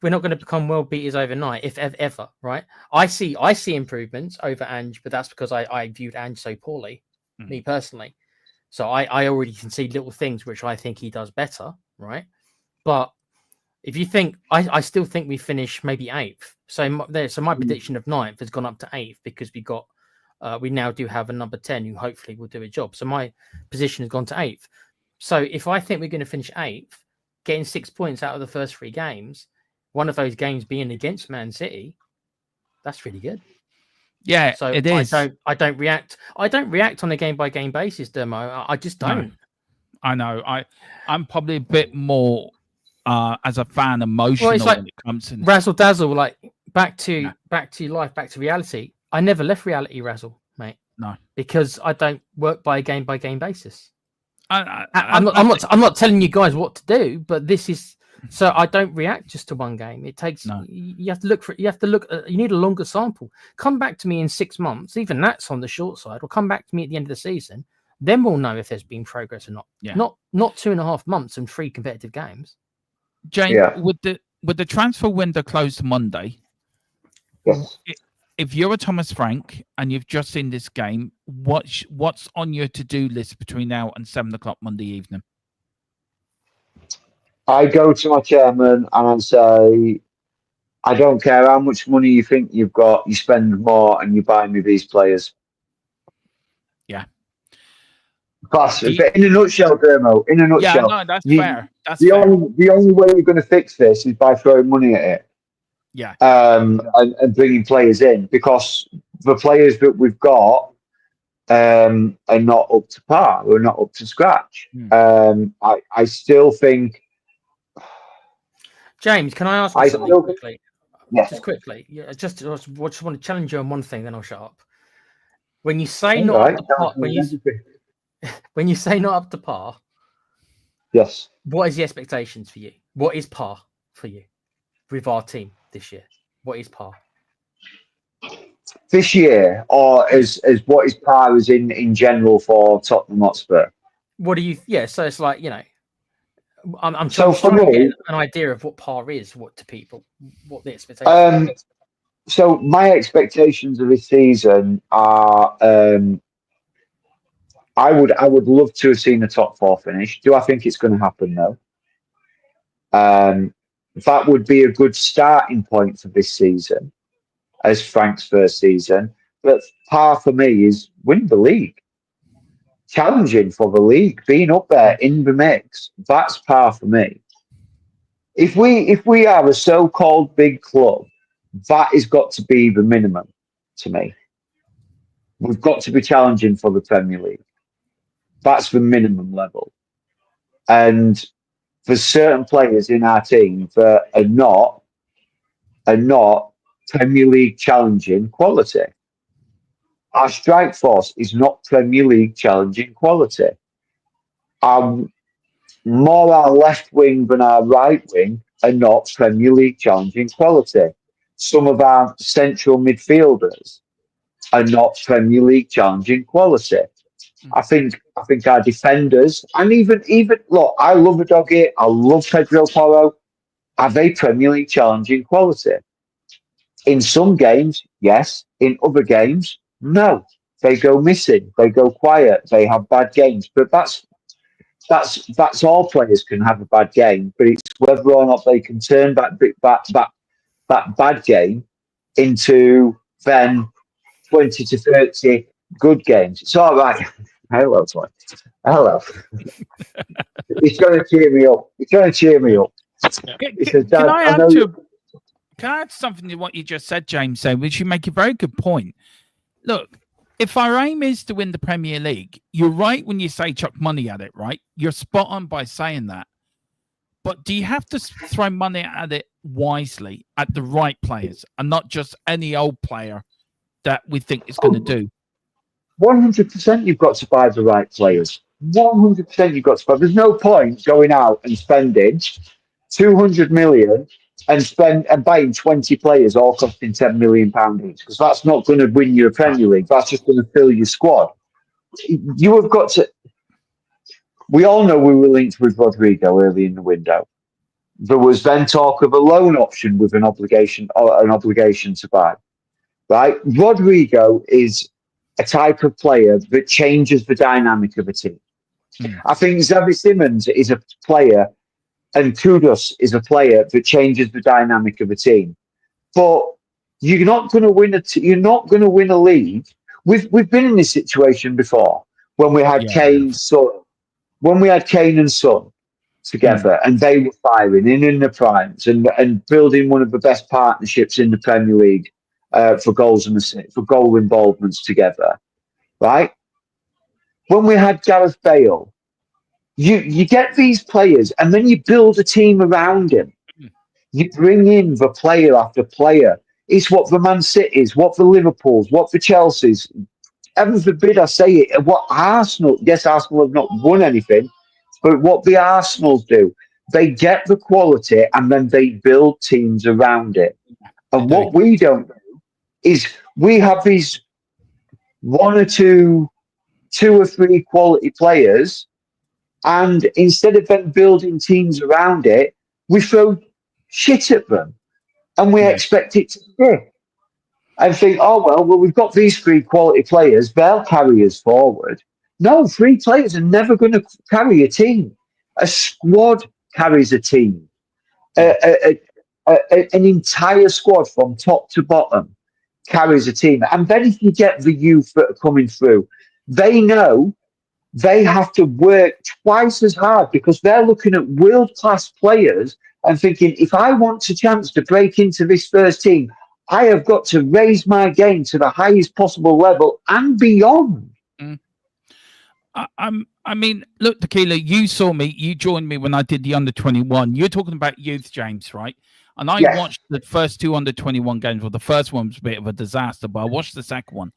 we're not going to become world beaters overnight, if ever, right? I see improvements over Ange, but that's because I viewed Ange so poorly, me personally. So I already can see little things which I think he does better, right? But if you think, I still think we finish maybe 8th. So my prediction of 9th has gone up to 8th because we now do have a number 10 who hopefully will do a job. So my position has gone to 8th. So if I think we're going to finish 8th, getting 6 points out of the first 3 games, one of those games being against Man City, that's really good. Yeah, so it is. I don't react on a game by game basis, Dermo. I just don't. No, I know. I'm probably a bit more as a fan emotional Well, it's like when it comes to razzle dazzle, like back to life, back to reality. I never left reality, Razzle, mate. No, because I don't work by a game by game basis. I'm not telling you guys what to do, but this is so I don't react just to one game. It takes you have to look. You need a longer sample. Come back to me in 6 months. Even that's on the short side. Or come back to me at the end of the season. Then we'll know if there's been progress or not. Yeah. Not 2.5 months and 3 competitive games. James, with the transfer window closed Monday, Yes. If you're a Thomas Frank and you've just seen this game, what's on your to-do list between now and 7 o'clock Monday evening? I go to my chairman and I say, I don't care how much money you think you've got, you spend more and you buy me these players. Yeah. But in a nutshell, Dermo, in a nutshell. Yeah, no, that's fair. That's the fair. only way you're going to fix this is by throwing money at it. Yeah. And bringing players in, because the players that we've got are not up to par, or not up to scratch. I still think. James, can I ask you something quickly? Yes. Just quickly. Yeah, just want to challenge you on one thing, then I'll shut up. When you say not up to par, when you say not up to par, yes. What is the expectations for you? What is par for you with our team this year? What is par? This year, or as what is par as in general for Tottenham Hotspur? What do you? Yeah, so it's like, you know, I'm so trying to get an idea of what par is, what to people, what the expectations. So my expectations of this season are, I would love to have seen a top 4 finish. Do I think it's going to happen? No. That would be a good starting point for this season, as Frank's first season. But par for me is win the league. Challenging for the league, being up there in the mix, that's par for me. If we are a so-called big club, that has got to be the minimum to me. We've got to be challenging for the Premier League. That's the minimum level. And there's certain players in our team that are not Premier League challenging quality. Our strike force is not Premier League challenging quality. more our left wing than our right wing are not Premier League challenging quality. Some of our central midfielders are not Premier League challenging quality. I think our defenders, and even look, I love a doggy, I love Pedro Porro. Are they Premier League challenging quality? In some games, yes. In other games, no. They go missing. They go quiet. They have bad games. But that's all players can have a bad game. But it's whether or not they can turn that bad game into then 20 to 30 good games. It's all right. Hello, Toy. Hello. It's going to cheer me up. It's going to cheer me up. Can I add something to what you just said, James? So, which you make a very good point. Look, if our aim is to win the Premier League, you're right when you say chuck money at it, right? You're spot on by saying that. But do you have to throw money at it wisely, at the right players, and not just any old player that we think is going to do? 100% you've got to buy the right players. 100% you've got to buy. There's no point going out and spending 200 million and buying 20 players all costing £10 million each, because that's not going to win you a Premier League. That's just going to fill your squad. You have got to. We all know we were linked with Rodrigo early in the window. There was then talk of a loan option with an obligation to buy. Right, Rodrigo is a type of player that changes the dynamic of a team. I think Xavi Simons is a player, and Kudus is a player that changes the dynamic of a team. But you're not going to win you're not going to win a league. We've been in this situation before when we had Kane and Son together, and they were firing in the primes and building one of the best partnerships in the Premier League for goals and for goal involvements together, right? When we had Gareth Bale, you get these players, and then you build a team around him. You bring in the player after player. It's what the Man Cities, what the Liverpools, what the Chelseas. Heaven forbid I say it. What Arsenal? Yes, Arsenal have not won anything, but what the Arsenals do, they get the quality and then they build teams around it. And what we don't do is we have these two or three quality players, and instead of them building teams around it, we throw shit at them and we expect it to stick. And think, well, we've got these three quality players, they'll carry us forward. No, three players are never going to carry a team. A squad carries a team. An entire squad from top to bottom carries a team. And then if you get the youth that are coming through, they know they have to work twice as hard, because they're looking at world-class players and thinking, if I want a chance to break into this first team, I have got to raise my game to the highest possible level and beyond. I mean, look, Tequila, you saw me, you joined me when I did the under-21. You're talking about youth, James, right? And I watched the first two under-21 games. Well, the first one was a bit of a disaster, but I watched the second one.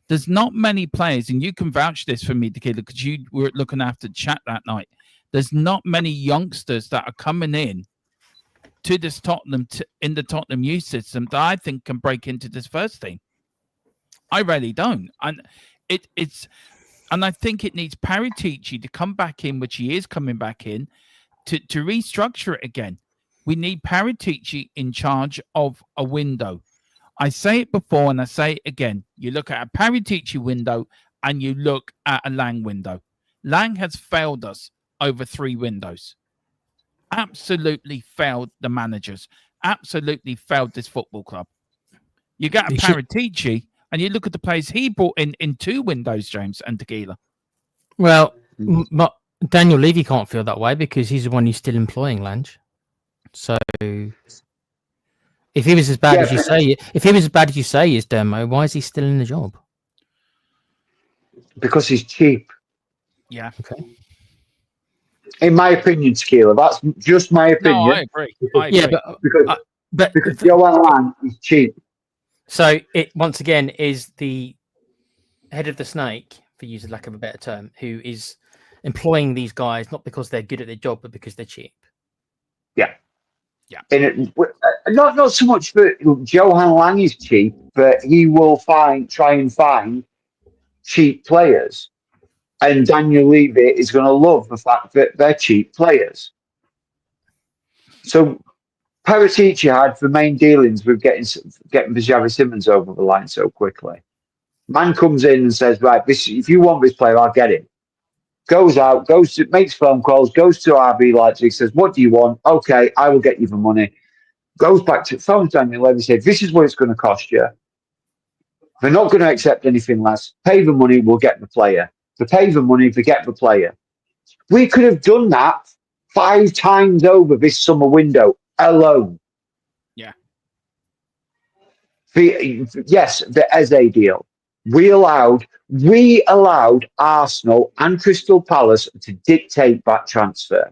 There's not many players, and you can vouch this for me, Tequila, because you were looking after the chat that night. There's not many youngsters that are coming in to this Tottenham, in the Tottenham youth system, that I think can break into this first team. I really don't. And and I think it needs Paratici to come back in, which he is coming back in, to restructure it again. We need Paratici in charge of a window. I say it before and I say it again. You look at a Paratici window and you look at a Lang window. Lang has failed us over 3 windows. Absolutely failed the managers. Absolutely failed this football club. You got a Paratici and you look at the players he brought in 2 windows, James and Tequila. Well, but Daniel Levy can't feel that way because he's the one who's still employing Lange. So if he was as bad as you say, his demo, why is he still in the job? Because he's cheap. Yeah. Okay. In my opinion, Tequila, that's just my opinion. No, I agree. Because Johan Lang is cheap. So it once again is the head of the snake, for use of lack of a better term, who is employing these guys not because they're good at their job, but because they're cheap. Yeah. Yeah. Not so much that Johan Lang is cheap, but he will try and find cheap players. And Daniel Levy is going to love the fact that they're cheap players. So Paratici had the main dealings with getting the Xavi Simons over the line so quickly. Man comes in and says, right, if you want this player, I'll get him. Goes out, makes phone calls, goes to RB Leipzig, says, what do you want? Okay, I will get you the money. Goes back to phones Daniel Levy, says, this is what it's going to cost you. They're not going to accept anything less. Pay the money, we'll get the player. They pay the money, they get the player. We could have done that 5 times over this summer window alone. Yeah. The Eze deal. We allowed Arsenal and Crystal Palace to dictate that transfer.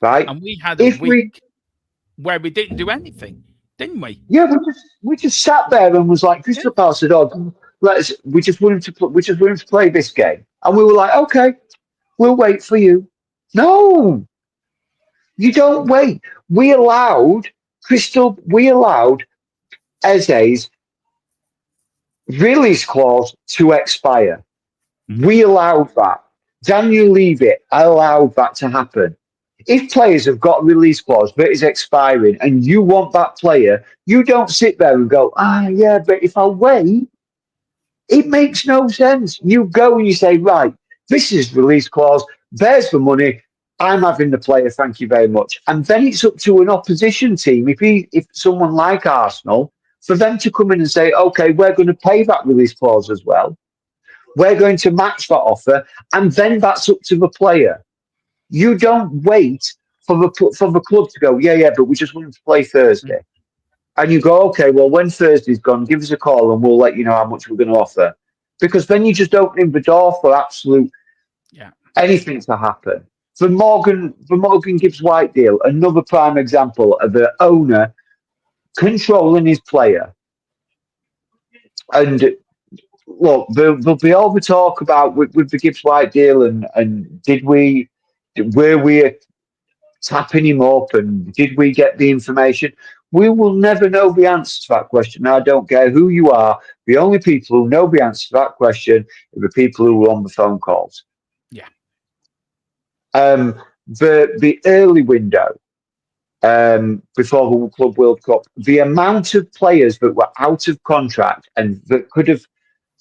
Right? And we had a week where we didn't do anything, didn't we? Yeah, we just sat there and was like, Crystal Palace said, "Oh, we just want him to play this game," and we were like, "Okay, we'll wait for you." No, you don't wait. We allowed Eze's release clause to expire. We allowed that. Daniel Levy allowed that to happen. If players have got a release clause that is expiring and you want that player, you don't sit there and go, yeah, but if I wait, it makes no sense. You go and you say, right, this is release clause, there's the money, I'm having the player, thank you very much. And then it's up to an opposition team, if someone like Arsenal, for them to come in and say, okay, we're going to pay that release clause as well. We're going to match that offer, and then that's up to the player. You don't wait for the club to go, yeah, but we just want him to play Thursday. And you go, okay, well, when Thursday's gone, give us a call and we'll let you know how much we're going to offer. Because then you just opening the door for absolute anything to happen. The Morgan Gibbs White deal, another prime example of the owner controlling his player. And look, there'll be all the talk about with the Gibbs White deal and were we tapping him up and did we get the information? We will never know the answer to that question. I don't care who you are. The only people who know the answer to that question are the people who were on the phone calls. Yeah. The early window before the Club World Cup, the amount of players that were out of contract and that could have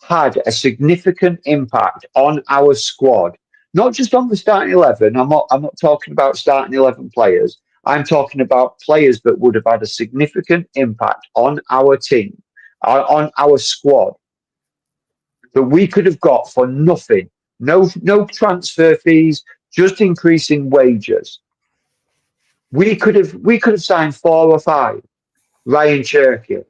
had a significant impact on our squad, not just on the starting 11. I'm not talking about starting 11 players. I'm talking about players that would have had a significant impact on our team, on our squad, that we could have got for nothing. No transfer fees, just increasing wages. We could have signed 4 or 5. Ryan Cherky,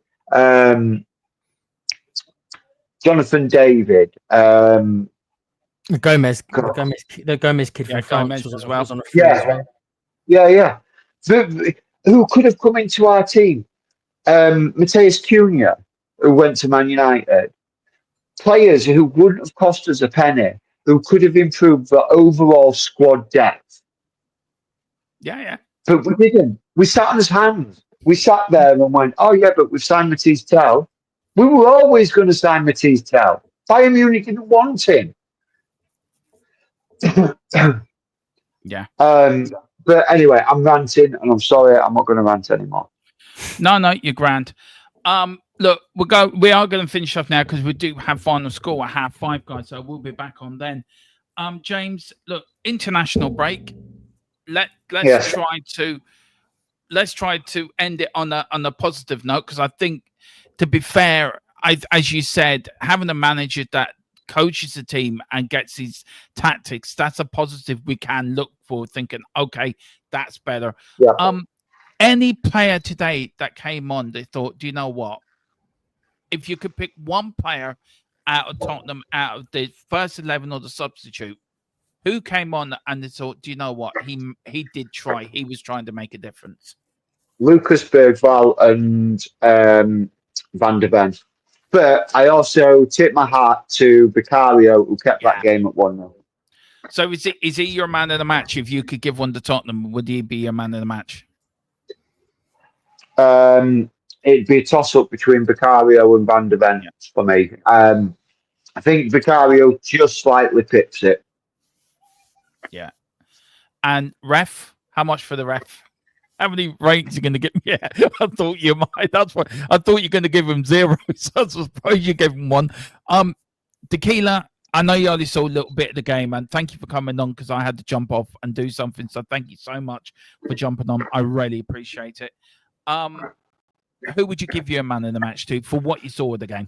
Jonathan David, The Gomez kid from France Gomez as well. was on a free as well. Yeah. Who could have come into our team? Mateus Cunha, who went to Man United. Players who wouldn't have cost us a penny, who could have improved the overall squad depth. Yeah. But we didn't. We sat on his hands. We sat there and went, oh, yeah, but we've signed Matisse Tell. We were always going to sign Matisse Tell. Bayern Munich didn't want him. Yeah. But anyway, I'm ranting, and I'm sorry, I'm not going to rant anymore. No, you're grand. Look, we are going to finish off now because we do have final score at 5:30, guys. So we'll be back on then. James, look, international break. Let's try to end it on a positive note, because I think, to be fair, as you said, having a manager that coaches the team and gets his tactics, that's a positive we can look for, thinking, okay, that's better. Yeah. Any player today that came on, they thought, do you know what? If you could pick one player out of Tottenham, out of the first 11 or the substitute, who came on and they thought, do you know what? He did try. He was trying to make a difference. Lucas Bergvall and Van der Ven. But I also tip my hat to Vicario, who kept that game at 1-0. So is he your man of the match? If you could give one to Tottenham, would he be your man of the match? It'd be a toss-up between Vicario and Van der Ven for me. I think Vicario just slightly pips it. Yeah. And ref, how much for the ref? How many ratings are you going to give? Yeah, I thought you might. That's why I thought you're going to give him 0. So I suppose you gave him 1. Tequila, I know you only saw a little bit of the game, and thank you for coming on because I had to jump off and do something. So thank you so much for jumping on. I really appreciate it. Who would you give your man in the match to for what you saw of the game?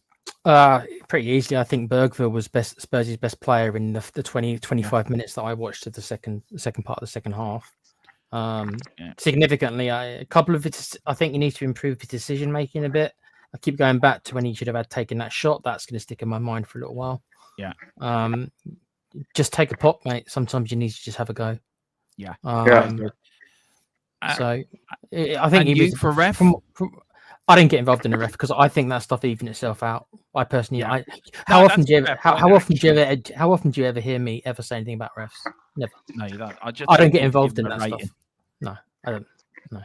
Pretty easily. I think Bergville was Spurs' best player in the 25 minutes that I watched of the second part of the second half. Significantly, a couple of it. I think he needs to improve his decision making a bit. I keep going back to when he should have had taken that shot. That's going to stick in my mind for a little while. Yeah. Just take a pop, mate. Sometimes you need to just have a go. Yeah. So I think he was for ref. I didn't get involved in the ref because I think that stuff even itself out. I personally, how often do you ever hear me ever say anything about refs? Never. No, you don't. I don't get involved in that stuff. No, I don't. No.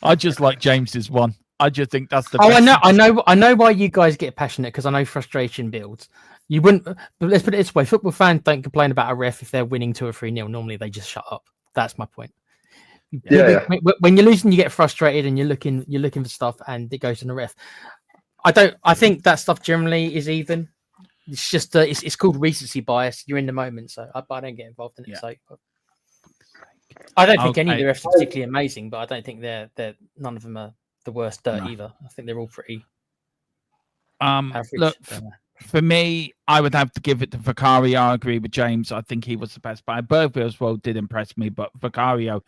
I just like James's one. I just think that's the. Oh, best. I know why you guys get passionate because I know frustration builds. You wouldn't. But let's put it this way: football fans don't complain about a ref if they're winning 2 or 3-0. Normally, they just shut up. That's my point. When you're losing, you get frustrated and you're looking for stuff, and it goes in the ref. I think that stuff generally is even. It's just it's called recency bias. You're in the moment, so I don't get involved in it. So I don't think any of the refs are particularly amazing, but I don't think they're none of them are the worst dirt either. I think they're all pretty. Average. Look, for me, I would have to give it to Vicario. I agree with James. I think he was the best player. Bergville as well did impress me, but Vicario,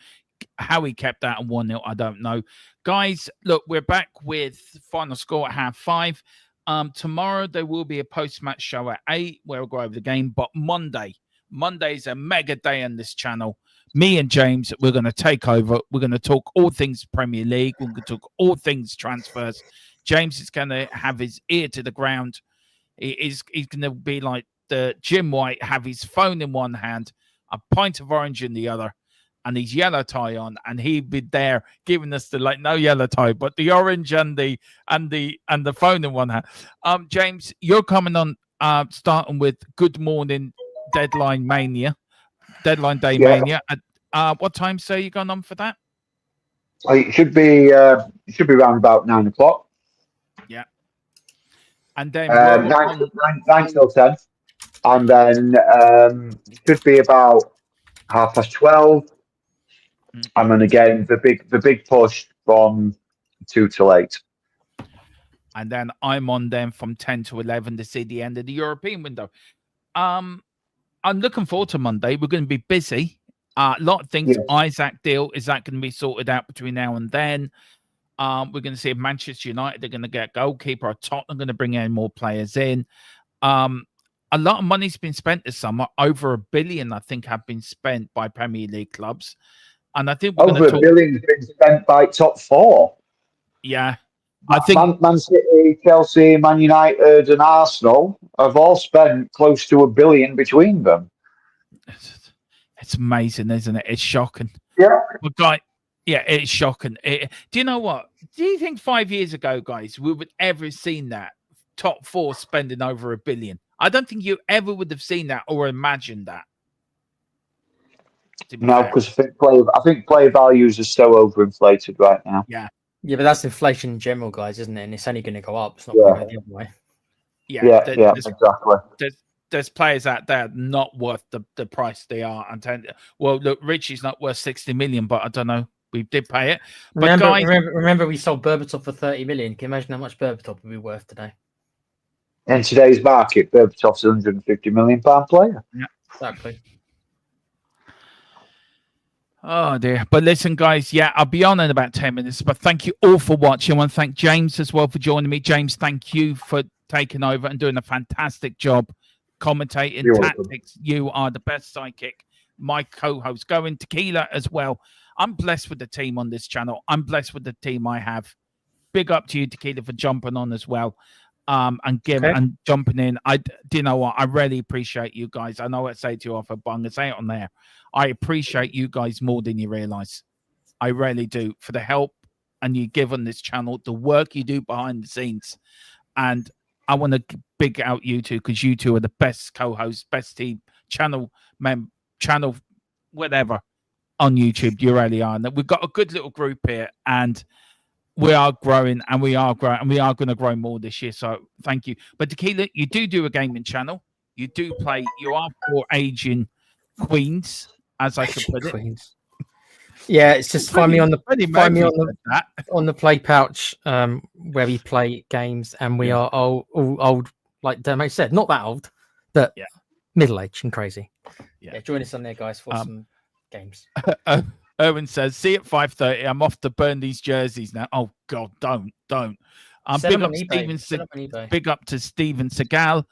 how he kept that at 1-0, I don't know. Guys, look, we're back with final score at 5:30. Tomorrow there will be a post-match show at 8 where we'll go over the game. But Monday is a mega day on this channel. Me and James, we're going to take over. We're going to talk all things Premier League. We're going to talk all things transfers. James is going to have his ear to the ground. He's going to be like the Jim White, have his phone in one hand, a pint of orange in the other, and his yellow tie on, and he'd be there giving us the no yellow tie, but the orange and the phone in one hand. James, you're coming on starting with Good Morning Deadline Day Mania. At what time say you going on for that? It should be around about 9 o'clock. Yeah. And then 9 till 10. And then it should be about 12:30. And then again the big push from 2 till 8. And then I'm on then from 10 to 11 to see the end of the European window. I'm looking forward to Monday. We're going to be busy. A lot of things. Yeah. Isaac deal, is that going to be sorted out between now and then? We're going to see if Manchester United are going to get a goalkeeper, or Tottenham going to bring in more players in. A lot of money's been spent this summer. Over $1 billion, I think, have been spent by Premier League clubs. And I think over $1 billion has been spent by top 4. Yeah. I think Man City, Chelsea, Man United, and Arsenal have all spent close to $1 billion between them. It's amazing, isn't it? It's shocking. Yeah. But it's shocking. Do you know what? Do you think 5 years ago, guys, we would ever seen that top 4 spending over $1 billion? I don't think you ever would have seen that or imagined that. No, because I think player values are so overinflated right now. Yeah. Yeah, but that's inflation in general, guys, isn't it? And it's only going to go up. It's not going to go the other way. Yeah, exactly. There's players out there not worth the price they are. Well, look, Richie's not worth 60 million, but I don't know. We did pay it. But remember we sold Berbatov for 30 million. Can you imagine how much Berbatov would be worth today? In today's market, Berbatov's a £150 million player. Yeah, exactly. Oh dear. But listen, guys, I'll be on in about 10 minutes. But thank you all for watching. I want to thank James as well for joining me. James, thank you for taking over and doing a fantastic job commentating tactics. You are the best psychic. My co-host, going Tequila as well. I'm blessed with the team on this channel. I'm blessed with the team I have. Big up to you, Tequila, for jumping on as well. and and jumping in. Do you know what? I really appreciate you guys. I know I say it to you often, but I'm gonna say it on there. I appreciate you guys more than you realize. I really do, for the help and you give on this channel, the work you do behind the scenes. And I want to big out you two, because you two are the best co-hosts, best team, channel whatever on YouTube. You really are. And we've got a good little group here, and we are growing, and we are going to grow more this year. So thank you. But Tequila, you do a gaming channel. You do play. You are for aging queens, as I could put it. Queens. Yeah, it's just find me on the Play Pouch, where we play games, and we are all old, like Demo said, not that old, but middle-aged and crazy. Yeah, join us on there, guys, for some games. Erwin says, "See at 5:30. I'm off to burn these jerseys now." Oh God, don't. Big up to Steven Seagal.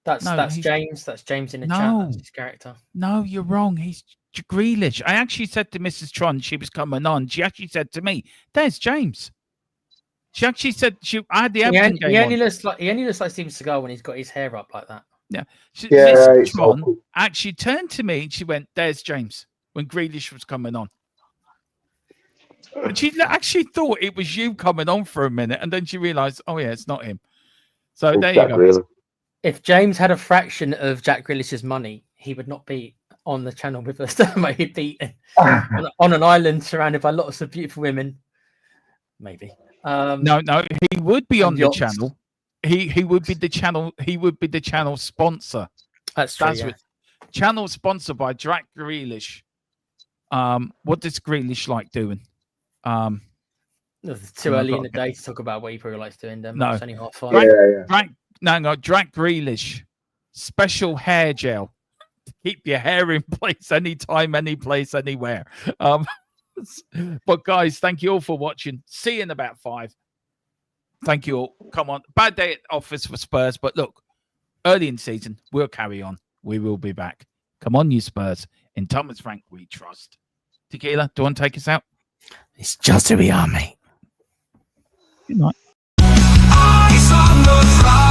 That's James. That's James in the chat. That's his character. No, you're wrong. He's Grealish. I actually said to Mrs. Tron, she was coming on. She actually said to me, "There's James." She actually said I had the Everton game. He only looks like Steven Seagal when he's got his hair up like that. Yeah. Mrs. Tron actually turned to me and she went, "There's James," when Grealish was coming on. And she actually thought it was you coming on for a minute, and then she realised, oh yeah, it's not him. So there you go. Really. If James had a fraction of Jack Grealish's money, he would not be on the channel with us. He'd be on an island surrounded by lots of beautiful women. Maybe. No, he would be on the channel. He would be the channel. He would be the channel sponsor. That's true. What, channel sponsored by Jack Grealish. What does Grealish like doing? It's too early in the day to talk about what he probably likes doing. No, it's only 5:30. Jack Grealish special hair gel to keep your hair in place anytime, any place, anywhere. But guys, thank you all for watching. See you in about 5. Thank you all. Come on, bad day at office for Spurs, but look, early in season, we'll carry on. We will be back. Come on, you Spurs. In Thomas Frank, we trust. Tequila, do you want to take us out? It's just who we are, mate. Good night. Eyes on the prize.